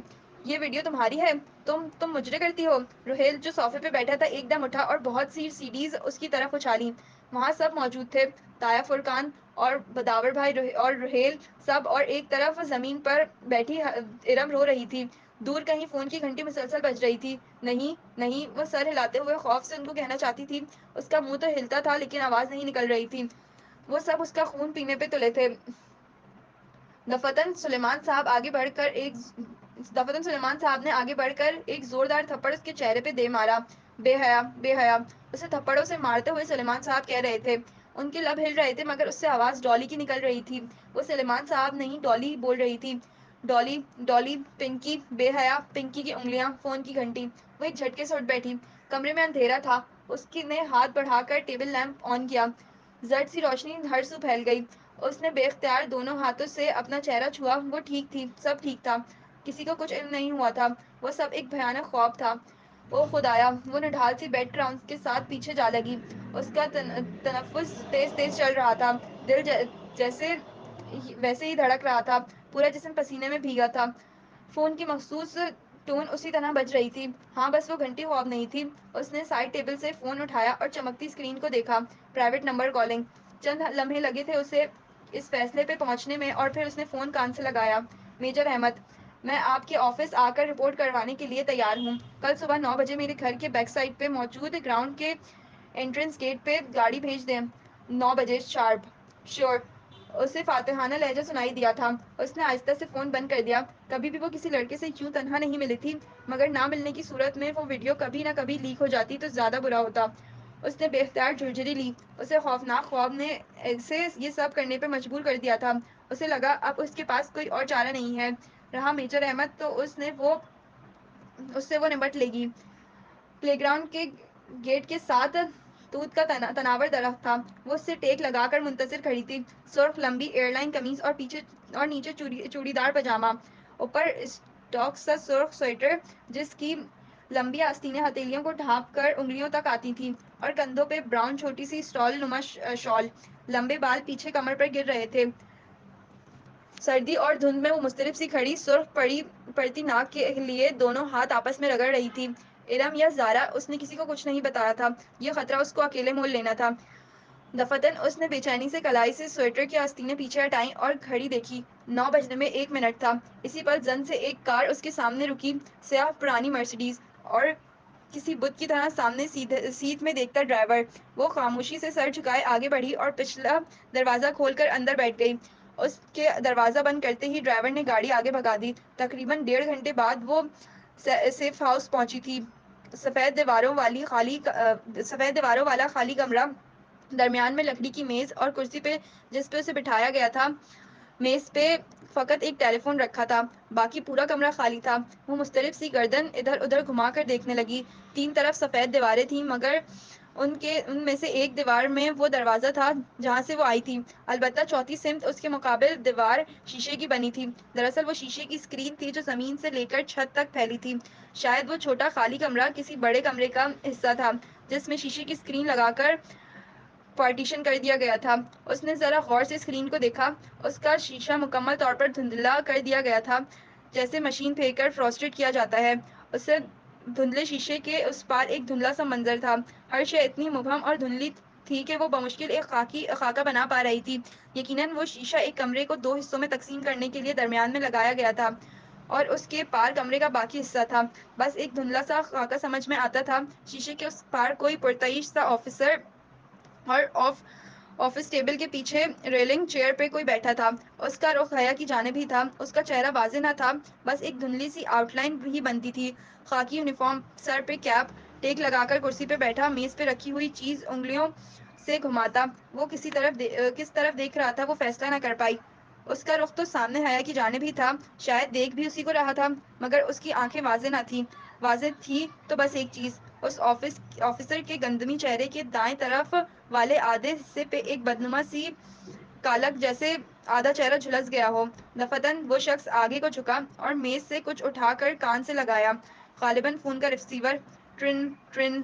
یہ ویڈیو تمہاری ہے؟ تم مجرے کرتی ہو؟ روہیل جو صوفے پہ بیٹھا تھا ایک دم اٹھا اور بہت سی سیڈیز اس کی طرف اچھالی. وہاں سب موجود تھے. تایا فرقان اور بداور بھائی اور روہیل سب اور ایک طرف زمین پر بیٹھی ارم رو رہی تھی. دور کہیں فون کی گھنٹی مسلسل بج رہی تھی. نہیں نہیں وہ سر ہلاتے ہوئے خوف سے ان کو کہنا چاہتی تھی. اس کا منہ تو ہلتا تھا لیکن آواز نہیں نکل رہی تھی. وہ سب اس کا خون پینے پہ تلے تھے. دفتن سلیمان صاحب نے آگے بڑھ کر ایک زوردار تھپڑ اس کے چہرے پہ دے مارا. بے حیا بے حیا اسے تھپڑوں سے مارتے ہوئے سلیمان صاحب کہہ رہے تھے. ان کے لب ہل رہے تھے مگر اس سے آواز ڈالی کی نکل رہی تھی. وہ سلیمان صاحب نہیں ڈالی بول رہی تھی. ڈالی ڈالی پنکی بے حیا پنکی کی انگلیاں فون کی گھنٹی. وہ ایک جھٹکے سے اٹھ بیٹھی. کمرے میں اندھیرا تھا. اس نے ہاتھ بڑھا کر ٹیبل لیمپ آن کیا. زرد سی روشنی ہر سو پھیل گئی. اس نے بے اختیار دونوں ہاتھوں سے اپنا چہرہ چھوا. وہ ٹھیک تھی. سب ٹھیک تھا. کسی کو کچھ علم نہیں ہوا تھا. وہ سب ایک بھیانک خواب تھا. او خدایا وہ نڈھال سی بیڈ ٹراؤنس کے ساتھ پیچھے جا لگی. اس کا تنفس تیز تیز چل رہا تھا. دل جیسے ویسے ہی دھڑک رہا تھا. پورا جسم پسینے میں بھیگا تھا. فون کی مخصوص ٹون اسی طرح بج رہی تھی. ہاں بس وہ گھنٹی خواب نہیں تھی. اس نے سائڈ ٹیبل سے فون اٹھایا اور چمکتی اسکرین کو دیکھا. Private number calling. چند لمحے لگے تھے اسے اس فیصلے پہ پہنچنے میں اور پھر اس نے فون کان سے لگایا. میجر احمد میں آپ کے آفس آ کر رپورٹ کروانے کے لیے تیار ہوں. کل صبح 9 بجے میرے گھر کے بیک سائڈ پہ موجود گراؤنڈ کے انٹرنس گیٹ پہ گاڑی بھیج دیں. 9 بجے شارپ. شیور. اسے فاتحانہ لہجہ سنائی دیا تھا. اس نے آہستہ سے فون بند کر دیا. کبھی بھی وہ کسی لڑکے سے یوں تنہا نہیں ملی تھی مگر نہ ملنے کی صورت میں وہ ویڈیو کبھی نہ کبھی لیک ہو جاتی تو زیادہ برا ہوتا. اس نے بے اختیار جھرجھری لی. اسے خوفناک خواب نے اسے یہ سب کرنے پہ مجبور کر دیا تھا. اسے لگا اب اس کے پاس کوئی اور چارہ نہیں ہے. رہا میجر احمد تو اس سے وہ نمٹ لے گی. پلے گراؤنڈ کے گیٹ کے ساتھ توت کا تناور درخت تھا. وہ اس سے ٹیک لگا کر منتظر کھڑی تھی. سرخ لمبی ایئر لائن قمیض اور نیچے چوڑی دار پاجامہ. اوپر اسٹاک سا سرخ سویٹر جس کی لمبی آستینیں ہتھیلیوں کو ڈھانپ کر انگلیوں تک آتی تھیں اور کندھوں پہ براؤن چھوٹی سی اسٹال نما شال. لمبے بال پیچھے کمر پر گر رہے تھے. سردی اور دھند میں وہ مضطرب سی کھڑی سرخ پڑتی ناک کے لیے دونوں ہاتھ آپس میں رگڑ رہی تھی. ارم یا زارا اس نے کسی کو کچھ نہیں بتایا تھا. یہ خطرہ اس کو اکیلے مول لینا تھا. دفتن اس نے بے چینی سے کلائی سے سویٹر کی آستینیں پیچھے ہٹائیں اور گھڑی دیکھی. 9 بجنے میں 1 منٹ تھا. اسی پل زن سے ایک کار اس کے سامنے رکی. سیاہ پرانی مرسیڈیز اور کسی بت کی طرح سامنے سیٹ میں دیکھتا ڈرائیور. وہ خاموشی سے سر جھکائے آگے بڑھی اور پچھلا دروازہ کھول کر اندر بیٹھ گئی. اس کے دروازہ بند کرتے ہی ڈرائیور نے گاڑی آگے بھگا دی. تقریباً 1.5 گھنٹے بعد وہ سیف ہاؤس پہنچی تھی. سفید دیواروں والا خالی کمرہ. درمیان میں لکڑی کی میز اور کرسی پہ جس پہ اسے بٹھایا گیا تھا. میز پہ فقط ایک ٹیلی فون رکھا تھا. باقی پورا کمرہ خالی تھا. وہ مضطرب سی گردن ادھر ادھر گھما کر دیکھنے لگی. 3 طرف سفید دیواریں تھیں مگر ان میں سے ایک دیوار میں وہ دروازہ تھا جہاں سے وہ آئی تھی. البتہ چوتھی سمت اس کے مقابل دیوار شیشے کی بنی تھی. دراصل وہ شیشے کی اسکرین تھی جو زمین سے لے کر چھت تک پھیلی تھی. شاید وہ چھوٹا خالی کمرہ کسی بڑے کمرے کا حصہ تھا جس میں شیشے کی اسکرین لگا کر پارٹیشن کر دیا گیا تھا. اس نے ذرا غور سے اسکرین کو دیکھا. اس کا شیشہ مکمل طور پر دھندلا کر دیا گیا تھا جیسے مشین پھینک کر فروسٹڈ کیا جاتا ہے. اسے دھندلے شیشے کے اس پار ایک دھندلا سا منظر تھا. ہر شے اتنی مبہم اور دھندلی تھی کہ وہ بمشکل ایک خاکہ بنا پا رہی تھی. یقیناً وہ شیشہ ایک کمرے کو 2 حصوں میں تقسیم کرنے کے لیے درمیان میں لگایا گیا تھا اور اس کے پار کمرے کا باقی حصہ تھا. بس ایک دھندلا سا خاکہ سمجھ میں آتا تھا. شیشے کے اس پار کوئی پرتعیش سا آفیسر اور آفس ٹیبل کے پیچھے ریلنگ چیئر پہ کوئی بیٹھا تھا. اس کا رخ حیا کی جانب ہی تھا. اس کا چہرہ واضح نہ تھا. بس ایک دھندلی سی آؤٹ لائن ہی بنتی تھی. خاکی یونیفارم سر پہ کیپ ٹیک لگا کر کرسی پہ بیٹھا، میز پہ رکھی ہوئی چیز انگلیوں سے گھماتا۔ وہ کس طرف دیکھ رہا تھا وہ فیصلہ نہ کر پائی۔ اس کا رخ تو سامنے حیا کی جانب ہی تھا، شاید دیکھ بھی اسی کو رہا تھا، مگر اس کی آنکھیں واضح نہ تھیں۔ واضح تھی تو بس ایک چیز، اس آفیسر کے گندمی چہرے کے دائیں طرف والے آدھے حصے پہ ایک بدنما سی کالک جیسے آدھا چہرہ جھلس گیا ہو۔ دفعتاً وہ شخص آگے کو جھکا اور میز سے کچھ اٹھا کر کان سے لگایا، غالباً فون کا ریسیور۔ ٹرن ٹرن،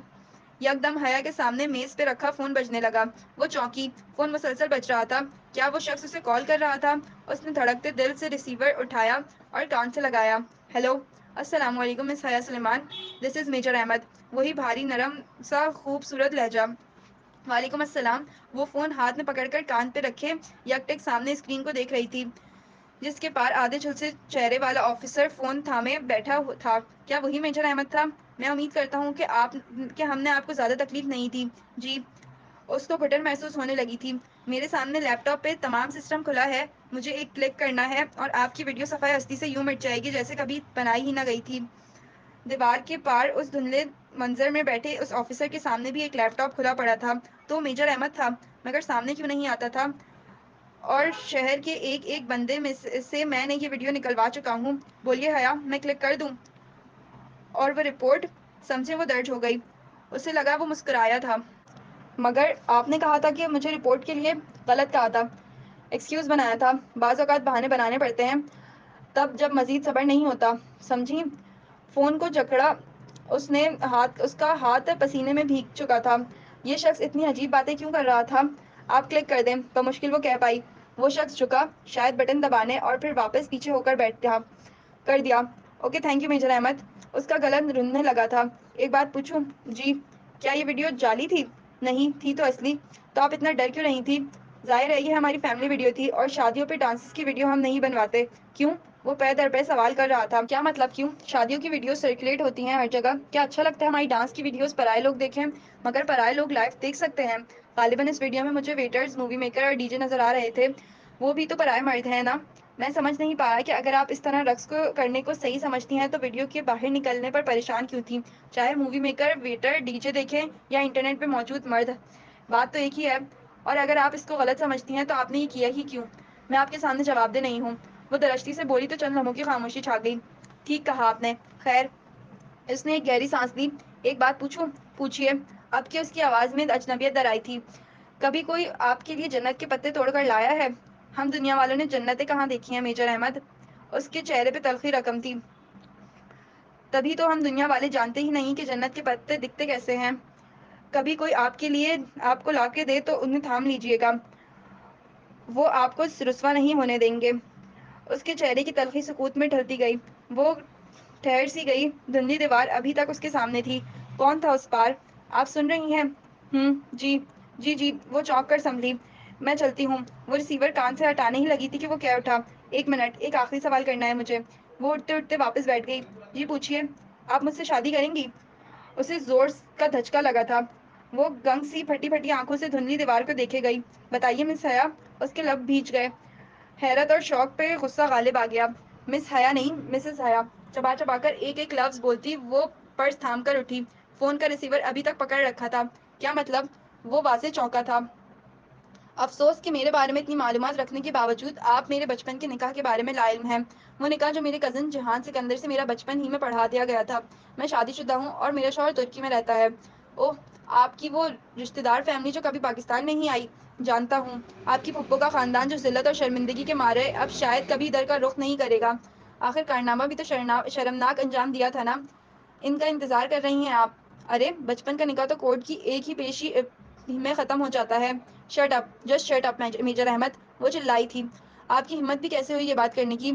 یکدم حیا کے سامنے میز پہ رکھا فون بجنے لگا۔ وہ چونکی، فون مسلسل بج رہا تھا۔ کیا وہ شخص اسے کال کر رہا تھا؟ اس نے دھڑکتے دل سے ریسیور اٹھایا اور کان سے لگایا۔ ہیلو، السلام علیکم مس حیا سلیمان، دس از میجر احمد۔ وہی بھاری نرم سا خوبصورت لہجہ۔ وعلیکم السلام۔ وہ فون ہاتھ میں پکڑ کر کان پہ رکھے یک ٹک سامنے اسکرین کو دیکھ رہی تھی، جس کے پار آدھے جھلسے چہرے والا آفیسر فون تھامے بیٹھا تھا۔ کیا وہی میجر احمد تھا؟ میں امید کرتا ہوں کہ ہم نے آپ کو زیادہ تکلیف نہیں دی۔ جی۔ اس کو گھٹن محسوس ہونے لگی تھی۔ میرے سامنے لیپ ٹاپ پہ تمام سسٹم کھلا ہے، مجھے ایک کلک کرنا ہے اور آپ کی ویڈیو صفحہ ہستی سے یوں مٹ جائے گی جیسے کبھی بنائی ہی نہ گئی تھی۔ دیوار کے پار اس دھندلے منظر میں بیٹھے اس آفیسر کے سامنے بھی ایک لیپ ٹاپ کھلا پڑا تھا۔ تو میجر احمد تھا، مگر سامنے کیوں نہیں آتا تھا؟ اور شہر کے ایک ایک بندے میں سے میں نے یہ ویڈیو نکلوا چکا ہوں۔ بولیے حیا، میں کلک کر دوں؟ اور وہ رپورٹ؟ سمجھے وہ درج ہو گئی۔ اسے لگا وہ مسکرایا تھا۔ مگر آپ نے کہا تھا کہ مجھے رپورٹ کے لیے غلط کہا تھا، ایکسکیوز بنایا تھا۔ بعض اوقات بہانے بنانے پڑتے ہیں، تب جب مزید صبر نہیں ہوتا، سمجھی؟ فون کو جکڑا اس کا ہاتھ پسینے میں بھیگ چکا تھا۔ یہ شخص اتنی عجیب باتیں کیوں کر رہا تھا؟ آپ کلک کر دیں، بمشکل وہ کہہ پائی۔ وہ شخص جھکا، شاید بٹن دبانے، اور پھر واپس پیچھے ہو کر بیٹھا۔ کر دیا۔ Okay, thank you major Ahmed. اس کا گلا روننے لگا تھا۔ ایک بات پوچھوں؟ جی۔ کیا یہ ویڈیو جعلی تھی؟ نہیں تھی تو اصلی۔ تو آپ اتنا ڈر کیوں رہی تھی؟ ظاہر ہے یہ ہماری فیملی ویڈیو تھی اور شادیوں پہ ڈانسز کی ویڈیو ہم نہیں بنواتے۔ کیوں؟ وہ پے در پے سوال کر رہا تھا۔ کیا مطلب کیوں؟ شادیوں کی ویڈیوز سرکولیٹ ہوتی ہیں ہر جگہ، کیا اچھا لگتا ہے ہماری ڈانس کی ویڈیوز پرائے لوگ دیکھیں؟ مگر پرائے لوگ لائیو دیکھ سکتے ہیں۔ غالباً اس ویڈیو میں مجھے ویٹرز، مووی میکر اور ڈی جے نظر آ رہے تھے، وہ بھی تو پرائے مرد ہیں نا؟ میں سمجھ نہیں پایا کہ اگر آپ اس طرح رقص کرنے کو صحیح سمجھتی ہیں تو ویڈیو کے باہر نکلنے پر پریشان کیوں تھیں، چاہے movie maker, waiter, DJ دیکھیں یا انٹرنیٹ پہ موجود مرد، بات تو ایک ہی ہے۔ اور اگر آپ اس کو غلط سمجھتی ہیں تو آپ نے یہ کیا ہی کیوں؟ میں آپ کے سامنے جواب دہ نہیں ہوں، وہ درشتی سے بولی تو چند لمحوں کی خاموشی چھا گئی۔ ٹھیک کہا آپ نے، خیر۔ اس نے ایک گہری سانس لی۔ ایک بات پوچھوں؟ پوچھیے۔ اب کہ اس کی آواز میں اجنبیت در آئی تھی۔ کبھی کوئی آپ کے لیے جنت کے پتے توڑ کر لایا ہے؟ ہم دنیا والوں نے جنتیں کہاں دیکھی ہیں میجر احمد؟ اس کے چہرے پہ تلخی رقم تھی۔ تبھی تو ہم دنیا والے جانتے ہی نہیں کہ جنت کے پتے دکھتے کیسے ہیں۔ کبھی کوئی آپ کو لا کے دے تو انہیں تھام لیجیے گا، وہ آپ کو رسوا نہیں ہونے دیں گے۔ اس کے چہرے کی تلخی سکوت میں ڈھلتی گئی۔ وہ ٹھہر سی گئی۔ دھندلی دیوار ابھی تک اس کے سامنے تھی۔ کون تھا اس پار؟ آپ سن رہی ہیں؟ جی جی جی، وہ چونک کر سنبھلی۔ میں چلتی ہوں۔ وہ ریسیور کان سے ہٹانے ہی لگی تھی کہ وہ کہہ اٹھا، ایک منٹ، ایک آخری سوال کرنا ہے مجھے۔ وہ اٹھتے اٹھتے واپس بیٹھ گئی۔ جی پوچھیے۔ آپ مجھ سے شادی کریں گی؟ اسے زور کا دھچکا لگا تھا۔ وہ گنگ سی پھٹی پھٹی آنکھوں سے دھندلی دیوار کو دیکھے گئی۔ بتائیے مس حیا۔ اس کے لب بھیج گئے۔ حیرت اور شوق پہ غصہ غالب آ گیا۔ مس حیا نہیں، مسز حیا۔ چبا چبا کر ایک ایک لفظ بولتی وہ پرس تھام کر اٹھی۔ فون کا ریسیور ابھی تک پکڑ رکھا تھا۔ کیا مطلب؟ وہ واضح چونکا تھا۔ افسوس کہ میرے بارے میں اتنی معلومات رکھنے کے باوجود آپ میرے بچپن کے نکاح کے بارے میں لا علم ہیں۔ وہ نکاح جو میرے کزن جہان سکندر سے میرا بچپن ہی میں پڑھا دیا گیا تھا۔ میں شادی شدہ ہوں اور میرا شوہر ترکی میں رہتا ہے۔ اوہ، آپ کی وہ رشتہ دار فیملی جو کبھی پاکستان نہیں آئی؟ جانتا ہوں۔ آپ کی پھپھو کا خاندان جو ذلت اور شرمندگی کے مارے اب شاید کبھی ادھر کا رخ نہیں کرے گا۔ آخر کارنامہ بھی تو شرمناک انجام دیا تھا نا؟ ان کا انتظار کر رہی ہیں آپ؟ ارے بچپن کا نکاح تو کورٹ کی ایک ہی پیشی میں ختم ہو جاتا ہے۔ Shut up, just shut up major Ahmed, وہ چلائی تھی۔ آپ کی ہمت بھی کیسے ہوئی یہ بات کرنے کی؟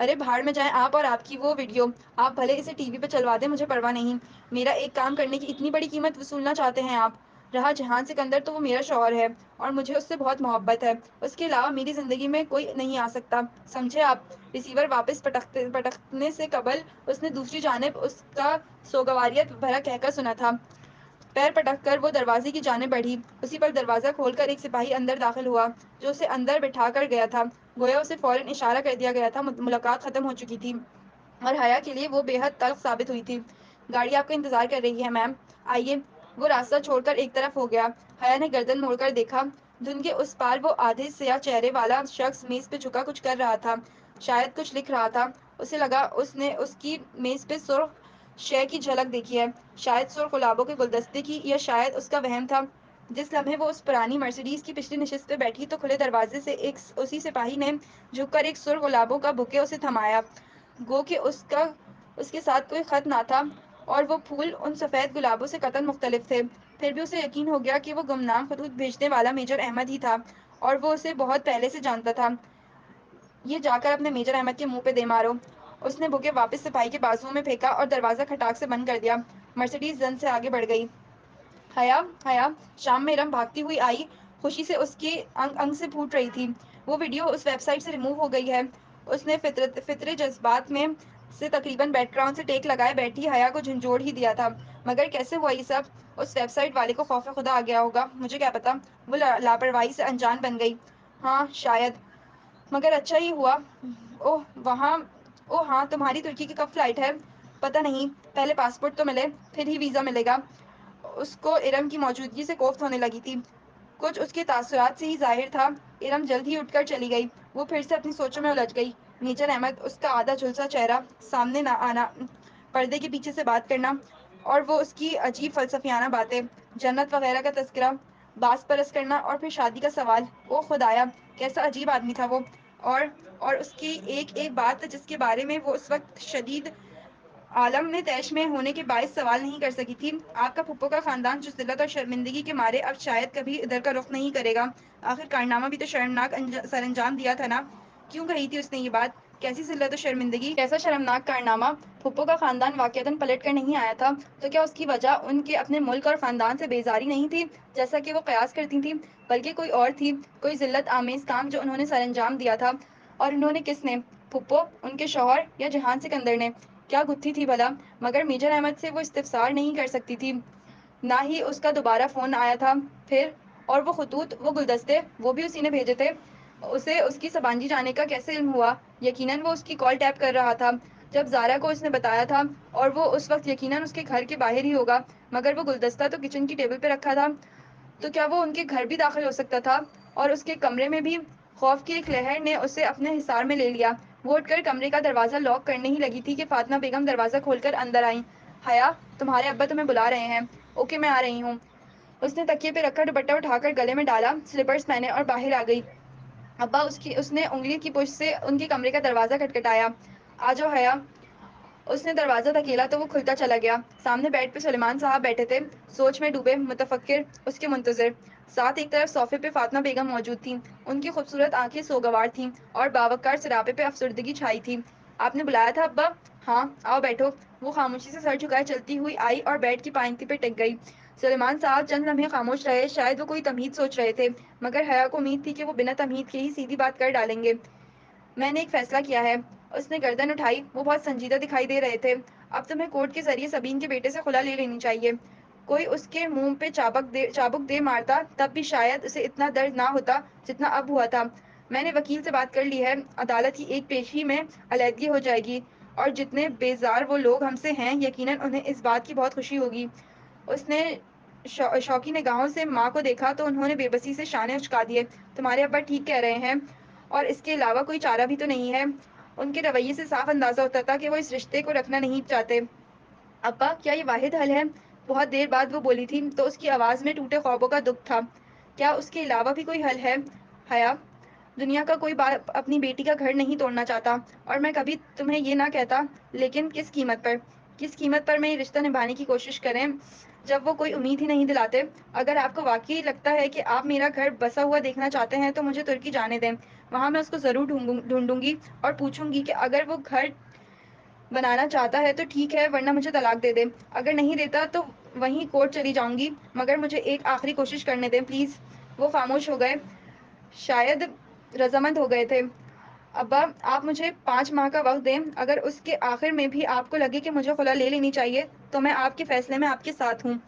ارے بھاڑ میں جائیں آپ اور آپ کی وہ ویڈیو، آپ بھلے اسے ٹی وی پہ چلوا دیں، مجھے پرواہ نہیں۔ میرا ایک کام کرنے کی اتنی بڑی قیمت وصولنا چاہتے ہیں آپ؟ رہا جہان سکندر تو وہ میرا شوہر ہے اور مجھے اس سے بہت محبت ہے، اس کے علاوہ میری زندگی میں کوئی نہیں آ سکتا، سمجھے آپ؟ ریسیور واپس پٹکنے سے قبل اس نے دوسری جانب اس کا سوگواریت بھرا کہکہ سنا تھا۔ پیر پٹک کر وہ دروازے کی جانب بڑھی۔ اسی پر دروازہ کھول کر ایک سپاہی اندر داخل ہوا جو اسے اندر بٹھا کر گیا تھا، گویا اسے فوراً اشارہ کر دیا گیا تھا۔ ملاقات ختم ہو چکی تھی اور حیا کے لیے وہ بے حد تلخ ثابت ہوئی تھی۔ گاڑی آپ کا انتظار کر رہی ہے میم، آئیے۔ وہ راستہ چھوڑ کر ایک طرف ہو گیا۔ حیا نے گردن موڑ کر دیکھا۔ دھند کے اس پار وہ آدھے سیاہ چہرے والا شخص میز پہ جھکا کچھ کر رہا تھا، شاید کچھ لکھ رہا تھا۔ اسے لگا اس نے اس کی میز پہ سرخ شے کی جھلک دیکھی ہے، شاید سرخ گلابوں کے گلدستے کی، یا شاید اس کا وہم تھا۔ جس لمحے وہ اس پرانی مرسیڈیز کی پچھلی نشست پہ بیٹھی تو کھلے دروازے سے اسی سپاہی نے جھک کر ایک سرخ گلابوں کا بکے اسے تھمایا، گو کہ اس کے ساتھ کوئی خط نہ تھا اور وہ پھول ان سفید گلابوں سے قطعاً مختلف تھے۔ پھر بھی اسے یقین ہو گیا کہ وہ گمنام خطوط بھیجنے والا میجر احمد ہی تھا، اور وہ اسے بہت پہلے سے جانتا تھا۔ یہ جا کر اپنے میجر احمد کے منہ پہ دے مارو۔ اس نے بکے واپس سپاہی کے بازوؤں میں پھینکا اور دروازہ کھٹاک سے بند کر دیا۔ مرسیڈیز زن سے آگے بڑھ گئی۔ حیا شام میں ارم بھاگتی ہوئی آئی، خوشی سے اس کے انگ انگ سے پھوٹ رہی تھی۔ وہ ویڈیو اس ویب سائٹ سے ریموو ہو گئی ہے۔ اس نے فطرے جذبات میں سے تقریباً بیک گراؤنڈ سے ٹیک لگائے بیٹھی حیا کو جھنجھوڑ ہی دیا تھا۔ مگر کیسے ہوا یہ سب؟ اس ویب سائٹ والے کو خوف خدا آ گیا ہوگا، مجھے کیا پتا۔ وہ لاپرواہی سے انجان بن گئی۔ ہاں شاید، مگر اچھا ہی ہوا۔ اوہ ہاں، تمہاری ترکی کی کب فلائٹ ہے؟ پتہ نہیں، پہلے پاسپورٹ تو ملے، پھر ہی ویزا ملے گا۔ اس کو ارم کی موجودگی سے کوفت ہونے لگی تھی، کچھ اس کے تاثرات سے ہی ظاہر تھا۔ ارم جلد ہی اٹھ کر چلی گئی۔ وہ پھر سے اپنی سوچوں میں الجھ گئی۔ میجر احمد، اس کا آدھا جھلسا چہرہ، سامنے نہ آنا، پردے کے پیچھے سے بات کرنا، اور وہ اس کی عجیب فلسفیانہ باتیں، جنت وغیرہ کا تذکرہ، باز پرست کرنا، اور پھر شادی کا سوال۔ اوہ خدایا، کیسا عجیب آدمی تھا وہ! اور اس کی ایک ایک بات جس کے بارے میں وہ اس وقت شدید عالم میں طیش میں ہونے کے باعث سوال نہیں کر سکی تھی۔ آپ کا پھپھو کا خاندان جو ذلت اور شرمندگی کے مارے اب شاید کبھی ادھر کا رخ نہیں کرے گا، آخر کارنامہ بھی تو شرمناک سر انجام دیا تھا نا؟ کیوں کہی تھی اس نے یہ بات؟ کیسی ذلت و شرمندگی؟ کیسا شرمناک کارنامہ؟ پھپھو کا خاندان واقعتاً پلٹ کر نہیں آیا تھا تو کیا اس کی وجہ ان کے اپنے ملک اور خاندان سے بیزاری نہیں تھی جیسا کہ وہ قیاس کرتی تھیں، بلکہ کوئی اور تھی، کوئی ذلت آمیز کام جو انہوں نے سر انجام دیا تھا؟ اور انہوں نے کس نے؟ پھپھو، ان کے شوہر، یا جہان سکندر نے؟ کیا گتھی تھی بھلا؟ مگر میجر احمد سے وہ استفسار نہیں کر سکتی تھی، نہ ہی اس کا دوبارہ فون آیا تھا پھر۔ اور وہ خطوط، وہ گلدستے، وہ بھی اسی نے بھیجے تھے؟ اسے اس کی سبانجی جانے کا کیسے علم ہوا؟ یقیناً وہ اس کی کال ٹیپ کر رہا تھا جب زارا کو اس نے بتایا تھا، اور وہ اس وقت یقیناً اس کے گھر کے باہر ہی ہوگا۔ مگر وہ گلدستہ تو کچن کی ٹیبل پہ رکھا تھا، تو کیا وہ ان کے گھر بھی داخل ہو سکتا تھا؟ اور اس کے کمرے میں بھی؟ خوف کی ایک لہر نے اسے اپنے حصار میں لے لیا۔ وہ اٹھ کر کمرے کا دروازہ لاک کرنے ہی لگی تھی کہ فاطمہ بیگم دروازہ کھول کر اندر آئیں۔ حیا، تمہارے ابا تمہیں بلا رہے ہیں۔ اوکے، میں آ رہی ہوں۔ اس نے تکیے پہ رکھا دوپٹہ اٹھا کر گلے میں ڈالا، سلیپرز پہنے اور باہر آ گئی۔ ابا، اس نے انگلی کی پشت سے ان کے کمرے کا دروازہ کھٹکھٹایا۔ آ جاؤ حیا۔ اس نے دروازہ دھکیلا تو وہ کھلتا چلا گیا۔ سامنے بیڈ پہ سلیمان صاحب بیٹھے تھے، سوچ میں ڈوبے، متفکر، اس کے منتظر۔ ساتھ ایک طرف صوفے پہ فاطمہ بیگم موجود تھیں، ان کی خوبصورت آنکھیں سوگوار تھیں اور باوقار سراپے پہ افسردگی چھائی تھی۔ آپ نے بلایا تھا ابا؟ ہاں، آؤ بیٹھو۔ وہ خاموشی سے سر جھکائے چلتی ہوئی آئی اور بیڈ کی پائنتی پہ ٹک گئی۔ سلیمان صاحب چند لمحے خاموش رہے، شاید وہ کوئی تمہید سوچ رہے تھے، مگر حیا کو امید تھی کہ وہ بنا تمہید کے ہی سیدھی بات کر ڈالیں گے۔ میں نے ایک فیصلہ کیا ہے۔ اس نے گردن اٹھائی، وہ بہت سنجیدہ دکھائی دے رہے تھے۔ اب تمہیں کورٹ کے ذریعے سبین کے بیٹے سے خلا لے لینی چاہیے۔ کوئی اس کے منہ پہ چابک دے مارتا تب بھی شاید اسے اتنا درد نہ ہوتا جتنا اب ہوا تھا۔ میں نے وکیل سے بات کر لی ہے، عدالت کی ایک پیشی میں علیحدگی ہو جائے گی، اور جتنے بیزار وہ لوگ ہم سے ہیں، یقیناً انہیں اس بات کی بہت خوشی ہوگی۔ اس نے شوقی نگاہوں سے ماں کو دیکھا تو انہوں نے بے بسی سے شانے اچکا دیے۔ تمہارے ابا ٹھیک کہہ رہے ہیں، اور اس کے علاوہ کوئی چارہ بھی تو نہیں ہے۔ ان کے رویے سے صاف اندازہ ہوتا تھا کہ وہ اس رشتے کو رکھنا نہیں چاہتے۔ ابا، کیا یہ واحد حل ہے؟ بہت دیر بعد وہ بولی تھی تو اس کی آواز میں ٹوٹے خوابوں کا دکھ تھا۔ کیا اس کے علاوہ بھی کوئی حل ہے؟ حیا، دنیا کا کوئی باپ اپنی بیٹی کا گھر نہیں توڑنا چاہتا، اور میں کبھی تمہیں یہ نہ کہتا، لیکن کس قیمت پر؟ کس قیمت پر میں یہ رشتہ نبھانے کی کوشش کریں جب وہ کوئی امید ہی نہیں دلاتے؟ اگر آپ کو واقعی لگتا ہے کہ آپ میرا گھر بسا ہوا دیکھنا چاہتے ہیں تو مجھے ترکی جانے دیں، وہاں میں اس کو ضرور ڈھونڈوں گی اور پوچھوں گی کہ اگر وہ گھر بنانا چاہتا ہے تو ٹھیک ہے، ورنہ مجھے طلاق دے دے۔ اگر نہیں دیتا تو وہیں کورٹ چلی جاؤں گی، مگر مجھے ایک آخری کوشش کرنے دیں پلیز۔ وہ خاموش ہو گئے، شاید رضامند ہو گئے تھے۔ ابا، آپ مجھے 5 ماہ کا وقت دیں، اگر اس کے آخر میں بھی آپ کو لگے کہ مجھے خلا لے لینی چاہیے تو میں آپ کے فیصلے میں آپ کے ساتھ ہوں۔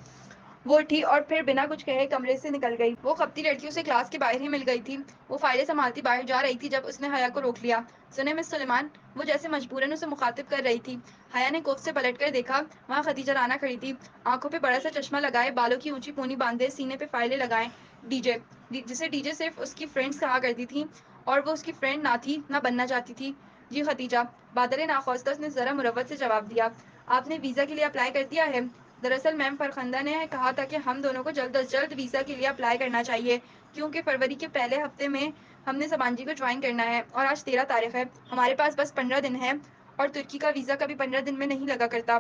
وہ اٹھی اور پھر بنا کچھ کہے کمرے سے نکل گئی۔ وہ خپتی لڑکیوں سے کلاس کے باہر ہی مل گئی تھی۔ وہ فائلیں سنبھالتی باہر جا رہی تھی جب اس نے حیا کو روک لیا۔ سنیں مس سلیمان، وہ جیسے مجبوراً اسے مخاطب کر رہی تھی۔ حیا نے کوف سے پلٹ کر دیکھا، وہاں خدیجہ رانا کھڑی تھی، آنکھوں پہ بڑا سا چشمہ لگائے، بالوں کی اونچی پونی باندھے، سینے پہ فائلیں لگائے۔ ڈی جے، جسے ڈی جے صرف اس کی فرینڈز کہا کرتی تھیں اور وہ اس کی فرینڈ نہ تھی نہ بننا چاہتی تھی۔ جی خدیجہ، بادل ناخواستہ اس نے ذرا مروت سے جواب دیا۔ آپ نے ویزا کے لیے اپلائی کر دیا ہے؟ دراصل میم فرخندہ نے کہا تھا کہ ہم دونوں کو جلد از جلد ویزا کے لیے اپلائی کرنا چاہیے، کیونکہ فروری کے پہلے ہفتے میں ہم نے سبانجی کو جوائن کرنا ہے اور آج 13 تاریخ ہے۔ ہمارے پاس بس 15 دن ہے اور ترکی کا ویزا کبھی 15 دن میں نہیں لگا کرتا۔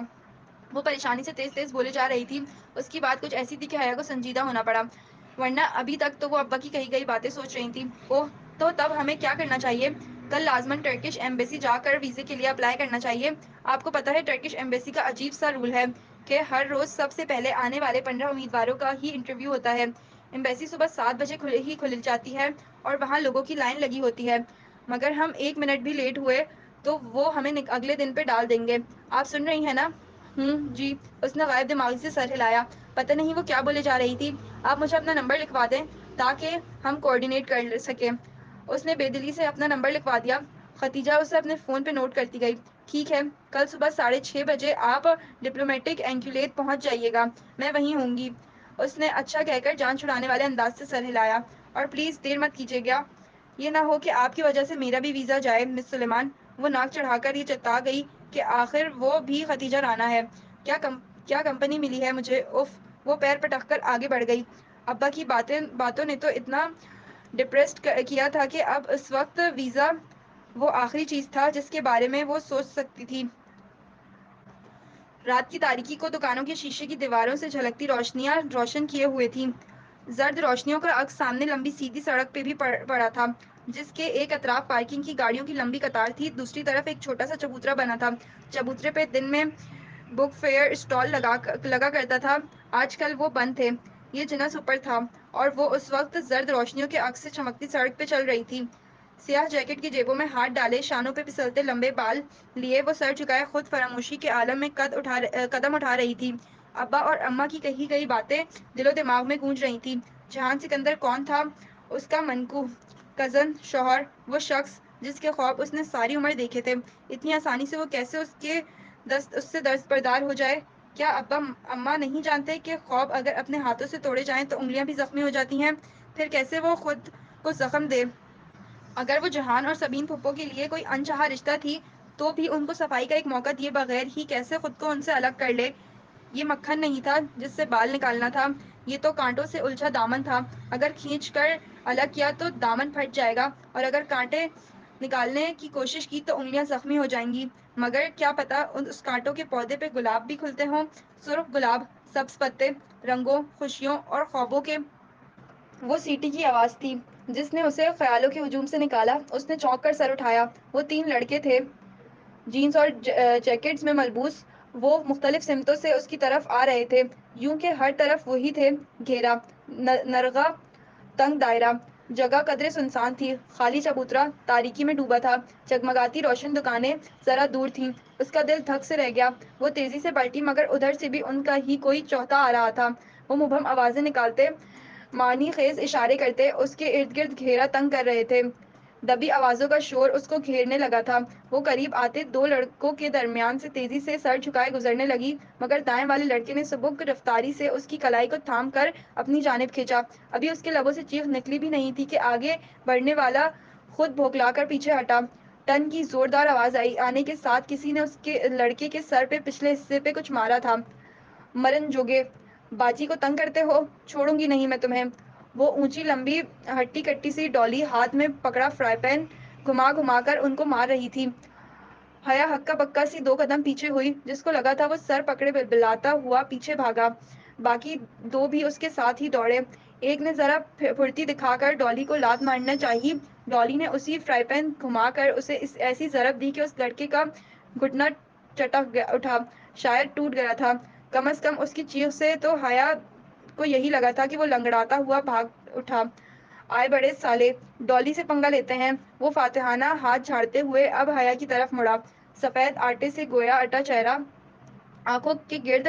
وہ پریشانی سے تیز تیز بولے جا رہی تھی۔ اس کی بات کچھ ایسی تھی کہ حیا کو سنجیدہ ہونا پڑا، ورنہ ابھی تک تو وہ ابا کی کہی گئی باتیں سوچ رہی تھی۔ اوہ، تو تب ہمیں کیا کرنا چاہیے؟ کل لازماً ٹرکش ایمبیسی جا کر ویزے کے لیے اپلائی کرنا چاہیے۔ آپ کو پتہ ہے ٹرکش ایمبیسی کا عجیب سا رول ہے کہ ہر روز سب سے پہلے آنے والے 15 امیدواروں کا ہی انٹرویو ہوتا ہے۔ ایمبیسی صبح 7 بجے کھل جاتی ہے اور وہاں لوگوں کی لائن لگی ہوتی ہے، مگر ہم 1 منٹ بھی لیٹ ہوئے تو وہ ہمیں اگلے دن پہ ڈال دیں گے۔ آپ سن رہی ہیں نا؟ جی۔ اس نے غائب دماغی سے سر ہلایا۔ پتہ نہیں وہ کیا بولے جا رہی تھی۔ آپ مجھے اپنا نمبر لکھوا دیں تاکہ ہم کوآرڈینیٹ کر سکیں۔ اس نے بے دلی سے اپنا نمبر لکھوا دیا۔ خدیجہ اسے اپنے فون پہ نوٹ کرتی گئی۔ ٹھیک ہے، کل صبح 6:30 بجے آپ ڈپلومیٹک اینکولیٹ پہنچ جائیے گا، میں وہیں ہوں گی۔ اس نے اچھا کہہ کر جان چھڑانے والے انداز سے سر ہلایا۔ اور پلیز دیر مت کیجیے گا، یہ نہ ہو کہ آپ کی وجہ سے میرا بھی ویزا جائے۔ مس سلیمان، وہ ناک چڑھا کر یہ چتا گئی کہ آخر وہ بھی خدیجہ رانا ہے۔ کیا کمپنی ملی ہے مجھے، اف۔ وہ پیر پٹک کر آگے بڑھ گئی۔ ابا کی باتوں نے تو اتنا ڈپریسڈ کیا تھا کہ اب اس وقت ویزا وہ آخری چیز تھا جس کے بارے میں وہ سوچ سکتی تھی۔ رات کی تاریکی کو دکانوں کے شیشے کی دیواروں سے جھلکتی روشنیاں روشن کیے ہوئے تھیں۔ زرد روشنیوں کا عکس سامنے لمبی سیدھی سڑک پہ بھی پڑا تھا، جس کے ایک اطراف پارکنگ کی گاڑیوں کی لمبی قطار تھی، دوسری طرف ایک چھوٹا سا چبوترا بنا تھا۔ چبوترے پہ دن میں بک فیئر اسٹال لگا کرتا تھا، آج کل وہ بند تھے۔ یہ جنس اوپر تھا اور وہ اس وقت زرد روشنیوں کے عکس سے چمکتی سڑک پہ چل رہی تھی۔ سیاہ جیکٹ کی جیبوں میں ہاتھ ڈالے، شانوں پہ پھسلتے لمبے بال لیے وہ سر جھکائے خود فراموشی کے عالم میں قدم اٹھا رہی تھی۔ ابا اور اماں کی کہی گئی باتیں دل و دماغ میں گونج رہی تھیں۔ جہان سکندر کون تھا؟ اس کا منکو، کزن، شوہر، وہ شخص جس کے خواب اس نے ساری عمر دیکھے تھے، اتنی آسانی سے وہ کیسے اس سے دست بردار ہو جائے؟ کیا ابا اماں نہیں جانتے کہ خواب اگر اپنے ہاتھوں سے توڑے جائیں تو انگلیاں بھی زخمی ہو جاتی ہیں؟ پھر کیسے وہ خود کو زخم دے؟ اگر وہ جہان اور سبین پھپھو کے لیے کوئی انچاہا رشتہ تھی تو بھی ان کو صفائی کا ایک موقع دیے بغیر ہی کیسے خود کو ان سے الگ کر لے؟ یہ مکھن نہیں تھا جس سے بال نکالنا تھا، یہ تو کانٹوں سے الجھا دامن تھا۔ اگر کھینچ کر الگ کیا تو دامن پھٹ جائے گا اور اگر کانٹے نکالنے کی کوشش کی تو انگلیاں زخمی ہو جائیں گی، مگر کیا پتا اس کانٹوں کے پودے پہ گلاب بھی کھلتے ہوں، سرخ گلاب، سبز پتے، رنگوں، خوشیوں اور خوابوں کے۔ وہ سیٹی کی آواز تھی جس نے اسے خیالوں کے ہجوم سے نکالا۔ اس نے چونک کر سر اٹھایا۔ وہ 3 لڑکے تھے، جینز اور جیکٹس میں ملبوس، وہ مختلف سمتوں سے اس کی طرف آ رہے تھے، یوں کہ ہر طرف وہی تھے، گھیرا، نرغہ، تنگ دائرہ۔ جگہ قدرے سنسان تھی، خالی چبوترا تاریکی میں ڈوبا تھا، جگمگاتی روشن دکانیں ذرا دور تھیں۔ اس کا دل دھک سے رہ گیا۔ وہ تیزی سے پلٹی، مگر ادھر سے بھی ان کا ہی کوئی چوتھا آ رہا تھا۔ وہ مبہم آوازیں نکالتے، معنی خیز اشارے کرتے اس کے ارد گرد گھیرا تنگ کر رہے تھے۔ دبی آوازوں کا شور اس کو گھیرنے لگا تھا۔ وہ قریب آتے 2 لڑکوں کے درمیان سے تیزی سے سر جھکائے گزرنے لگی، مگر دائیں والے لڑکے نے سبک رفتاری سے اس کی کلائی کو تھام کر اپنی جانب کھینچا۔ ابھی اس کے لبوں سے چیخ نکلی بھی نہیں تھی کہ آگے بڑھنے والا خود بھوکلا کر پیچھے ہٹا۔ ٹن کی زوردار آواز آنے کے ساتھ کسی نے اس کے لڑکے کے سر پہ پچھلے حصے پہ کچھ مارا تھا۔ مرن جوگے، باجی کو تنگ کرتے ہو، چھوڑوں گی نہیں میں تمہیں۔ وہ اونچی لمبی ہٹی کٹی سی ڈولی ہاتھ میں پکڑا فرائی پین گھما گھما کر ان کو مار رہی تھی۔ حیا ہکا بکا سی 2 قدم پیچھے ہوئی، جس کو لگا تھا وہ سر پکڑے بلبلاتا ہوا پیچھے بھاگا۔ باقی 2 بھی اس کے ساتھ ہی دوڑے۔ ایک نے ذرا پھرتی دکھا کر ڈولی کو لات مارنا چاہی، ڈولی نے اسی فرائی پین گھما کر اسے ایسی ضرب دی کہ اس لڑکے کا گھٹنا چٹک اٹھا، شاید ٹوٹ گیا تھا۔ کم از کم اس کی چیخ سے تو حیا کو یہی لگا تھا کہ وہ لنگڑاتا ہوا بھاگ اٹھا۔ آئے بڑے سالے، ڈولی سے پنگا لیتے ہیں۔ وہ فاتحانہ ہاتھ جھاڑتے ہوئے اب حیا کی طرف مڑا، سفید آٹے سے گویا اٹا چہرہ، آنکھوں کے گرد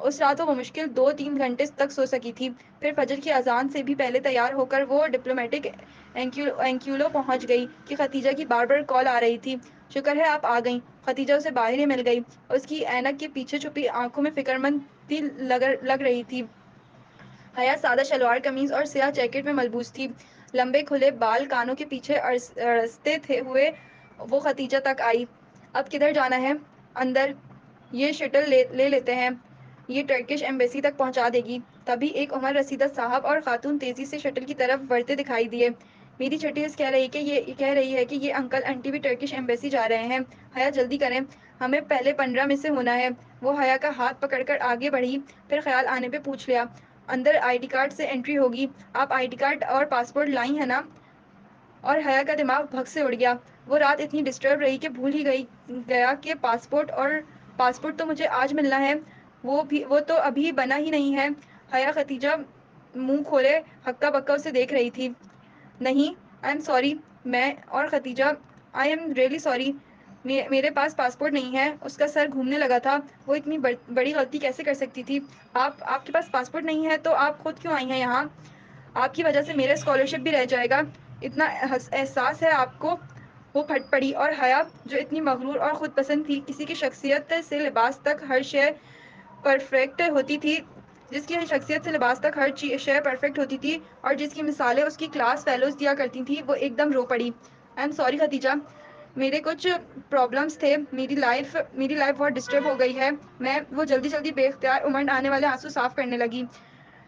اس رات وہ مشکل 2-3 گھنٹے تک سو سکی تھی۔ پھر فجر کی اذان سے بھی پہلے تیار ہو کر وہ ڈپلومیٹک اینکیولو پہنچ گئی کہ خدیجہ کی بار بار کال آ رہی تھی۔ شکر ہے آپ آ گئیں۔ خدیجہ اسے باہر ہی مل گئی۔ اس کی اینک کے پیچھے چھپی آنکھوں میں فکرمندی لگ رہی تھی۔ حیا سادہ شلوار قمیض اور سیاہ جیکٹ میں ملبوس تھی۔ لمبے کھلے بال کانوں کے پیچھے اڑستے ہوئے وہ خدیجہ تک آئی۔ اب کدھر جانا ہے؟ اندر۔ یہ شٹل لے لیتے ہیں۔ یہ ٹرکش ایمبیسی تک پہنچا دے گی۔ تبھی ایک عمر رسیدہ صاحب اور خاتون تیزی سے شٹل کی طرف بڑھتے دکھائی دیے۔ میری چھٹی عز کہہ رہی ہے کہ یہ انکل انٹی بھی ٹرکش ایمبیسی جا رہے ہیں۔ حیا جلدی کریں، ہمیں پہلے 15 میں سے ہونا ہے۔ وہ حیا کا ہاتھ پکڑ کر آگے بڑھی، پھر خیال آنے پہ پوچھ لیا، اندر آئی ڈی کارڈ سے انٹری ہوگی؟ آپ آئی ڈی کارڈ اور پاسپورٹ لائی ہیں نا؟ اور حیا کا دماغ بھگ سے اڑ گیا۔ وہ رات اتنی ڈسٹرب رہی کہ بھول ہی گیا کہ پاسپورٹ تو مجھے آج ملنا ہے۔ وہ تو ابھی بنا ہی نہیں ہے۔ حیا خدیجہ منہ کھولے ہکا بکا اسے دیکھ رہی تھی۔ نہیں، آئی ایم سوری۔ میں اور Khadija I am really sorry, میرے پاس پاسپورٹ نہیں ہے۔ اس کا سر گھومنے لگا تھا۔ وہ اتنی بڑی غلطی کیسے کر سکتی تھی؟ آپ کے پاس پاسپورٹ نہیں ہے تو آپ خود کیوں آئی ہیں یہاں؟ آپ کی وجہ سے میرا اسکالرشپ بھی رہ جائے گا، اتنا احساس ہے آپ کو؟ وہ پھٹ پڑی اور حیا جو اتنی مغرور اور خود پسند تھی، کسی کی شخصیت سے لباس تک ہر شے پرفیکٹ ہوتی تھی، اور جس کی مثالیں اس کی کلاس فیلوز دیا کرتی تھیں، وہ ایک دم رو پڑی۔ آئی ایم سوری خدیجہ، میرے کچھ پرابلمس تھے، میری لائف بہت ڈسٹرب ہو گئی ہے۔ وہ جلدی بے اختیار امنڈ آنے والے آنسو صاف کرنے لگی۔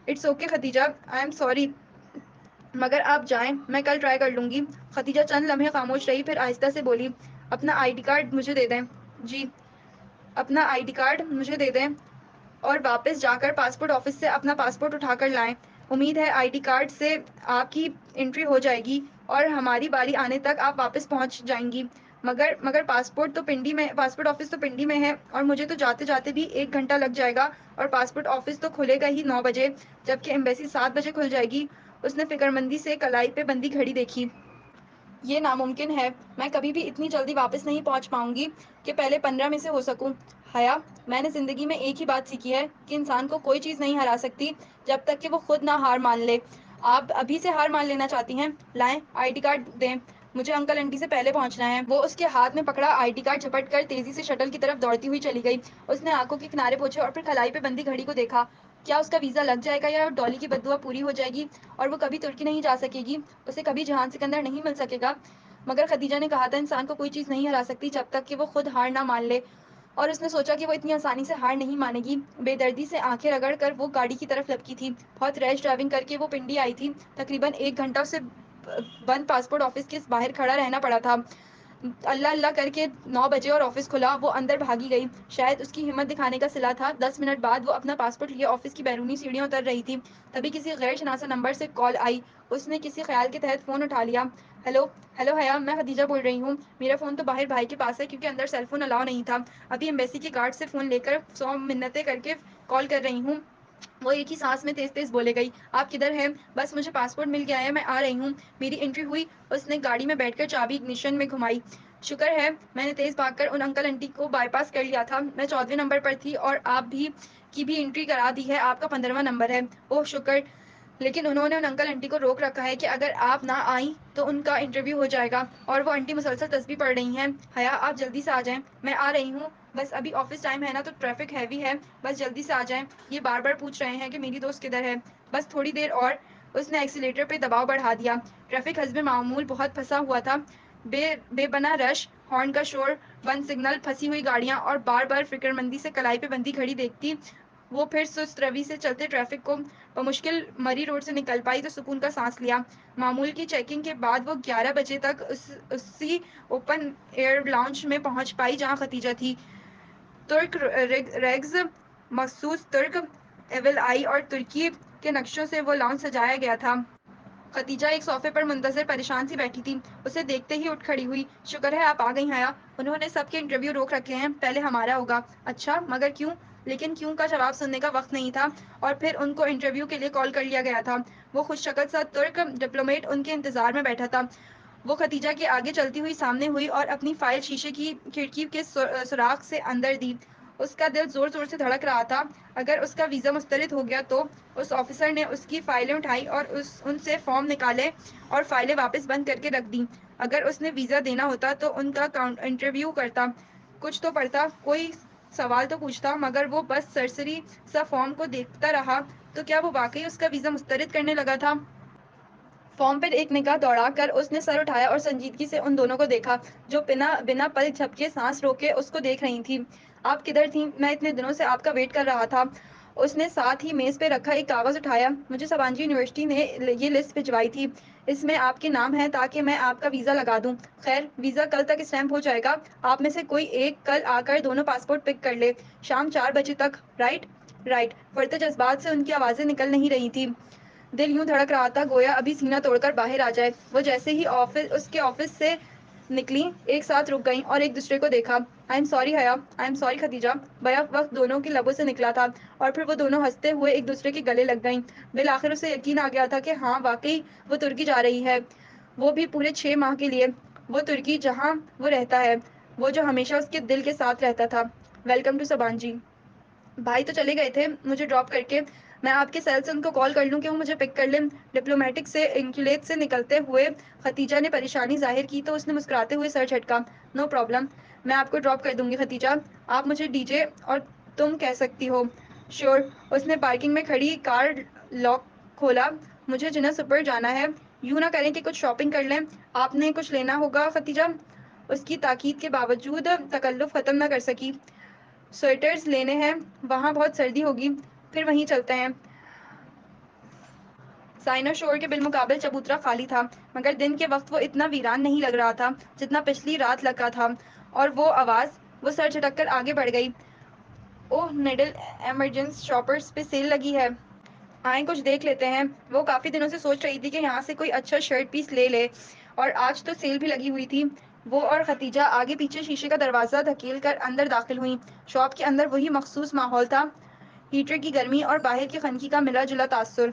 It's okay Khadija, I am sorry, مگر آپ جائیں، میں کل ٹرائی کر لوں گی۔ خدیجہ چند لمحے خاموش رہی، پھر آہستہ سے بولی، اپنا آئی ڈی کارڈ مجھے دے دیں۔ جی، اپنا آئی ڈی کارڈ مجھے دے دیں اور واپس جا کر پاسپورٹ آفس سے اپنا پاسپورٹ اٹھا کر لائیں۔ امید ہے آئی ڈی کارڈ سے آپ کی انٹری ہو جائے گی اور ہماری باری آنے تک آپ واپس پہنچ جائیں گی۔ مگر پاسپورٹ آفس تو پنڈی میں ہے اور مجھے تو جاتے جاتے بھی 1 گھنٹہ لگ جائے گا، اور پاسپورٹ آفس تو کھلے گا ہی 9 بجے، جبکہ ایمبیسی 7 بجے کھل جائے گی۔ اس نے فکرمندی سے کلائی پہ بندھی گھڑی دیکھی۔ یہ ناممکن ہے، میں کبھی بھی اتنی جلدی واپس نہیں پہنچ پاؤں گی کہ پہلے 15 میں سے ہو سکوں۔ حیا، میں نے زندگی میں ایک ہی بات سیکھی ہے کہ انسان کو کوئی چیز نہیں ہرا سکتی جب تک کہ وہ خود نہ ہار مان لے۔ آپ ابھی سے ہار مان لینا چاہتی ہیں؟ لائیں، آئی ڈی کارڈ دیں، مجھے انکل انٹی سے پہلے پہنچنا ہے۔ وہ اس کے ہاتھ میں پکڑا آئی ڈی کارڈ جھپٹ کر تیزی سے شٹل کی طرف دوڑتی ہوئی چلی گئی۔ اس نے آنکھوں کے کنارے پوچھے اور پھر کلائی پہ بندھی گھڑی کو دیکھا۔ کیا اس کا ویزا لگ جائے گا یا ڈالی کی بددعا پوری ہو جائے گی اور وہ کبھی ترکی نہیں جا سکے گی؟ اسے کبھی جہان سکندر نہیں مل سکے گا؟ مگر خدیجہ نے کہا تھا انسان کو کوئی چیز نہیں ہرا سکتی جب تک کہ وہ خود ہار نہ مان لے، اور اس نے سوچا کہ وہ اتنی آسانی سے ہار نہیں مانے گی۔ بے دردی سے آنکھیں رگڑ کر وہ گاڑی کی طرف لپکی تھی۔ بہت ریش ڈرائیونگ کر کے وہ پنڈی آئی تھی۔ تقریباً 1 گھنٹہ اسے بند پاسپورٹ آفس کے باہر کھڑا رہنا پڑا تھا۔ اللہ اللہ کر کے 9 بجے اور آفس کھلا، وہ اندر بھاگی گئی۔ شاید اس کی ہمت دکھانے کا صلہ تھا۔ 10 منٹ بعد وہ اپنا پاسپورٹ لیے آفس کی بیرونی سیڑھیاں اتر رہی تھی، تبھی کسی غیر شناسا نمبر سے کال آئی۔ اس نے کسی خیال کے تحت فون اٹھا لیا۔ ہیلو حیا، میں خدیجہ بول رہی ہوں۔ میرا فون تو باہر بھائی کے پاس ہے کیونکہ اندر سیل فون الاؤ نہیں تھا۔ ابھی ایمبیسی کے گارڈ سے فون لے کر 100 منتیں کر کے کال کر رہی ہوں۔ وہ ایک ہی سانس میں تیز بولے گئی، آپ کدھر ہیں؟ بس مجھے پاسپورٹ مل گیا ہے، میں آ رہی ہوں۔ میری انٹری ہوئی؟ اس نے گاڑی میں بیٹھ کر چابی اگنیشن میں گھمائی۔ شکر ہے میں نے تیز بھاگ کر ان انکل انٹی کو بائی پاس کر لیا تھا۔ میں 14ویں نمبر پر تھی اور آپ کی بھی انٹری کرا دی ہے، آپ کا 15واں نمبر ہے۔ اوہ شکر، لیکن انہوں نے ان انکل انٹی کو روک رکھا ہے کہ اگر آپ نہ آئیں تو ان کا انٹرویو ہو جائے گا، اور وہ انٹی مسلسل تسبیح پڑھ رہی ہیں۔ حیا، آپ جلدی سے آ جائیں۔ میں آ رہی ہوں، بس ابھی آفس ٹائم ہے نا تو ٹریفک ہیوی ہے، بس جلدی سے آ جائیں۔ یہ بار بار پوچھ رہے ہیں کہ میری دوست کدھر ہے، بس تھوڑی دیر اور۔ اس نے ایکسیلیٹر پہ دباؤ بڑھا دیا۔ ٹریفک حسب معمول بہت پھنسا ہوا تھا۔ بے بنا رش، ہارن کا شور، بند سگنل، پھنسی ہوئی گاڑیاں اور بار بار فکرمندی سے کلائی پہ بندھی گھڑی دیکھتی وہ پھر سست روی سے چلتے ٹریفک کو بمشکل مری روڈ سے نکل پائی تو سکون کا سانس لیا۔ معمول کی چیکنگ کے بعد وہ 11 بجے تک اسی اوپن ایئر لاؤنج میں پہنچ پائی جہاں خدیجہ تھی۔ ترک ریگز، مخصوص ترک ایول آئی اور ترکی کے نقشوں سے وہ لاؤنج سجایا گیا تھا۔ خدیجہ ایک صوفے پر منتظر پریشان سی بیٹھی تھی، اسے دیکھتے ہی اٹھ کھڑی ہوئی۔ شکر ہے آپ آ گئی حیا، انہوں نے سب کے انٹرویو روک رکھے ہیں، پہلے ہمارا ہوگا۔ اچھا، مگر کیوں؟ لیکن کیوں کا جواب سننے کا وقت نہیں تھا، اور پھر ان کو انٹرویو کے لیے کال کر لیا گیا تھا۔ وہ خوش شکل سا ترک ڈپلومیٹ ان کے انتظار میں بیٹھا تھا۔ وہ خدیجہ کے آگے چلتی ہوئی سامنے ہوئی اور اپنی فائل شیشے کی کھڑکی کے سوراخ سے اندر دی۔ اس کا دل زور زور سے دھڑک رہا تھا۔ اگر اس کا ویزا مسترد ہو گیا تو اس آفیسر نے اس کی فائلیں اٹھائی اور ان سے فارم نکالے اور فائلیں واپس بند کر کے رکھ دیں۔ اگر اس نے ویزا دینا ہوتا تو ان کا انٹرویو کرتا، کچھ تو پڑھتا، کوئی سوال تو پوچھتا، مگر وہ بس سرسری سا فارم کو دیکھتا رہا۔ تو کیا وہ واقعی اس کا ویزا مسترد کرنے لگا تھا؟ فارم پر ایک نگاہ دوڑا کر اس نے سر اٹھایا اور سنجیدگی سے ان دونوں کو دیکھا جو بنا پل جھپکے سانس روکے اس کو دیکھ رہی تھیں۔ آپ کدھر تھیں؟ میں اتنے دنوں سے آپ کا ویٹ کر رہا تھا۔ اس نے ساتھ ہی میز پہ رکھا ایک کاغذ اٹھایا۔ مجھے سبانجی یونیورسٹی نے یہ لسٹ بھجوائی تھی، اس میں آپ کے نام ہیں تاکہ میں آپ کا ویزا لگا دوں۔ خیر، ویزا کل تک اسٹیمپ ہو جائے گا۔ آپ میں سے کوئی ایک کل آ کر دونوں پاسپورٹ پک کر لے، شام 4 بجے تک، رائٹ؟ رائٹ۔ فرتے جذبات سے ان کی آوازیں نکل نہیں رہی تھیں۔ دل یوں دھڑک رہا تھا گویا ابھی سینہ توڑ کر باہر آ جائے۔ وہ جیسے ہی اس کے آفس سے نکلیں، ایک ساتھ رک گئیں اور ایک دوسرے کو دیکھا۔ آئی ایم سوری حیا، آئی ایم سوری خدیجہ، بیک وقت دونوں کے لبوں سے نکلا تھا، اور پھر وہ دونوں ہنستے ہوئے ایک دوسرے کے گلے لگ گئیں۔ بالآخر اسے یقین آ گیا تھا کہ ہاں واقعی وہ ترکی جا رہی ہے، وہ بھی پورے 6 ماہ کے لیے۔ وہ ترکی جہاں وہ رہتا ہے، وہ جو ہمیشہ اس کے دل کے ساتھ رہتا تھا۔ Welcome to Sabanci. بھائی تو چلے گئے تھے مجھے ڈراپ کر کے، میں آپ کے سیل سے ان کو کال کر لوں کہ وہ مجھے پک کر لیں؟ ڈپلومیٹک سے انکلیٹ سے نکلتے ہوئے خدیجہ نے پریشانی ظاہر کی تو اس نے مسکراتے ہوئے سر جھٹکا۔ نو پرابلم، میں آپ کو ڈراپ کر دوں گی خدیجہ، آپ مجھے ڈی جے اور تم کہہ سکتی ہو۔ شیور۔ اس نے پارکنگ میں کھڑی کار لاک کھولا۔ مجھے جنت سپر جانا ہے، یوں نہ کریں کہ کچھ شاپنگ کر لیں؟ آپ نے کچھ لینا ہوگا خدیجہ؟ اس کی تاکید کے باوجود تکلف ختم نہ کر سکی۔ سویٹرز لینے ہیں، وہاں بہت سردی ہوگی، پھر وہیں چلتے ہیں۔ سائنو شور کے بالمقابل چبوترا خالی تھا، مگر دن کے وقت وہ اتنا ویران نہیں لگ رہا تھا جتنا پچھلی رات لگا تھا۔ اور وہ آواز، وہ سر جھٹک کر آگے بڑھ گئی۔ اوہ نیڈل ایمرجنس شاپرز پہ سیل لگی ہے، آئیں کچھ دیکھ لیتے ہیں۔ وہ کافی دنوں سے سوچ رہی تھی کہ یہاں سے کوئی اچھا شرٹ پیس لے لے، اور آج تو سیل بھی لگی ہوئی تھی۔ وہ اور خدیجہ آگے پیچھے شیشے کا دروازہ دھکیل کر اندر داخل ہوئیں۔ شاپ کے اندر وہی مخصوص ماحول تھا، ہیٹر کی گرمی اور باہر کی خنکی کا ملا جلا تاثر۔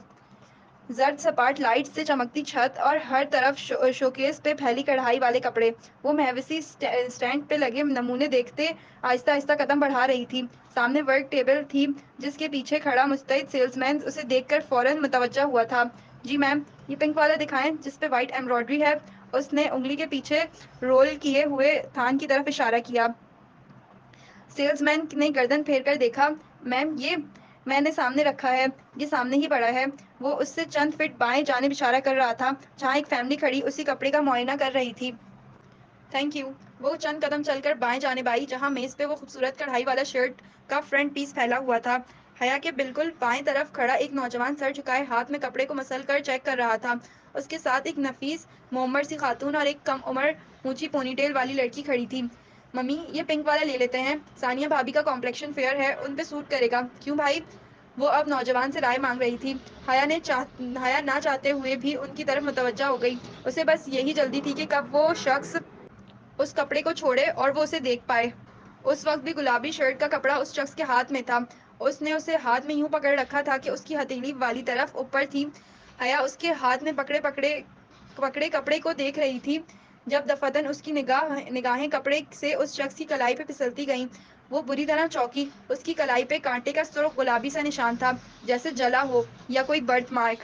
زرد سپاٹ لائٹ سے چمکتی چھت اور ہر طرف شوکیس پہ پھیلی کڑھائی والے کپڑے۔ وہ مویشی اسٹینڈ پہ لگے نمونے دیکھتے آہستہ آہستہ قدم بڑھا رہی تھی۔ سامنے ورک ٹیبل تھی جس کے پیچھے کھڑا مستعد سیلز مین اسے دیکھ کر فوراً متوجہ ہوا تھا۔ جی میم، یہ پنک والا دکھائیں جس پہ وائٹ ایمبرائڈری ہے۔ اس نے انگلی کے پیچھے رول کیے ہوئے تھان کی طرف اشارہ کیا۔ سیلز مین نے گردن پھیر کر دیکھا۔ میم یہ میں نے سامنے رکھا ہے، یہ سامنے ہی پڑا ہے۔ وہ اس سے چند فٹ بائیں جانب اشارہ کر رہا تھا جہاں ایک فیملی کھڑی اسی کپڑے کا معائنہ کر رہی تھی۔ Thank you. وہ چند قدم چل کر بائیں جانب آئی جہاں میز پہ وہ خوبصورت کڑھائی والا شرٹ کا فرنٹ پیس پھیلا ہوا تھا۔ حیا کے بالکل بائیں طرف کھڑا ایک نوجوان سر جھکائے ہاتھ میں کپڑے کو مسل کر چیک کر رہا تھا۔ اس کے ساتھ ایک نفیس معمر سی خاتون اور ایک کم عمر اونچی پونی ٹیل والی لڑکی کھڑی تھی۔ ممی یہ پنک والا لے لیتے ہیں، ثانیہ بھابی کا کمپلیکشن فیئر ہے، ان پہ سوٹ کرے گا۔ کیوں بھائی؟ وہ اب نوجوان سے رائے مانگ رہی تھی۔ حیا نہ چاہتے ہوئے بھی ان کی طرف متوجہ ہو گئی۔ اسے بس یہی جلدی تھی کہ کب وہ شخص اس کپڑے کو چھوڑے اور وہ اسے دیکھ پائے۔ اس وقت بھی گلابی شرٹ کا کپڑا اس شخص کے ہاتھ میں تھا۔ اس نے اسے ہاتھ میں یوں پکڑ رکھا تھا کہ اس کی ہتھیلی والی طرف اوپر تھی۔ حیا اس کے ہاتھ میں پکڑے کپڑے کو دیکھ رہی تھی۔ جب دفعتاً اس کی نگاہیں کپڑے سے اس شخص کی کلائی پہ پھسلتی گئیں، وہ بری طرح چونکی۔ اس کی کلائی پہ کانٹے کا سرخ گلابی سا نشان تھا، جیسے جلا ہو یا کوئی برتھ مارک۔